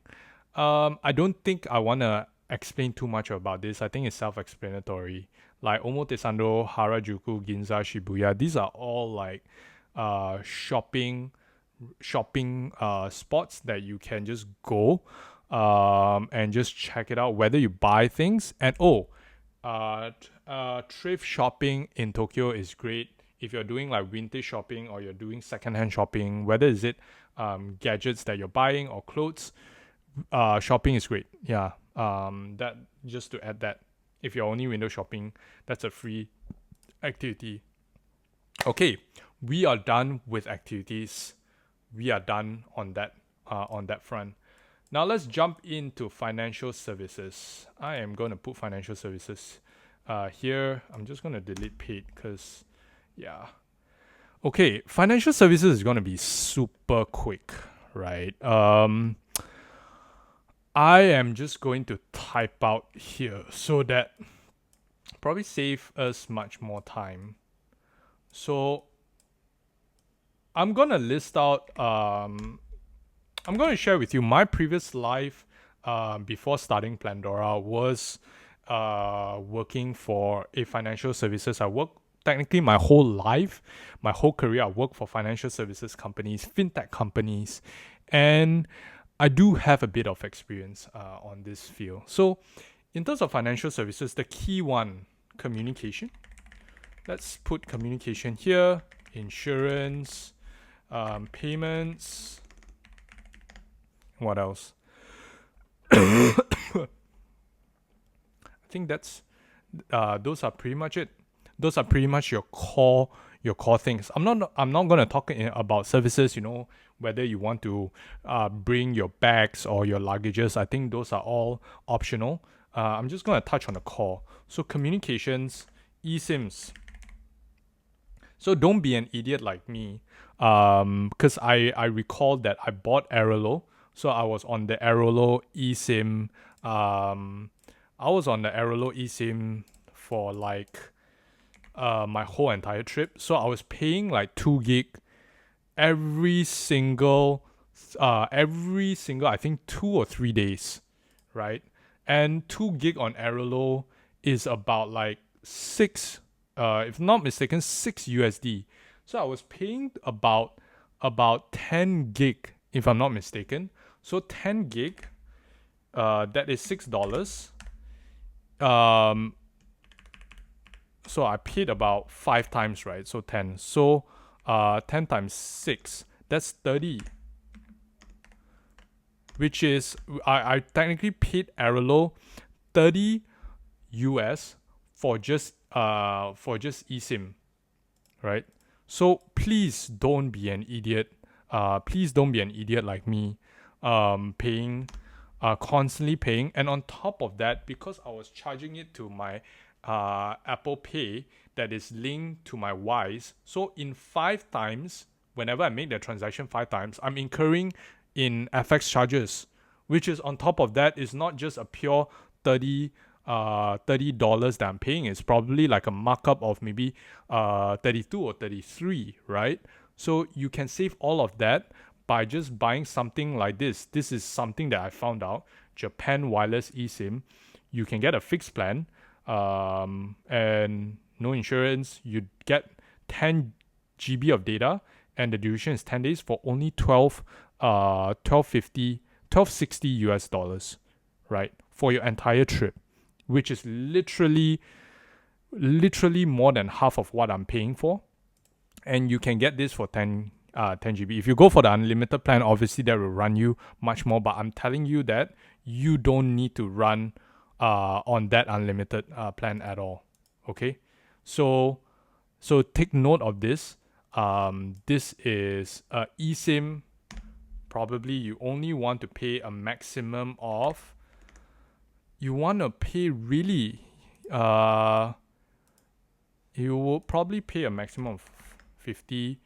I don't think I want to explain too much about this. I think it's self-explanatory. Like Omotesando, Harajuku, Ginza, Shibuya, these are all like shopping spots that you can just go and just check it out, whether you buy things. And thrift shopping in Tokyo is great if you're doing like vintage shopping or you're doing secondhand shopping, whether is it gadgets that you're buying or clothes. Shopping is great. Yeah. That just to add that, if you're only window shopping, that's a free activity. Okay, we are done with activities. We are done on that front. Now let's jump into financial services. I am going to put financial services here. I'm just going to delete paid because, yeah. Okay, financial services is going to be super quick, right? I am just going to type out here so that probably save us much more time. So I'm going to list out, I'm going to share with you my previous life before starting Pandora was working for a financial services. I worked technically my whole life, my whole career. I worked for financial services companies, fintech companies, and I do have a bit of experience on this field. So in terms of financial services, the key one, communication. let's put communication here, insurance, payments. What else? I think that's those are pretty much it. Those are pretty much your core things. I'm not gonna talk about services. Whether you want to bring your bags or your luggages. I think those are all optional. I'm just gonna touch on the core. So communications, eSIMs. So don't be an idiot like me. Because I recall that I bought Aerolo. So I was on the Aerolo eSIM. I was on the Aerolo eSIM for like my whole entire trip. So I was paying like 2 gig every single I think 2 or 3 days, right? And 2 gig on Aerolo is about like 6 if not mistaken 6 USD. So I was paying about 10 gig if I'm not mistaken. So 10 gig that is $6. So I paid about 5 times, right? So 10. So 10 times 6, that's 30. Which is I technically paid Aerolo 30 US for just eSIM, right? So please don't be an idiot. Please don't be an idiot like me, paying, constantly paying, and on top of that, because I was charging it to my Apple Pay that is linked to my Wise. So in 5 times, whenever I make the transaction 5 times, I'm incurring in FX charges, which is on top of that is not just a pure $30 that I'm paying. It's probably like a markup of maybe 32 or 33, right? So you can save all of that by just buying something like this. This is something that I found out. Japan Wireless eSIM. You can get a fixed plan, and no insurance. You get 10 GB of data, and the duration is 10 days for only 1260 US dollars, right? For your entire trip, which is literally more than half of what I'm paying for. And you can get this for 10 GB. If you go for the unlimited plan, obviously that will run you much more, but I'm telling you that you don't need to run on that unlimited plan at all. Okay, so take note of this. This is eSIM. Probably you only want to pay a maximum of. You want to pay really. You will probably pay a maximum of $50,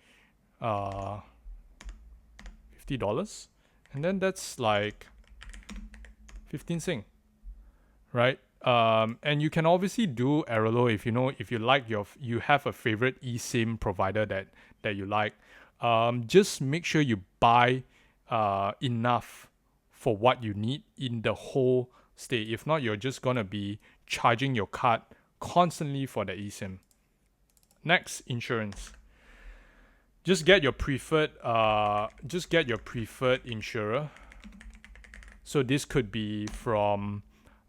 and then that's like 15 sing, right? And you can obviously do Aerolo if you like you have a favorite eSIM provider that you like. Just make sure you buy enough for what you need in the whole stay. If not, you're just gonna be charging your card constantly for the eSIM. Next, insurance. Just get your preferred insurer. So this could be from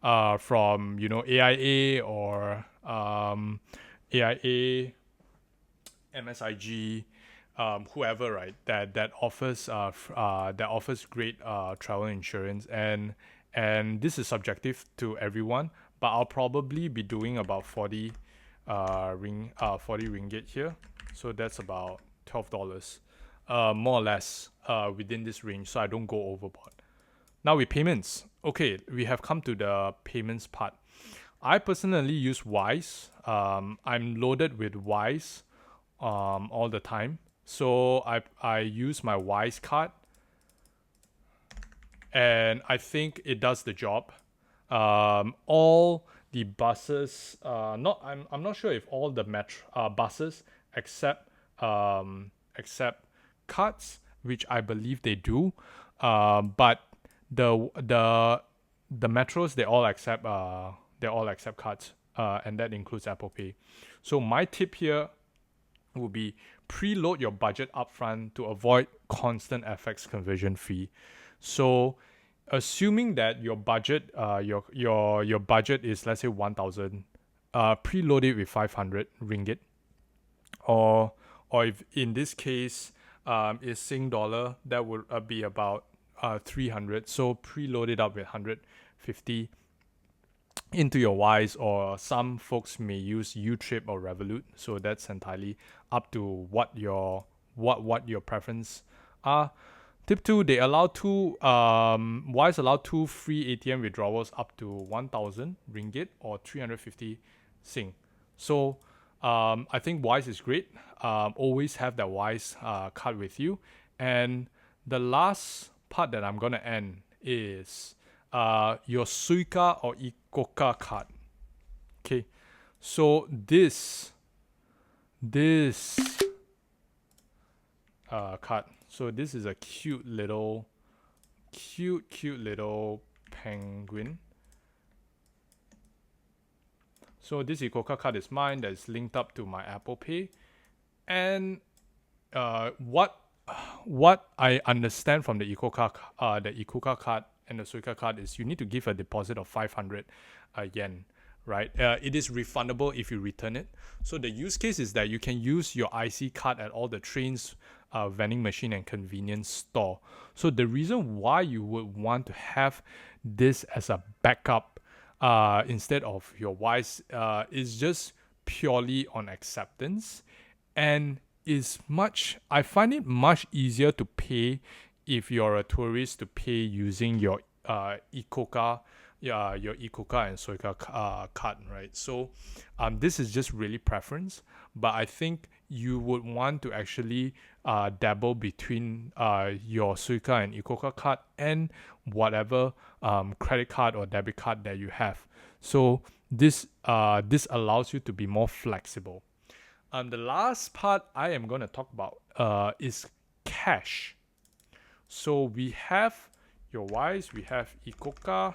AIA or AIA, MSIG, whoever, right? That offers great travel insurance, and this is subjective to everyone. But I'll probably be doing about 40 ringgit here. So that's about $12, more or less, within this range, so I don't go overboard. Now with payments, okay, we have come to the payments part. I personally use Wise. I'm loaded with Wise all the time, so I use my Wise card, and I think it does the job. All the buses, I'm not sure if all the buses accept cards, which I believe they do. But the metros, they all accept cards, and that includes Apple Pay. So my tip here would be preload your budget upfront to avoid constant FX conversion fee. So assuming that your budget your budget is, let's say, 1,000, preload it with 500 ringgit. or if in this case is Sing dollar, that would be about 300. So preload it up with 150 into your Wise, or some folks may use Utrip or Revolut. So that's entirely up to what your preference are. Tip 2, they allow Wise allow 2 free ATM withdrawals up to 1,000 ringgit or 350 Sing. So I think Wise is great. Always have that Wise card with you. And the last part that I'm gonna end is your Suica or Icoca card. Okay, so this card. So this is a cute little penguin. So this Icoca card is mine, that is linked up to my Apple Pay. And what I understand from the Icoca card and the Suica card is you need to give a deposit of 500 yen, right? It is refundable if you return it. So the use case is that you can use your IC card at all the trains, vending machine and convenience store. So the reason why you would want to have this as a backup instead of your Wise is just purely on acceptance, and I find it much easier to pay if you're a tourist to pay using your Icoca and Suica card, right? So this is just really preference, but I think you would want to actually dabble between your Suica and Icoca card and whatever credit card or debit card that you have. So this allows you to be more flexible. The last part I am going to talk about is cash. So we have your Wise, we have Suica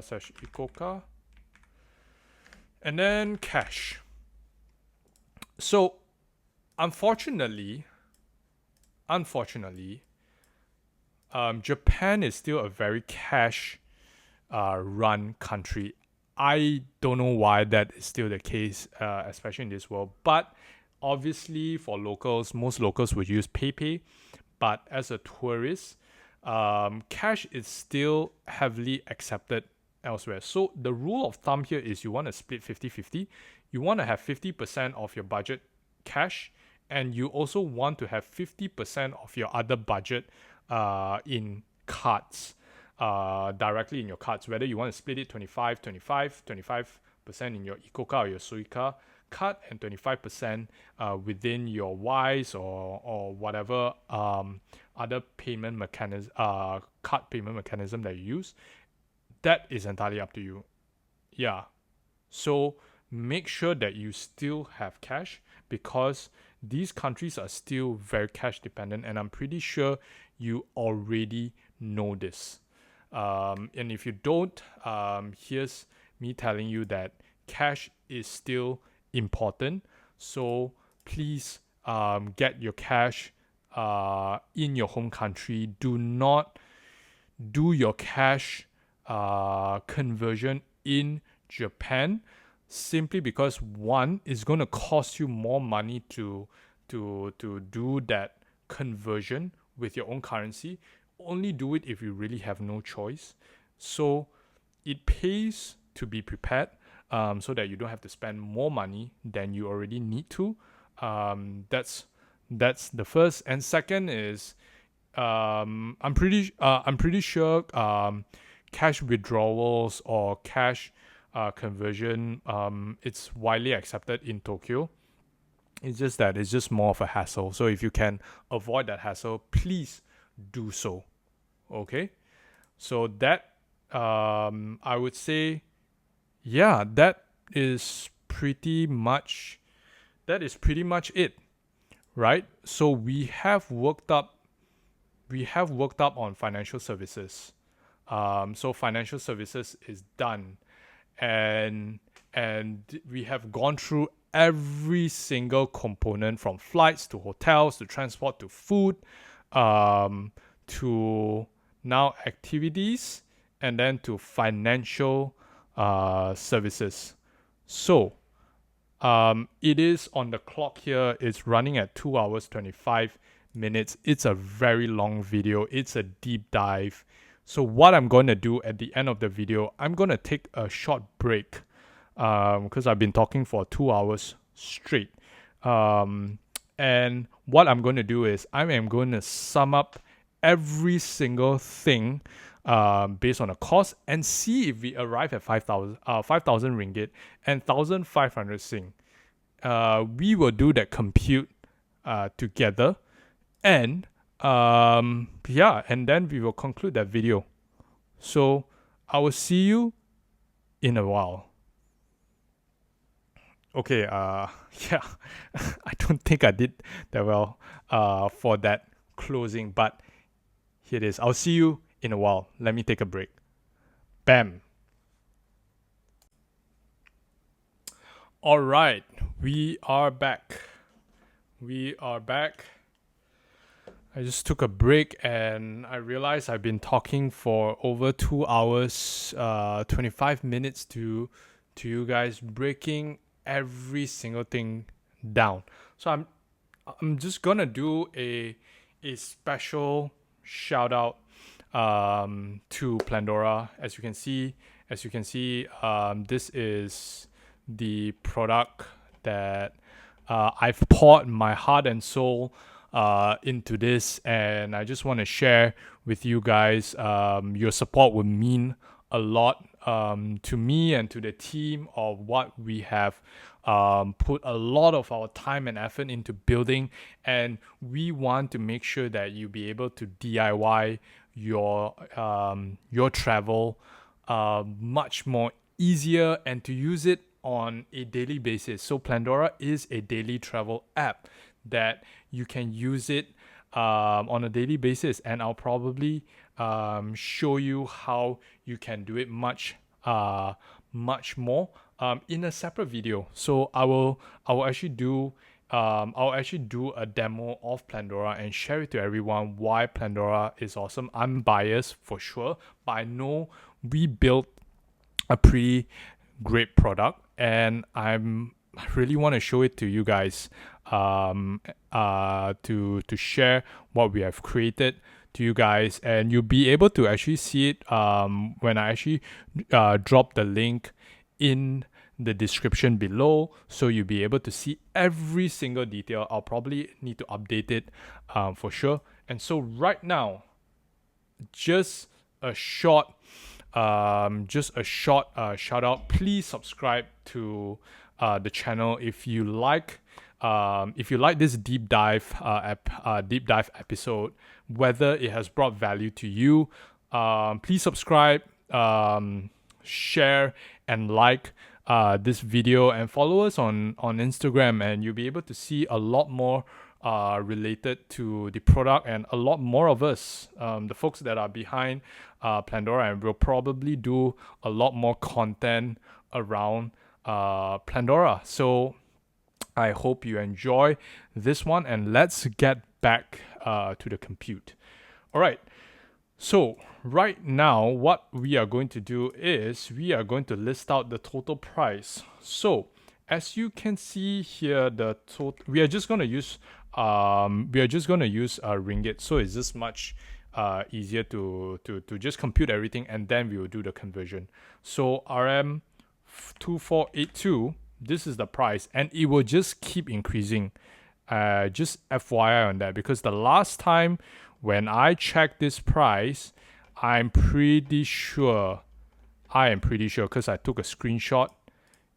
slash Icoca, and then cash. So unfortunately, Japan is still a very cash run country. I don't know why that is still the case, especially in this world. But obviously, for locals, most locals would use PayPay. But as a tourist, cash is still heavily accepted elsewhere. So the rule of thumb here is you want to split 50-50. You want to have 50% of your budget cash, and you also want to have 50% of your other budget in cards. Directly in your cards, whether you want to split it 25% in your Icoca or your Suica card, and 25% within your Wise or whatever other payment mechanism, card payment mechanism that you use. That is entirely up to you. Yeah. So make sure that you still have cash, because these countries are still very cash dependent, and I'm pretty sure you already know this. And if you don't, here's me telling you that cash is still important. So please get your cash in your home country. Do not do your cash conversion in Japan, simply because one is going to cost you more money to do that conversion with your own currency. Only do it if you really have no choice. So it pays to be prepared, so that you don't have to spend more money than you already need to. That's the first. And second is I'm pretty sure cash withdrawals or cash conversion, it's widely accepted in Tokyo. It's just that it's just more of a hassle. So if you can avoid that hassle, please do so. Okay, so that I would say, yeah, that is pretty much it, right? So we have worked up on financial services. So financial services is done, and we have gone through every single component, from flights to hotels to transport to food, to now activities, and then to financial services. So it is on the clock here. It's running at 2 hours 25 minutes. It's a very long video. It's a deep dive. So what I'm going to do at the end of the video, I'm going to take a short break because I've been talking for 2 hours straight. And what I'm going to do is I am going to sum up every single thing based on the cost and see if we arrive at 5,000 ringgit and 1,500 Sing. We will do that compute together, and and then we will conclude that video. So I will see you in a while. Okay, yeah, I don't think I did that well for that closing, but here it is. I'll see you in a while. Let me take a break. Bam. All right, we are back. I just took a break and I realized I've been talking for over 2 hours, 25 minutes to you guys, breaking every single thing down. So I'm just gonna do a special shout out to Pandora. As you can see, this is the product that I've poured my heart and soul into this, and I just want to share with you guys. Your support would mean a lot to me and to the team of what we have put a lot of our time and effort into building, and we want to make sure that you'll be able to DIY your travel much more easier and to use it on a daily basis. So Pandora is a daily travel app that you can use it on a daily basis, and I'll probably show you how you can do it much more in a separate video. So I will actually do a demo of Pandora and share it to everyone why Pandora is awesome. I'm biased for sure, but I know we built a pretty great product, and I really want to show it to you guys to share what we have created to you guys, and you'll be able to actually see it when I actually drop the link in the description below, so you'll be able to see every single detail. I'll probably need to update it for sure. And so right now, just a short shout out. Please subscribe to the channel if you like this deep dive episode, whether it has brought value to you. Please subscribe, share, and like this video, and follow us on Instagram, and you'll be able to see a lot more related to the product and a lot more of us, the folks that are behind Pandora, and we'll probably do a lot more content around Pandora. So I hope you enjoy this one, and let's get back to the compute. All right. So right now, what we are going to do is we are going to list out the total price. So as you can see here, the total, we are just going to use ringgit. So it's just much easier to just compute everything, and then we will do the conversion. So RM2482, this is the price, and it will just keep increasing. Just FYI on that, because the last time when I checked this price, I'm pretty sure, because I took a screenshot,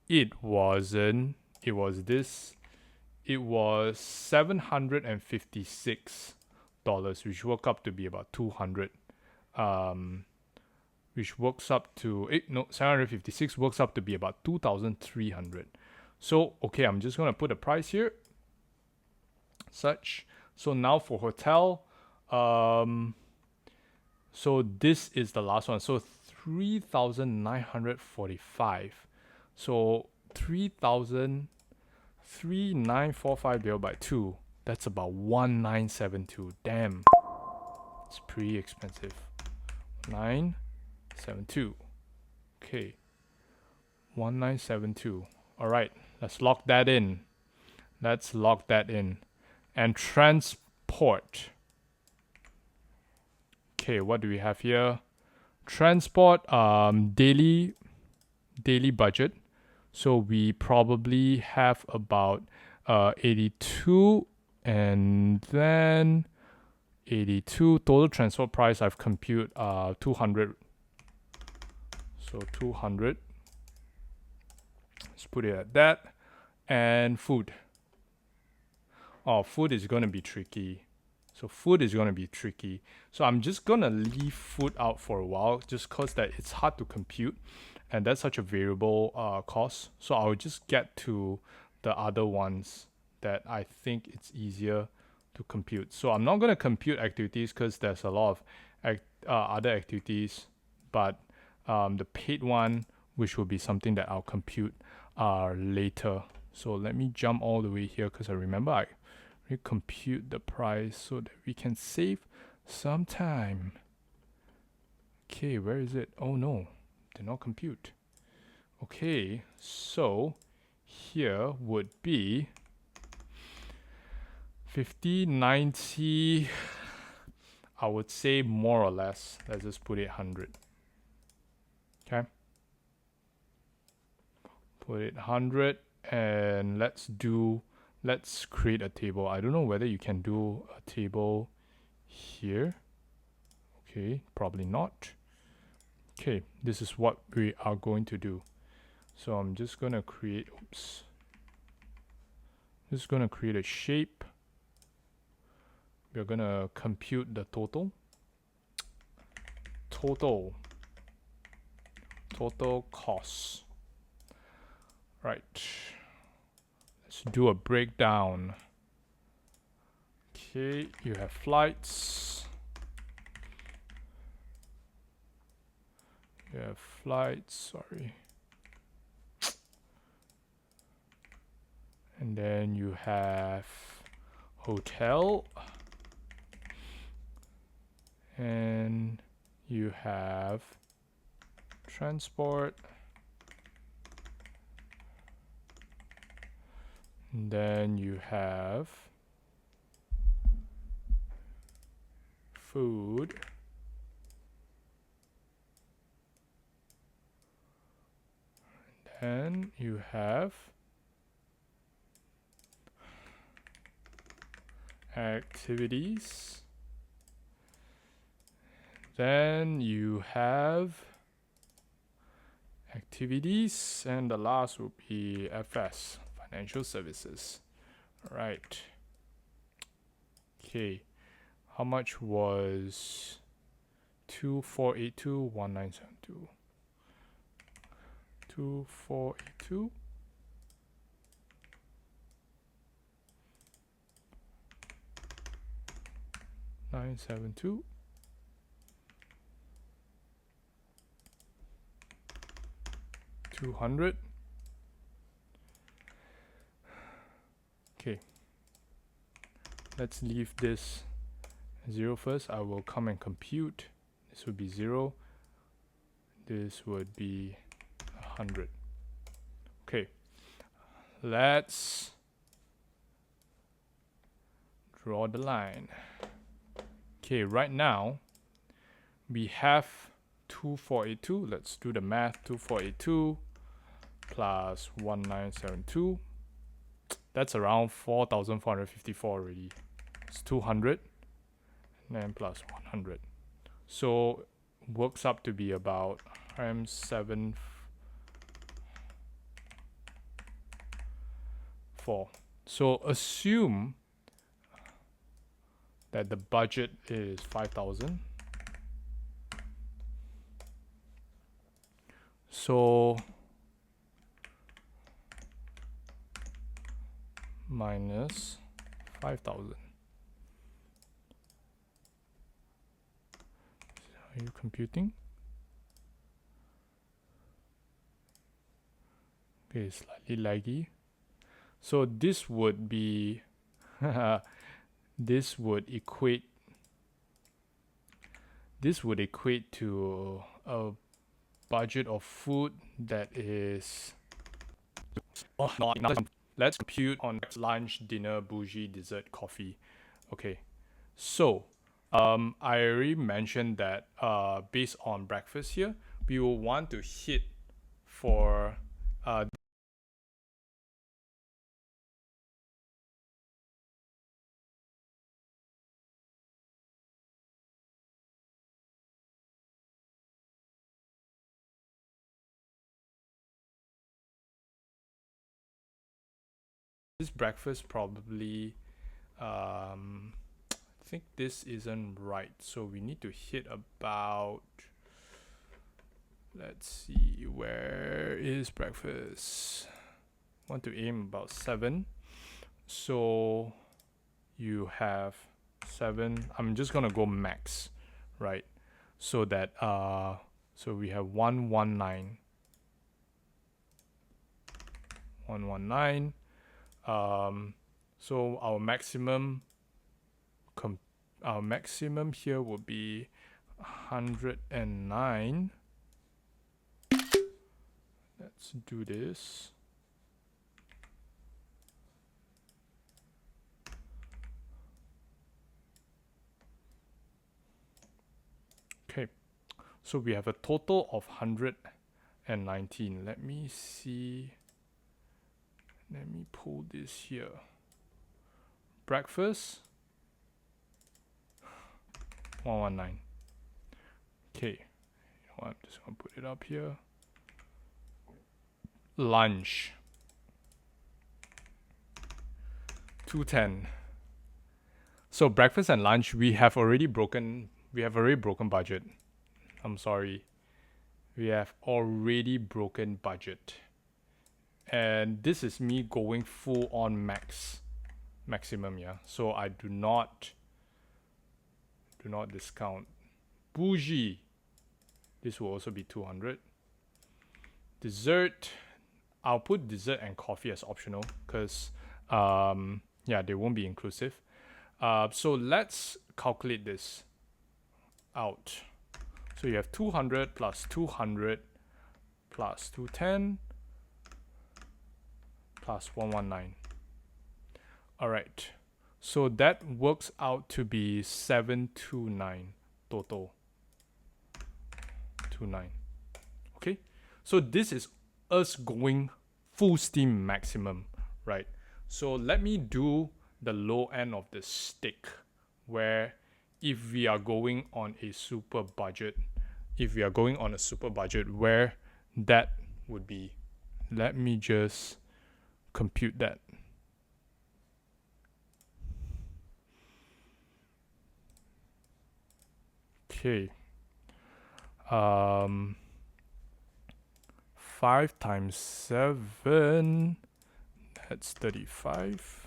it was $756, which worked up to be about 200, which works up to 756 works up to be about 2,300. So okay, I'm just gonna put a price here, such. So now for hotel, so this is the last one. So 3,945. So 3,3945 divided by 2. That's about 1,972. Damn, it's pretty expensive. 972. Okay, 1,972. All right, let's lock that in. Let's lock that in. And transport. Okay, what do we have here? Transport, daily budget. So we probably have about 82, and then 82 total transport price. I've compute 200. So 200. Let's put it at that. And food. Oh, food is going to be tricky. So food is going to be tricky. So I'm just going to leave food out for a while just because that it's hard to compute. And that's such a variable cost. So I'll just get to the other ones that I think it's easier to compute. So I'm not going to compute activities because there's a lot of other activities. But the paid one, which will be something that I'll compute later. So let me jump all the way here because I remember I compute the price so that we can save some time. Okay, where is it? Oh no, did not compute. Okay, so here would be 50, 90, I would say more or less. Let's just put it 100. Okay. Put it 100 and let's create a table. I don't know whether you can do a table here. Okay, probably not. Okay, this is what we are going to do. So I'm just going to create, just going to create a shape. We're going to compute the total costs. Right. Let's do a breakdown. Okay, you have flights. Sorry. And then you have hotel. And you have transport. And then you have food. And you have activities. Then you have activities, and the last will be FS, financial services. All right. Okay. How much was 2482 1972? 2482 972 200. Okay, let's leave this 0 first. I will come and compute. This would be 0. This would be 100. Okay, let's draw the line. Okay, right now we have 2482. Let's do the math. 2482 plus 1972. That's around 4,454 already. It's 200 and then plus 100. So works up to be about RM7 4. So assume that the budget is 5,000. So minus 5,000. Are you computing? Okay, slightly laggy. So this would be this would equate to a budget of food that is Oh, no, let's compute on lunch, dinner, bougie, dessert, coffee. Okay, so I already mentioned that based on breakfast here, we will want to hit for this breakfast probably I think this isn't right, so we need to hit about, let's see, where is breakfast? Want to aim about 7, so you have 7. I'm just gonna go max, right? So that so we have 119 119. So our maximum here would be 109. Let's do this. Okay, so we have a total of 119. Let me see. Let me pull this here. Breakfast 119. Okay, you know what? I'm just gonna put it up here. Lunch 210. So breakfast and lunch we have already broken budget. I'm sorry. We have already broken budget. And this is me going full on maximum, yeah. So I do not discount. Bougie, this will also be 200. Dessert, I'll put dessert and coffee as optional because yeah, they won't be inclusive. So let's calculate this out. So you have 200 plus 200 plus 210 plus 119. Alright, so that works out to be 729 total. 29. Okay, so this is us going full steam maximum, right? So let me do the low end of the stick, where if we are going on a super budget, where that would be. Let me just compute that. Okay. 5 times 7, that's 35.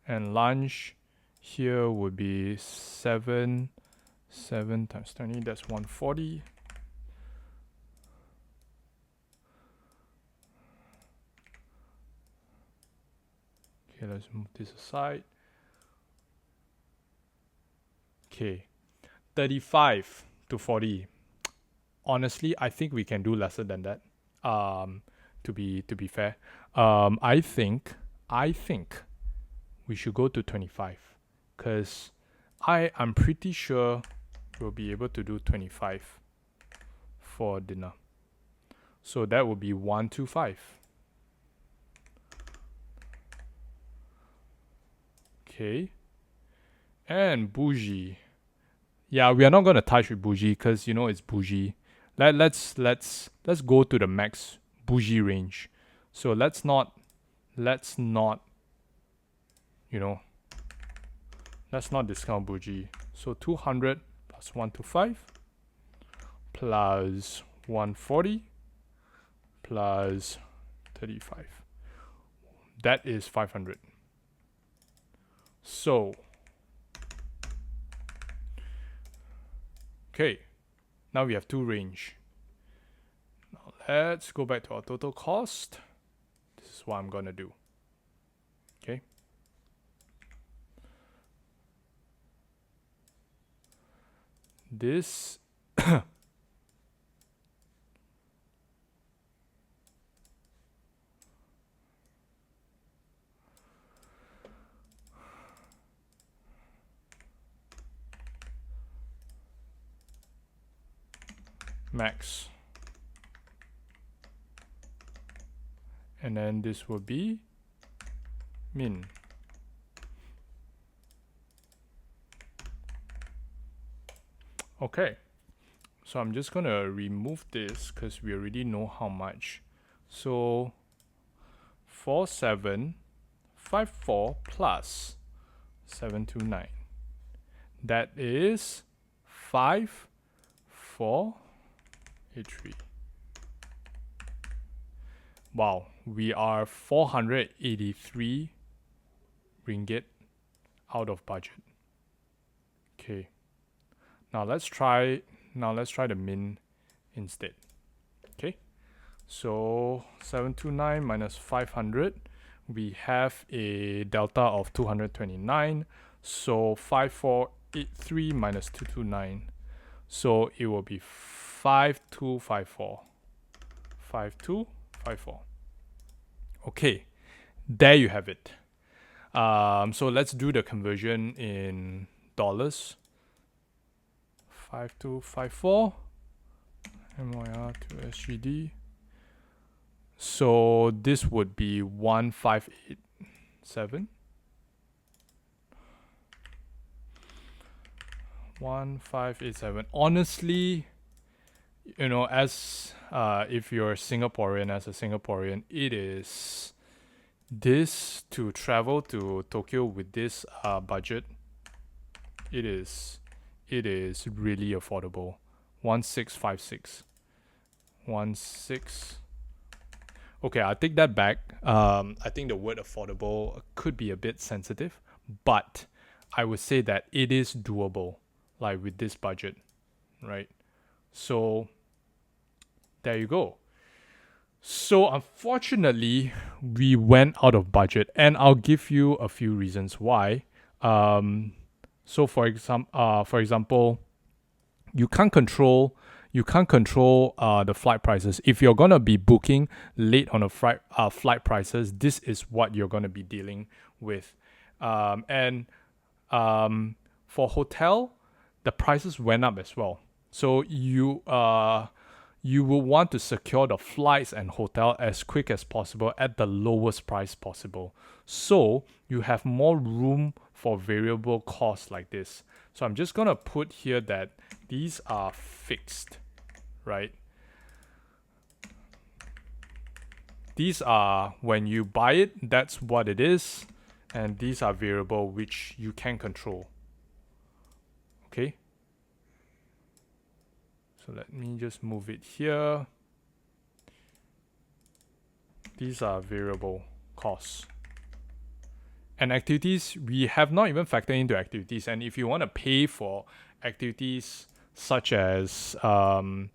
And lunch here would be 7 times 20, that's 140. Okay, let's move this aside. Okay, 35 to 40. Honestly, I think we can do lesser than that. To be fair, I think we should go to 25, because I'm pretty sure we'll be able to do 25 for dinner. So that would be 125. Okay. And bougie. Yeah, we are not gonna touch with bougie because you know it's bougie. Let's go to the max bougie range. So let's not you know, let's not discount bougie. So 200 plus 125 plus 140 plus 35. That is 500. So okay, now we have two range. Now let's go back to our total cost. This is what I'm gonna do. Okay. This max. And then this will be min. Okay, so I'm just gonna remove this because we already know how much. So 4754 plus 729. That is 5483. Wow, we are 483 ringgit out of budget. Okay. Now let's try the min instead. Okay. So 729 minus 500, we have a delta of 229. So 5483 minus 229. So it will be 5254. 5254. Okay, there you have it. So let's do the conversion in dollars. 5254 MYR to SGD. So this would be 1587. 1587. Honestly, you know, as if you're Singaporean, as a Singaporean, it is this to travel to Tokyo with this budget. It is really affordable. 1656. 16. Okay, I'll take that back. I think the word affordable could be a bit sensitive, but I would say that it is doable, like with this budget, right? So there you go. So unfortunately, we went out of budget, and I'll give you a few reasons why. So for example, you can't control the flight prices. If you're gonna be booking late on the flight prices, this is what you're gonna be dealing with. And for hotel, the prices went up as well. So you will want to secure the flights and hotel as quick as possible at the lowest price possible. So you have more room for variable costs like this. So I'm just gonna put here that these are fixed, right? These are, when you buy it, that's what it is. And these are variable, which you can control. Okay. So let me just move it here. These are variable costs. And activities, we have not even factored into activities. And if you want to pay for activities such as going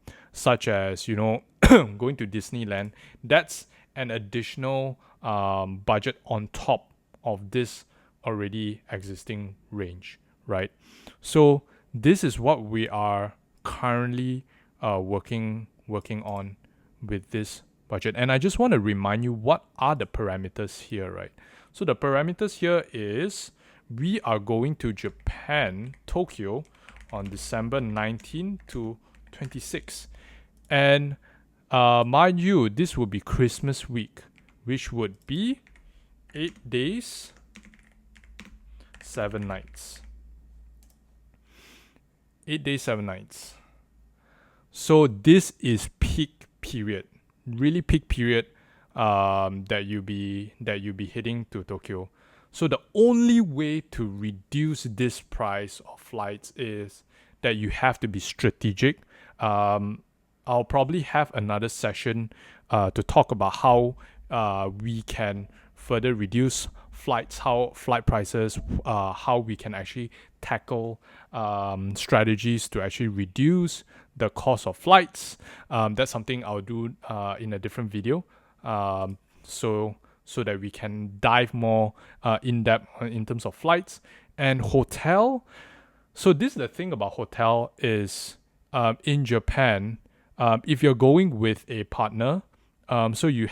to Disneyland, that's an additional budget on top of this already existing range, right? So this is what we are currently working on with this budget. And I just want to remind you what are the parameters here, right? So the parameters here is we are going to Japan, Tokyo on December 19 to 26. And mind you, this will be Christmas week, which would be 8 days, 7 nights. 8 days, 7 nights. So this is peak period, really peak period that you be heading to Tokyo. So the only way to reduce this price of flights is that you have to be strategic. I'll probably have another session to talk about how we can further reduce flight prices, how we can actually tackle strategies to actually reduce the cost of flights. That's something I'll do in a different video. So that we can dive more in depth in terms of flights and hotel. So this is the thing about hotel is in Japan, if you're going with a partner, so you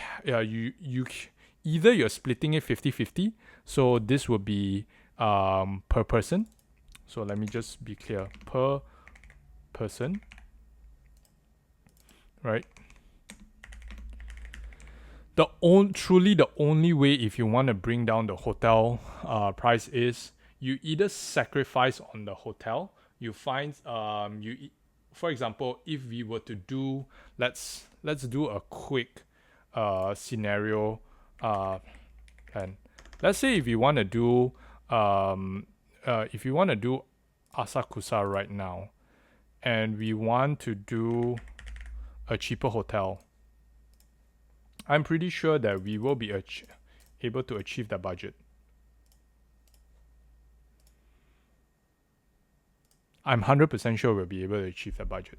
either you're splitting it 50-50, so this will be per person. So let me just be clear, per person. right? Truly the only way if you want to bring down the hotel price is you either sacrifice on the hotel. You find for example, if we were to do let's do a quick scenario and let's say if you want to do Asakusa right now, and we want to do a cheaper hotel, I'm pretty sure that we will be able to achieve that budget. I'm 100% sure we'll be able to achieve that budget.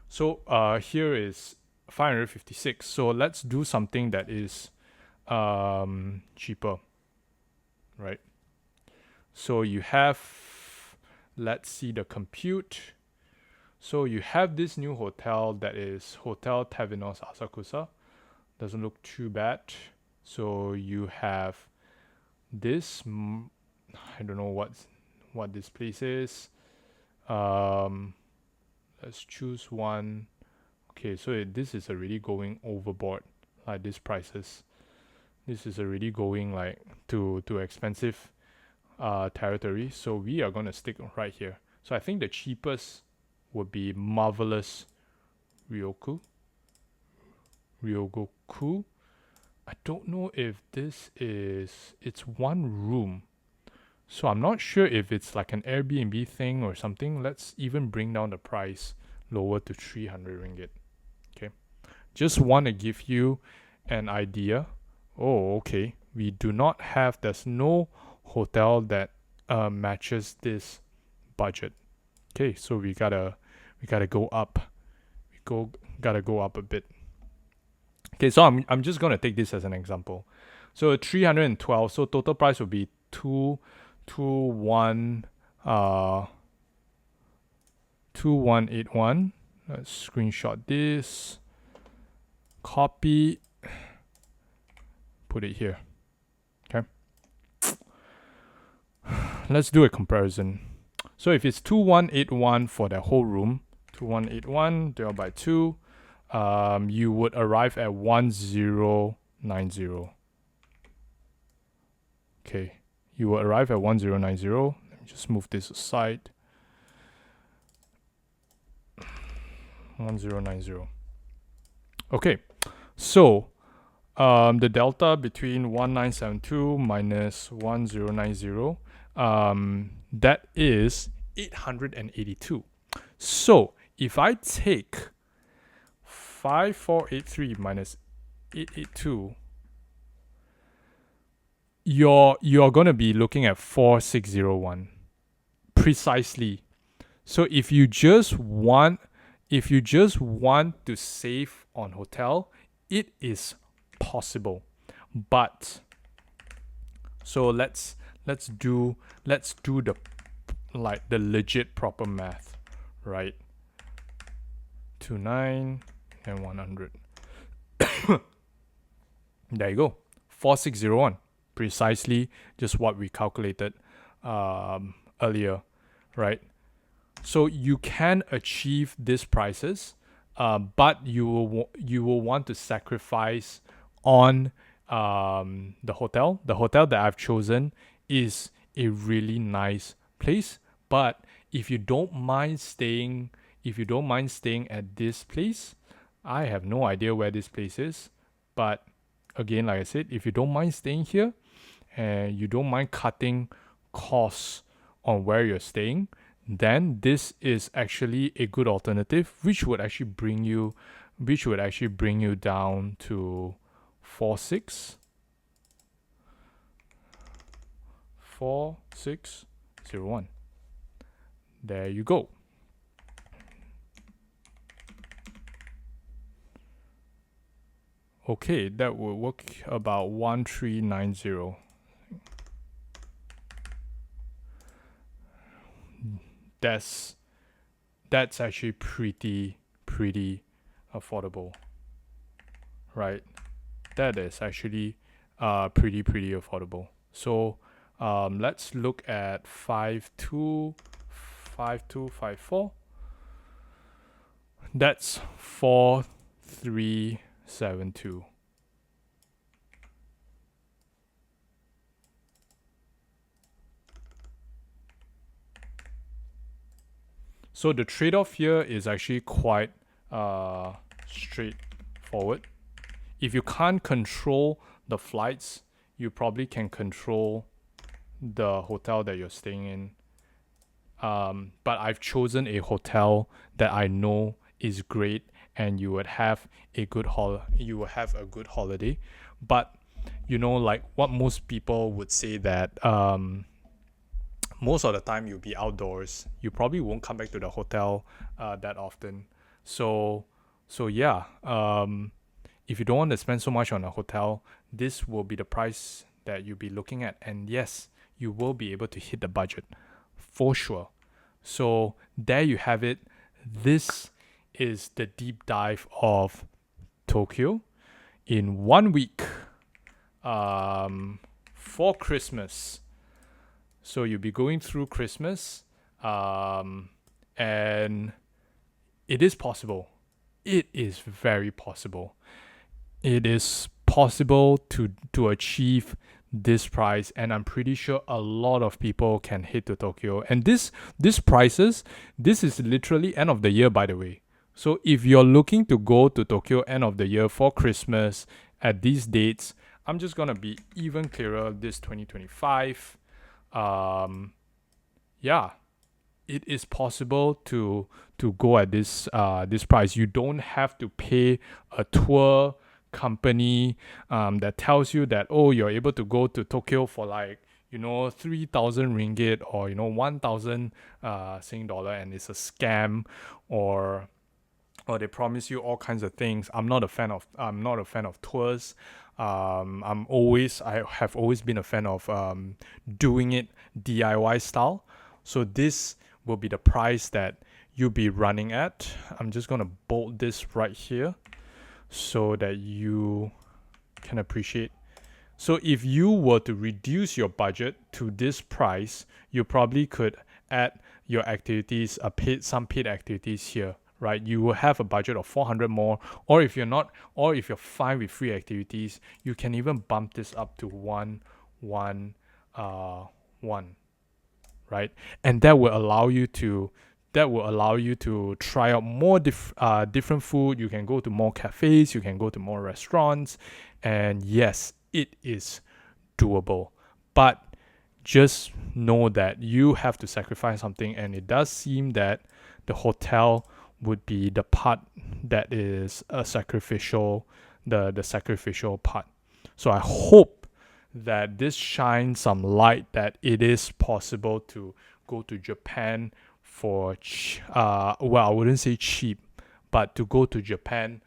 So here is 556. So let's do something that is cheaper, right? So you have, let's see the compute. So you have this new hotel that is Hotel Tavernos Asakusa. Doesn't look too bad. So you have this, I don't know what this place is. Let's choose one. Okay, so this is already going overboard, like these prices. This is already going like to expensive territory. So we are gonna stick right here. So I think the cheapest would be Marvelous Ryogoku. I don't know if it's one room. So I'm not sure if it's like an Airbnb thing or something. Let's even bring down the price lower to 300 ringgit. Okay. Just want to give you an idea. Oh, okay. There's no hotel that matches this budget. Okay, so we gotta go up. Gotta go up a bit. Okay, so I'm just gonna take this as an example. So 312. So total price will be 2181. Let's screenshot this. Copy. Put it here. Okay. Let's do a comparison. So if it's 2181 for the whole room, 2181 divided by 2, you would arrive at 1090. Okay, you will arrive at 1090. Let me just move this aside. 1090. Okay, so the delta between 1972 minus 1090, that is 882. So if I take 5483 minus 882, you're going to be looking at 4601 precisely. So if you just want to save on hotel, it is possible. But so let's do the legit proper math, right? 29 and 100. There you go. 4601. Precisely just what we calculated earlier, right? So you can achieve these prices, but you will want to sacrifice on the hotel. The hotel that I've chosen is a really nice place, but if you don't mind staying at this place, I have no idea where this place is, but again, like I said, if you don't mind staying here and you don't mind cutting costs on where you're staying, then this is actually a good alternative, which would actually bring you down to 4601. There you go. Okay, that will work about 1390. That's actually pretty affordable, right? That is actually pretty affordable. So let's look at 5254. that's 4372. So the trade-off here is actually quite straightforward. If you can't control the flights, you probably can control the hotel that you're staying in. But I've chosen a hotel that I know is great, and you would have a good holiday. But like what most people would say that most of the time you'll be outdoors. You probably won't come back to the hotel that often. So yeah. If you don't want to spend so much on a hotel, this will be the price that you'll be looking at. And yes, you will be able to hit the budget for sure. So there you have it. This is the deep dive of Tokyo in 1 week for Christmas. So you'll be going through Christmas, and it is possible. It is very possible. It is possible to achieve this price, and I'm pretty sure a lot of people can head to Tokyo. And this prices, this is literally end of the year, by the way. So if you're looking to go to Tokyo end of the year for Christmas at these dates, I'm just gonna be even clearer this 2025. Yeah, it is possible to go at this price. You don't have to pay a tour company that tells you that, oh, you're able to go to Tokyo for 3,000 ringgit or 1,000 Sing dollar, and it's a scam, or they promise you all kinds of things. I'm not a fan of tours. I have always been a fan of doing it DIY style. So this will be the price that you'll be running at. I'm just gonna bold this right here so that you can appreciate. So if you were to reduce your budget to this price, you probably could add your activities, some paid activities here, right? You will have a budget of 400 more, or if you're fine with free activities, you can even bump this up to 111, right? And that will allow you to try out more different food. You can go to more cafes, you can go to more restaurants, and yes, it is doable. But just know that you have to sacrifice something, and it does seem that the hotel would be the part that is the sacrificial part. So I hope that this shines some light that it is possible to go to Japan for I wouldn't say cheap, but to go to Japan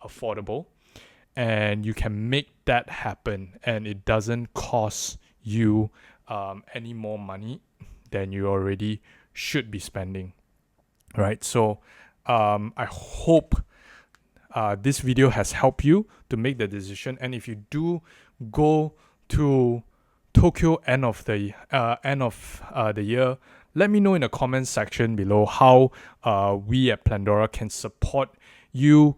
affordable, and you can make that happen, and it doesn't cost you any more money than you already should be spending, right? So I hope this video has helped you to make the decision. And if you do go to Tokyo end of the year, let me know in the comments section below how we at Pandora can support you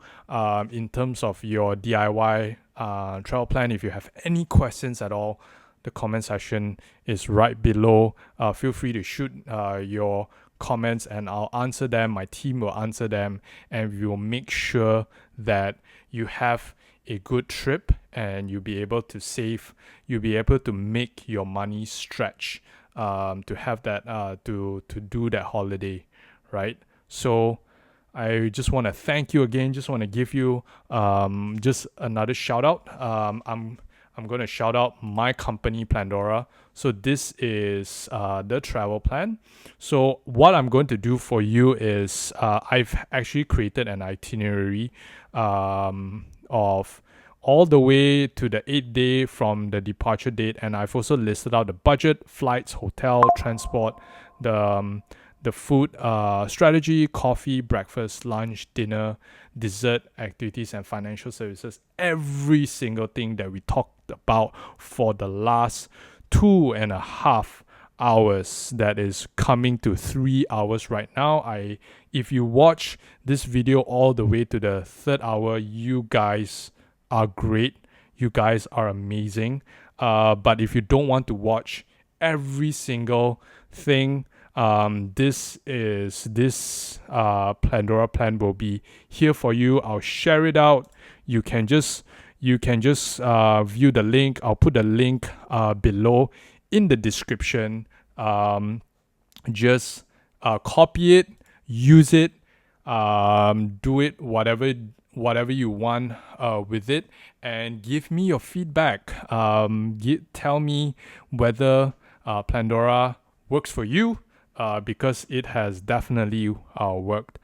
in terms of your DIY travel plan. If you have any questions at all, the comment section is right below. Feel free to shoot your comments, and I'll answer them. My team will answer them, and we will make sure that you have a good trip, and you'll be able to save. You'll be able to make your money stretch to have that to do that holiday, right? So I just want to thank you again. Just want to give you just another shout out. I'm going to shout out my company, Pandora. So this is the travel plan. So what I'm going to do for you is I've actually created an itinerary of all the way to the 8th day from the departure date, and I've also listed out the budget, flights, hotel, transport, the food strategy, coffee, breakfast, lunch, dinner, dessert, activities, and financial services. Every single thing that we talked about for the last 2.5 hours that is coming to 3 hours right now. If you watch this video all the way to the 3rd hour, you guys are great. You guys are amazing. But if you don't want to watch every single thing, this Pandora plan will be here for you. I'll share it out. You can just view the link. I'll put the link below in the description. Just copy it, use it, do it whatever you want with it, and give me your feedback. Tell me whether Pandora works for you, because it has definitely worked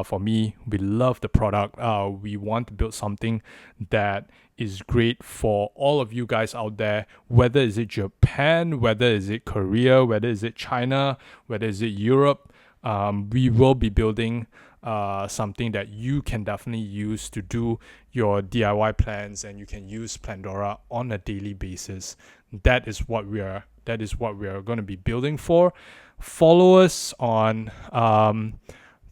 for me. We love the product. We want to build something that is great for all of you guys out there, whether is it Japan, whether is it Korea, whether is it China, whether is it Europe. We will be building something that you can definitely use to do your DIY plans, and you can use Pandora on a daily basis. That is what we are going to be building for. Follow us on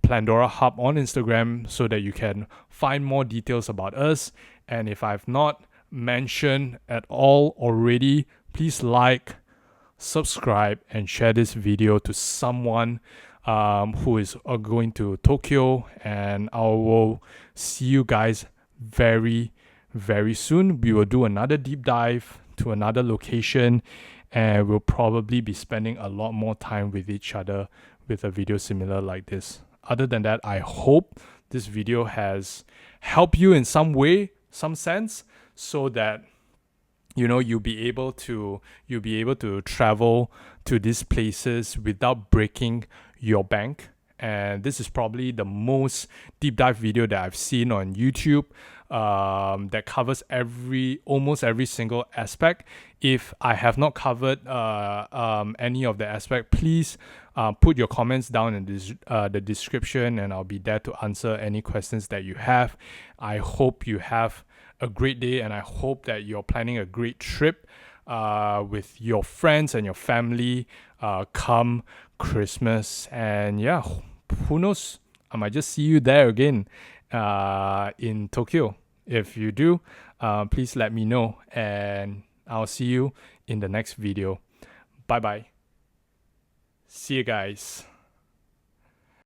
Pandora Hub on Instagram so that you can find more details about us. And if I've not mentioned at all already, please like, subscribe, and share this video to someone who is going to Tokyo. And I will see you guys very, very soon. We will do another deep dive to another location, and we'll probably be spending a lot more time with each other with a video similar like this. Other than that, I hope this video has helped you in some way, some sense, so that you'll be able to travel to these places without breaking your bank. And this is probably the most deep dive video that I've seen on YouTube, that covers almost every single aspect. If I have not covered any of the aspect, please put your comments down in the description, and I'll be there to answer any questions that you have. I hope you have a great day, and I hope that you're planning a great trip with your friends and your family come Christmas. And yeah, who knows, I might just see you there again in Tokyo. If you do, please let me know, and I'll see you in the next video. Bye bye. See you guys.